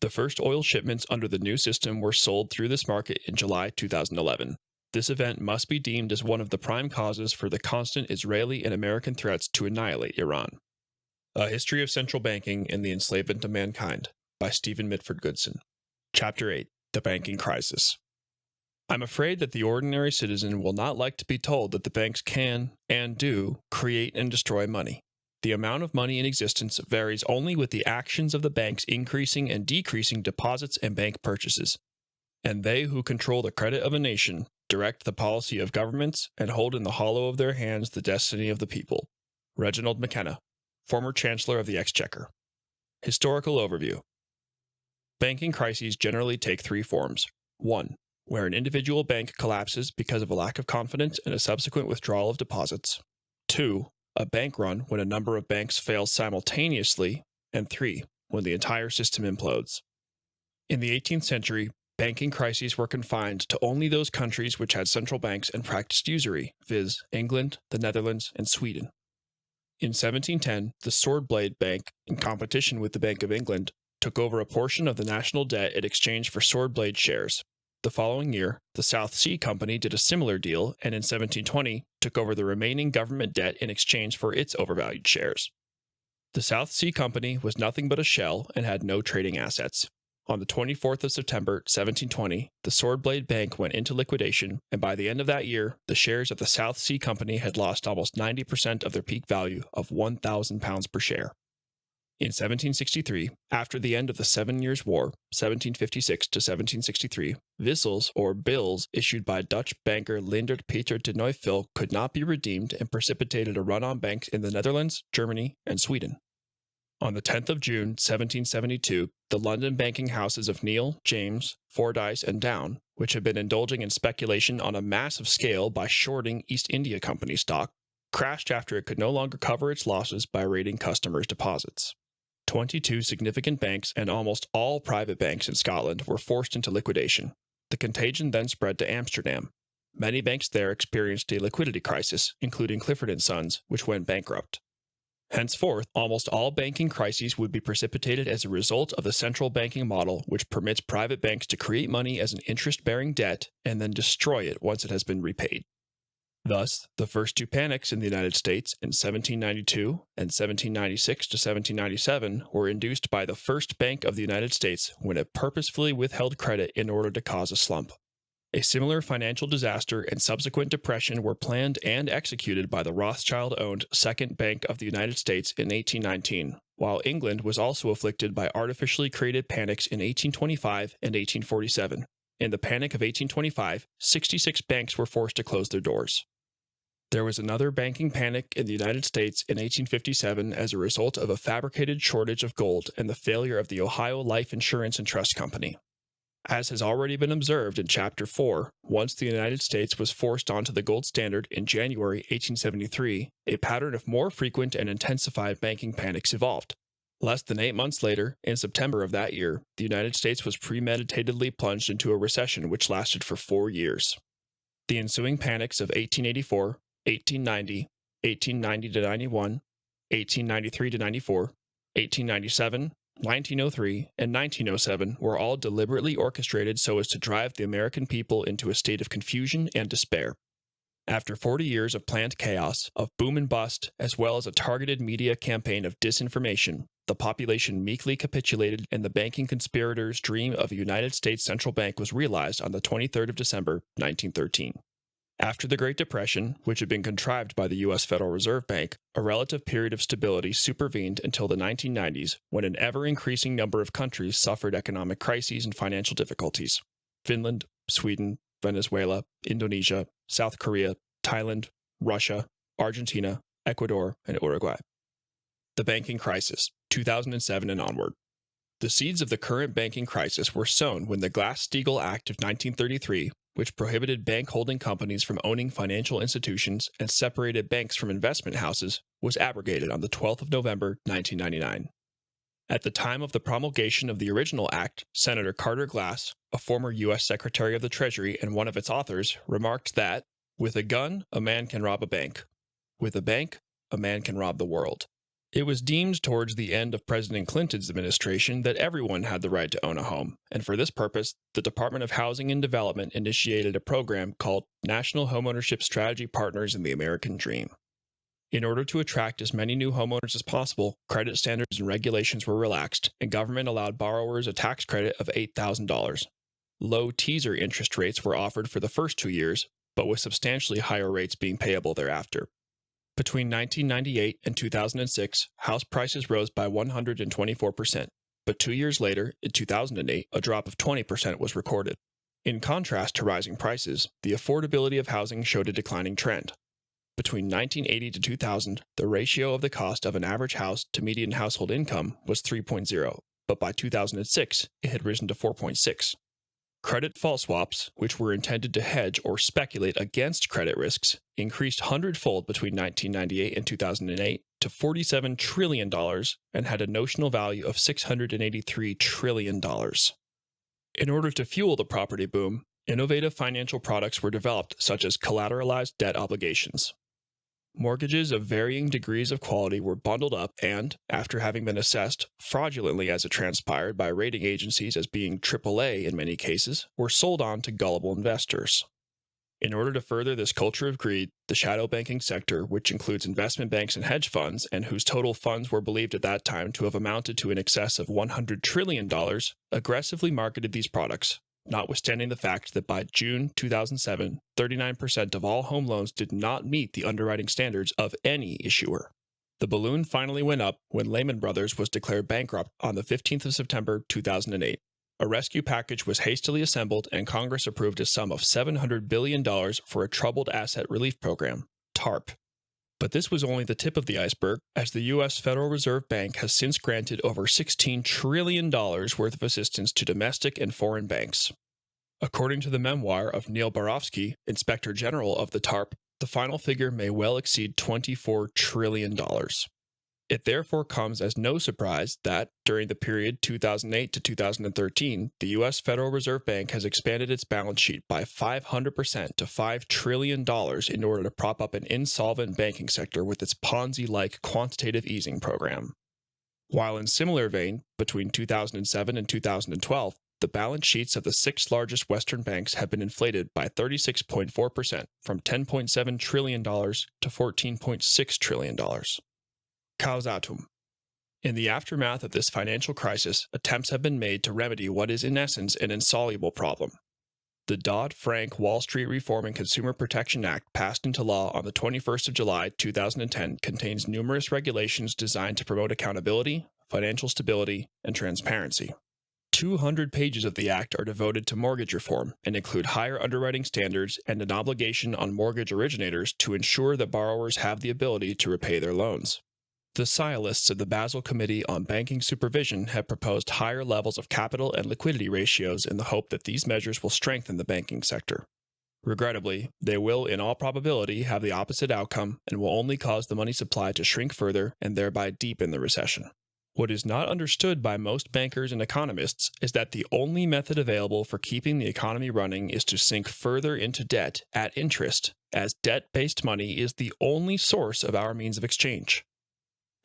The first oil shipments under the new system were sold through this market in July 2011. This event must be deemed as one of the prime causes for the constant Israeli and American threats to annihilate Iran. A History of Central Banking and the Enslavement of Mankind by Stephen Goodson. Chapter 8. The Banking Crisis. I'm afraid that the ordinary citizen will not like to be told that the banks can, and do, create and destroy money. The amount of money in existence varies only with the actions of the banks increasing and decreasing deposits and bank purchases. And they who control the credit of a nation direct the policy of governments and hold in the hollow of their hands the destiny of the people. Reginald McKenna, former Chancellor of the Exchequer. Historical overview. Banking crises generally take three forms. 1. Where an individual bank collapses because of a lack of confidence and a subsequent withdrawal of deposits. 2. A bank run when a number of banks fail simultaneously. And 3. When the entire system implodes. In the 18th century, banking crises were confined to only those countries which had central banks and practiced usury, viz., England, the Netherlands, and Sweden. In 1710, the Swordblade Bank, in competition with the Bank of England, took over a portion of the national debt in exchange for Swordblade shares. The following year, the South Sea Company did a similar deal and in 1720 took over the remaining government debt in exchange for its overvalued shares. The South Sea Company was nothing but a shell and had no trading assets. On the 24th of September, 1720, the Swordblade Bank went into liquidation, and by the end of that year, the shares of the South Sea Company had lost almost 90% of their peak value of £1,000 per share. In 1763, after the end of the 7 Years' War, 1756 to 1763, vissels, or bills, issued by Dutch banker Leendert Peter de Neufville could not be redeemed and precipitated a run on banks in the Netherlands, Germany, and Sweden. On the 10th of June, 1772, the London banking houses of Neal, James, Fordyce, and Down, which had been indulging in speculation on a massive scale by shorting East India Company stock, crashed after it could no longer cover its losses by raiding customers' deposits. 22 significant banks and almost all private banks in Scotland were forced into liquidation. The contagion then spread to Amsterdam. Many banks there experienced a liquidity crisis, including Clifford & Sons, which went bankrupt. Henceforth, almost all banking crises would be precipitated as a result of the central banking model, which permits private banks to create money as an interest-bearing debt and then destroy it once it has been repaid. Thus, the first two panics in the United States in 1792 and 1796 to 1797 were induced by the First Bank of the United States when it purposefully withheld credit in order to cause a slump. A similar financial disaster and subsequent depression were planned and executed by the Rothschild-owned Second Bank of the United States in 1819, while England was also afflicted by artificially created panics in 1825 and 1847. In the Panic of 1825, 66 banks were forced to close their doors. There was another banking panic in the United States in 1857 as a result of a fabricated shortage of gold and the failure of the Ohio Life Insurance and Trust Company. As has already been observed in Chapter 4, once the United States was forced onto the gold standard in January 1873, a pattern of more frequent and intensified banking panics evolved. Less than 8 months later, in September of that year, the United States was premeditatedly plunged into a recession which lasted for 4 years. The ensuing panics of 1884, 1890, 1890 to 91, 1893 to 94, 1897, 1903, and 1907 were all deliberately orchestrated so as to drive the American people into a state of confusion and despair. After 40 years of planned chaos, of boom and bust, as well as a targeted media campaign of disinformation, the population meekly capitulated and the banking conspirators' dream of a United States central bank was realized on the 23rd of December, 1913. After the Great Depression, which had been contrived by the U.S. Federal Reserve Bank, a relative period of stability supervened until the 1990s, when an ever-increasing number of countries suffered economic crises and financial difficulties. Finland, Sweden, Venezuela, Indonesia, South Korea, Thailand, Russia, Argentina, Ecuador, and Uruguay. The banking crisis, 2007 and onward. The seeds of the current banking crisis were sown when the Glass-Steagall Act of 1933, which prohibited bank holding companies from owning financial institutions and separated banks from investment houses, was abrogated on the 12th of November, 1999. At the time of the promulgation of the original act, Senator Carter Glass, a former U.S. Secretary of the Treasury and one of its authors, remarked that, "With a gun, a man can rob a bank. With a bank, a man can rob the world." It was deemed towards the end of President Clinton's administration that everyone had the right to own a home, and for this purpose, the Department of Housing and Development initiated a program called National Homeownership Strategy Partners in the American Dream. In order to attract as many new homeowners as possible, credit standards and regulations were relaxed, and government allowed borrowers a tax credit of $8,000. Low teaser interest rates were offered for the first 2 years, but with substantially higher rates being payable thereafter. Between 1998 and 2006, house prices rose by 124%, but 2 years later, in 2008, a drop of 20% was recorded. In contrast to rising prices, the affordability of housing showed a declining trend. Between 1980 to 2000, the ratio of the cost of an average house to median household income was 3.0, but by 2006, it had risen to 4.6. Credit default swaps, which were intended to hedge or speculate against credit risks, increased hundredfold between 1998 and 2008 to $47 trillion and had a notional value of $683 trillion. In order to fuel the property boom, innovative financial products were developed, such as collateralized debt obligations. Mortgages of varying degrees of quality were bundled up and, after having been assessed, fraudulently as it transpired by rating agencies as being AAA in many cases, were sold on to gullible investors. In order to further this culture of greed, the shadow banking sector, which includes investment banks and hedge funds, and whose total funds were believed at that time to have amounted to in excess of $100 trillion, aggressively marketed these products, notwithstanding the fact that by June 2007, 39% of all home loans did not meet the underwriting standards of any issuer. The balloon finally went up when Lehman Brothers was declared bankrupt on the 15th of September 2008. A rescue package was hastily assembled and Congress approved a sum of $700 billion for a Troubled Asset Relief Program, TARP. But this was only the tip of the iceberg, as the U.S. Federal Reserve Bank has since granted over $16 trillion worth of assistance to domestic and foreign banks. According to the memoir of Neil Barofsky, Inspector General of the TARP, the final figure may well exceed $24 trillion. It therefore comes as no surprise that, during the period 2008 to 2013, the U.S. Federal Reserve Bank has expanded its balance sheet by 500% to $5 trillion in order to prop up an insolvent banking sector with its Ponzi-like quantitative easing program. While in similar vein, between 2007 and 2012, the balance sheets of the 6 largest Western banks have been inflated by 36.4%, from $10.7 trillion to $14.6 trillion. Causatum. In the aftermath of this financial crisis, attempts have been made to remedy what is in essence an insoluble problem. The Dodd-Frank Wall Street Reform and Consumer Protection Act, passed into law on the 21st of July 2010, contains numerous regulations designed to promote accountability, financial stability, and transparency. 200 pages of the act are devoted to mortgage reform and include higher underwriting standards and an obligation on mortgage originators to ensure that borrowers have the ability to repay their loans. The sciolists of the Basel Committee on Banking Supervision have proposed higher levels of capital and liquidity ratios in the hope that these measures will strengthen the banking sector. Regrettably, they will in all probability have the opposite outcome and will only cause the money supply to shrink further and thereby deepen the recession. What is not understood by most bankers and economists is that the only method available for keeping the economy running is to sink further into debt at interest, as debt-based money is the only source of our means of exchange.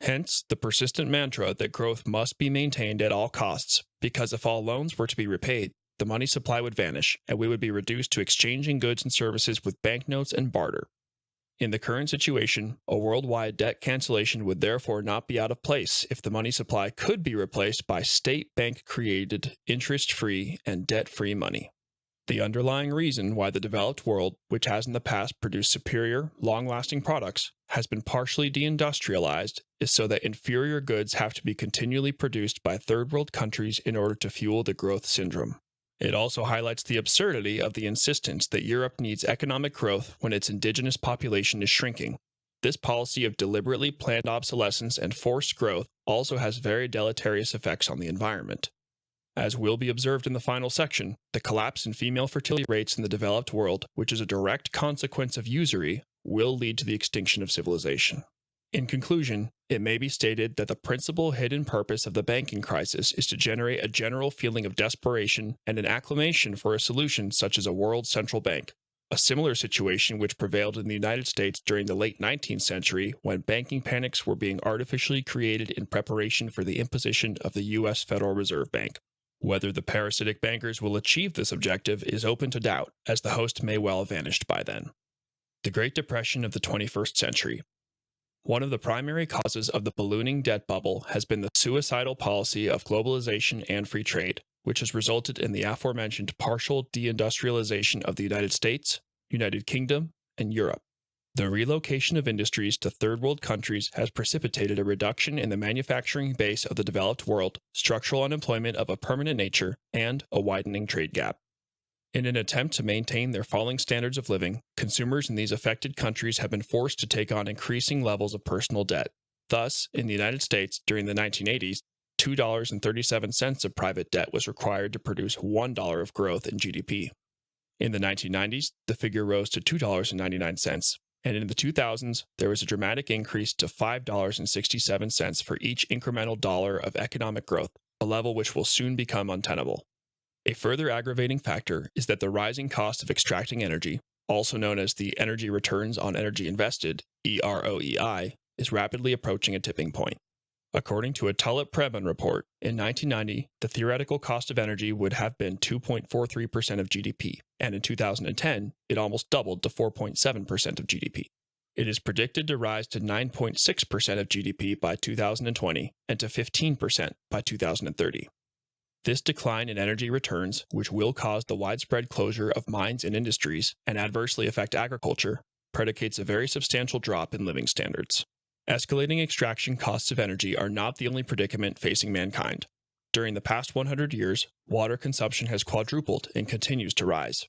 Hence, the persistent mantra that growth must be maintained at all costs, because if all loans were to be repaid, the money supply would vanish, and we would be reduced to exchanging goods and services with banknotes and barter. In the current situation, a worldwide debt cancellation would therefore not be out of place if the money supply could be replaced by state bank-created, interest-free, and debt-free money. The underlying reason why the developed world, which has in the past produced superior, long-lasting products, has been partially deindustrialized is so that inferior goods have to be continually produced by third-world countries in order to fuel the growth syndrome. It also highlights the absurdity of the insistence that Europe needs economic growth when its indigenous population is shrinking. This policy of deliberately planned obsolescence and forced growth also has very deleterious effects on the environment. As will be observed in the final section, the collapse in female fertility rates in the developed world, which is a direct consequence of usury, will lead to the extinction of civilization. In conclusion, it may be stated that the principal hidden purpose of the banking crisis is to generate a general feeling of desperation and an acclamation for a solution such as a world central bank, a similar situation which prevailed in the United States during the late 19th century when banking panics were being artificially created in preparation for the imposition of the U.S. Federal Reserve Bank. Whether the parasitic bankers will achieve this objective is open to doubt, as the host may well have vanished by then. The Great Depression of the 21st century. One of the primary causes of the ballooning debt bubble has been the suicidal policy of globalization and free trade, which has resulted in the aforementioned partial deindustrialization of the United States, United Kingdom, and Europe. The relocation of industries to third world countries has precipitated a reduction in the manufacturing base of the developed world, structural unemployment of a permanent nature, and a widening trade gap. In an attempt to maintain their falling standards of living, consumers in these affected countries have been forced to take on increasing levels of personal debt. Thus, in the United States during the 1980s, $2.37 of private debt was required to produce $1 of growth in GDP. In the 1990s, the figure rose to $2.99, and in the 2000s, there was a dramatic increase to $5.67 for each incremental dollar of economic growth, a level which will soon become untenable. A further aggravating factor is that the rising cost of extracting energy, also known as the Energy Returns on Energy Invested, EROEI, is rapidly approaching a tipping point. According to a Tulip-Prebon report, in 1990, the theoretical cost of energy would have been 2.43% of GDP, and in 2010, it almost doubled to 4.7% of GDP. It is predicted to rise to 9.6% of GDP by 2020 and to 15% by 2030. This decline in energy returns, which will cause the widespread closure of mines and industries and adversely affect agriculture, predicates a very substantial drop in living standards. Escalating extraction costs of energy are not the only predicament facing mankind. During the past 100 years, water consumption has quadrupled and continues to rise.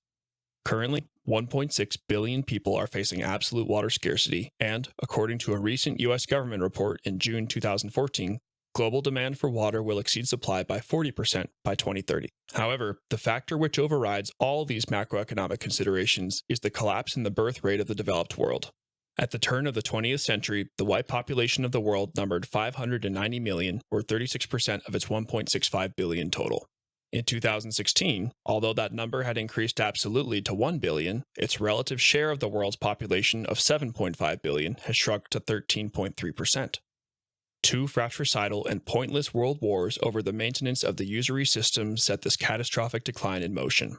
Currently, 1.6 billion people are facing absolute water scarcity, and, according to a recent U.S. government report in June 2014, global demand for water will exceed supply by 40% by 2030. However, the factor which overrides all these macroeconomic considerations is the collapse in the birth rate of the developed world. At the turn of the 20th century, the white population of the world numbered 590 million, or 36% of its 1.65 billion total. In 2016, although that number had increased absolutely to 1 billion, its relative share of the world's population of 7.5 billion has shrunk to 13.3%. Two fratricidal and pointless world wars over the maintenance of the usury system set this catastrophic decline in motion.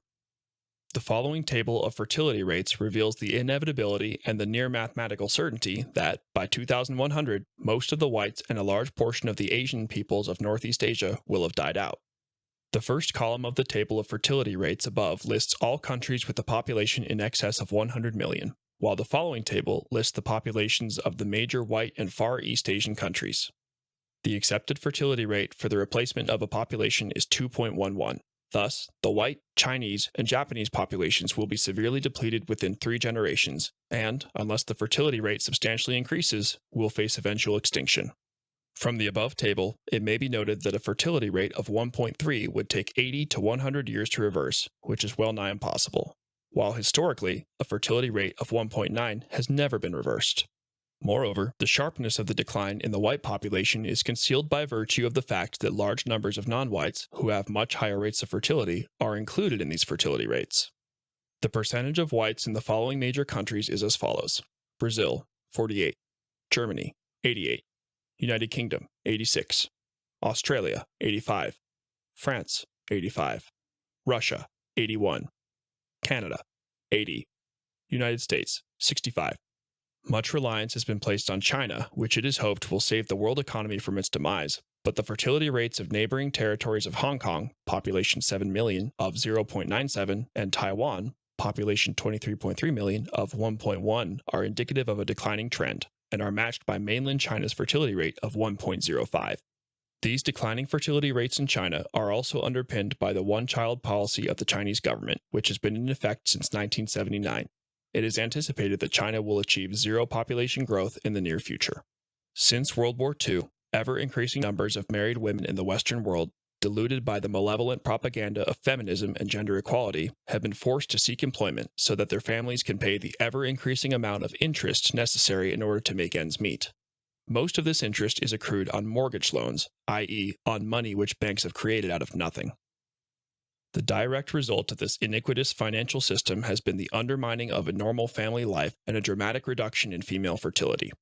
The following table of fertility rates reveals the inevitability and the near mathematical certainty that, by 2100, most of the whites and a large portion of the Asian peoples of Northeast Asia will have died out. The first column of the table of fertility rates above lists all countries with a population in excess of 100 million, while the following table lists the populations of the major white and Far East Asian countries. The accepted fertility rate for the replacement of a population is 2.11. Thus, the white, Chinese, and Japanese populations will be severely depleted within 3 generations, and, unless the fertility rate substantially increases, will face eventual extinction. From the above table, it may be noted that a fertility rate of 1.3 would take 80 to 100 years to reverse, which is well nigh impossible, while historically, a fertility rate of 1.9 has never been reversed. Moreover, the sharpness of the decline in the white population is concealed by virtue of the fact that large numbers of non-whites, who have much higher rates of fertility, are included in these fertility rates. The percentage of whites in the following major countries is as follows: Brazil, 48, Germany, 88, United Kingdom, 86, Australia, 85, France, 85, Russia, 81, Canada, 80, United States, 65. Much reliance has been placed on China, which it is hoped will save the world economy from its demise, but the fertility rates of neighboring territories of Hong Kong, population 7 million, of 0.97, and Taiwan, population 23.3 million, of 1.1, are indicative of a declining trend, and are matched by mainland China's fertility rate of 1.05. These declining fertility rates in China are also underpinned by the one-child policy of the Chinese government, which has been in effect since 1979. It is anticipated that China will achieve zero population growth in the near future. Since World War II, ever-increasing numbers of married women in the Western world, deluded by the malevolent propaganda of feminism and gender equality, have been forced to seek employment so that their families can pay the ever-increasing amount of interest necessary in order to make ends meet. Most of this interest is accrued on mortgage loans, i.e., on money which banks have created out of nothing. The direct result of this iniquitous financial system has been the undermining of a normal family life and a dramatic reduction in female fertility.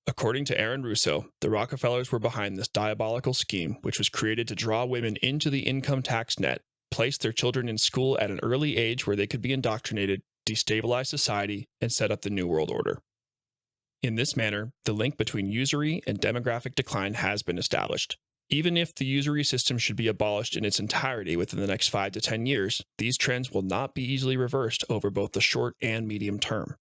According to Aaron Russo, the Rockefellers were behind this diabolical scheme, which was created to draw women into the income tax net, place their children in school at an early age where they could be indoctrinated, destabilize society, and set up the New World Order. In this manner, the link between usury and demographic decline has been established. Even if the usury system should be abolished in its entirety within the next 5 to 10 years, these trends will not be easily reversed over both the short and medium term.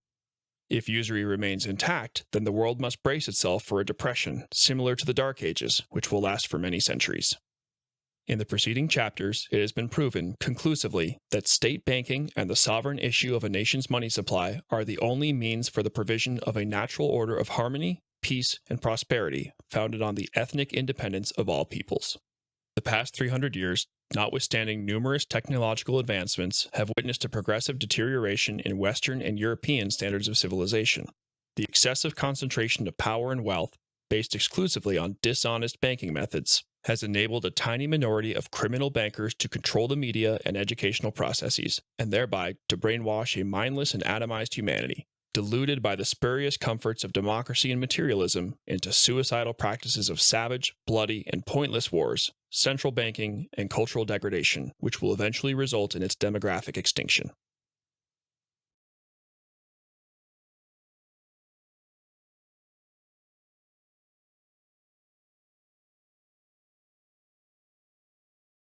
If usury remains intact, then the world must brace itself for a depression similar to the Dark Ages, which will last for many centuries. In the preceding chapters, it has been proven conclusively that state banking and the sovereign issue of a nation's money supply are the only means for the provision of a natural order of harmony, peace, and prosperity founded on the ethnic independence of all peoples. The past 300 years, notwithstanding numerous technological advancements, have witnessed a progressive deterioration in Western and European standards of civilization. The excessive concentration of power and wealth, based exclusively on dishonest banking methods, has enabled a tiny minority of criminal bankers to control the media and educational processes, and thereby to brainwash a mindless and atomized humanity, deluded by the spurious comforts of democracy and materialism into suicidal practices of savage, bloody, and pointless wars, central banking, and cultural degradation, which will eventually result in its demographic extinction.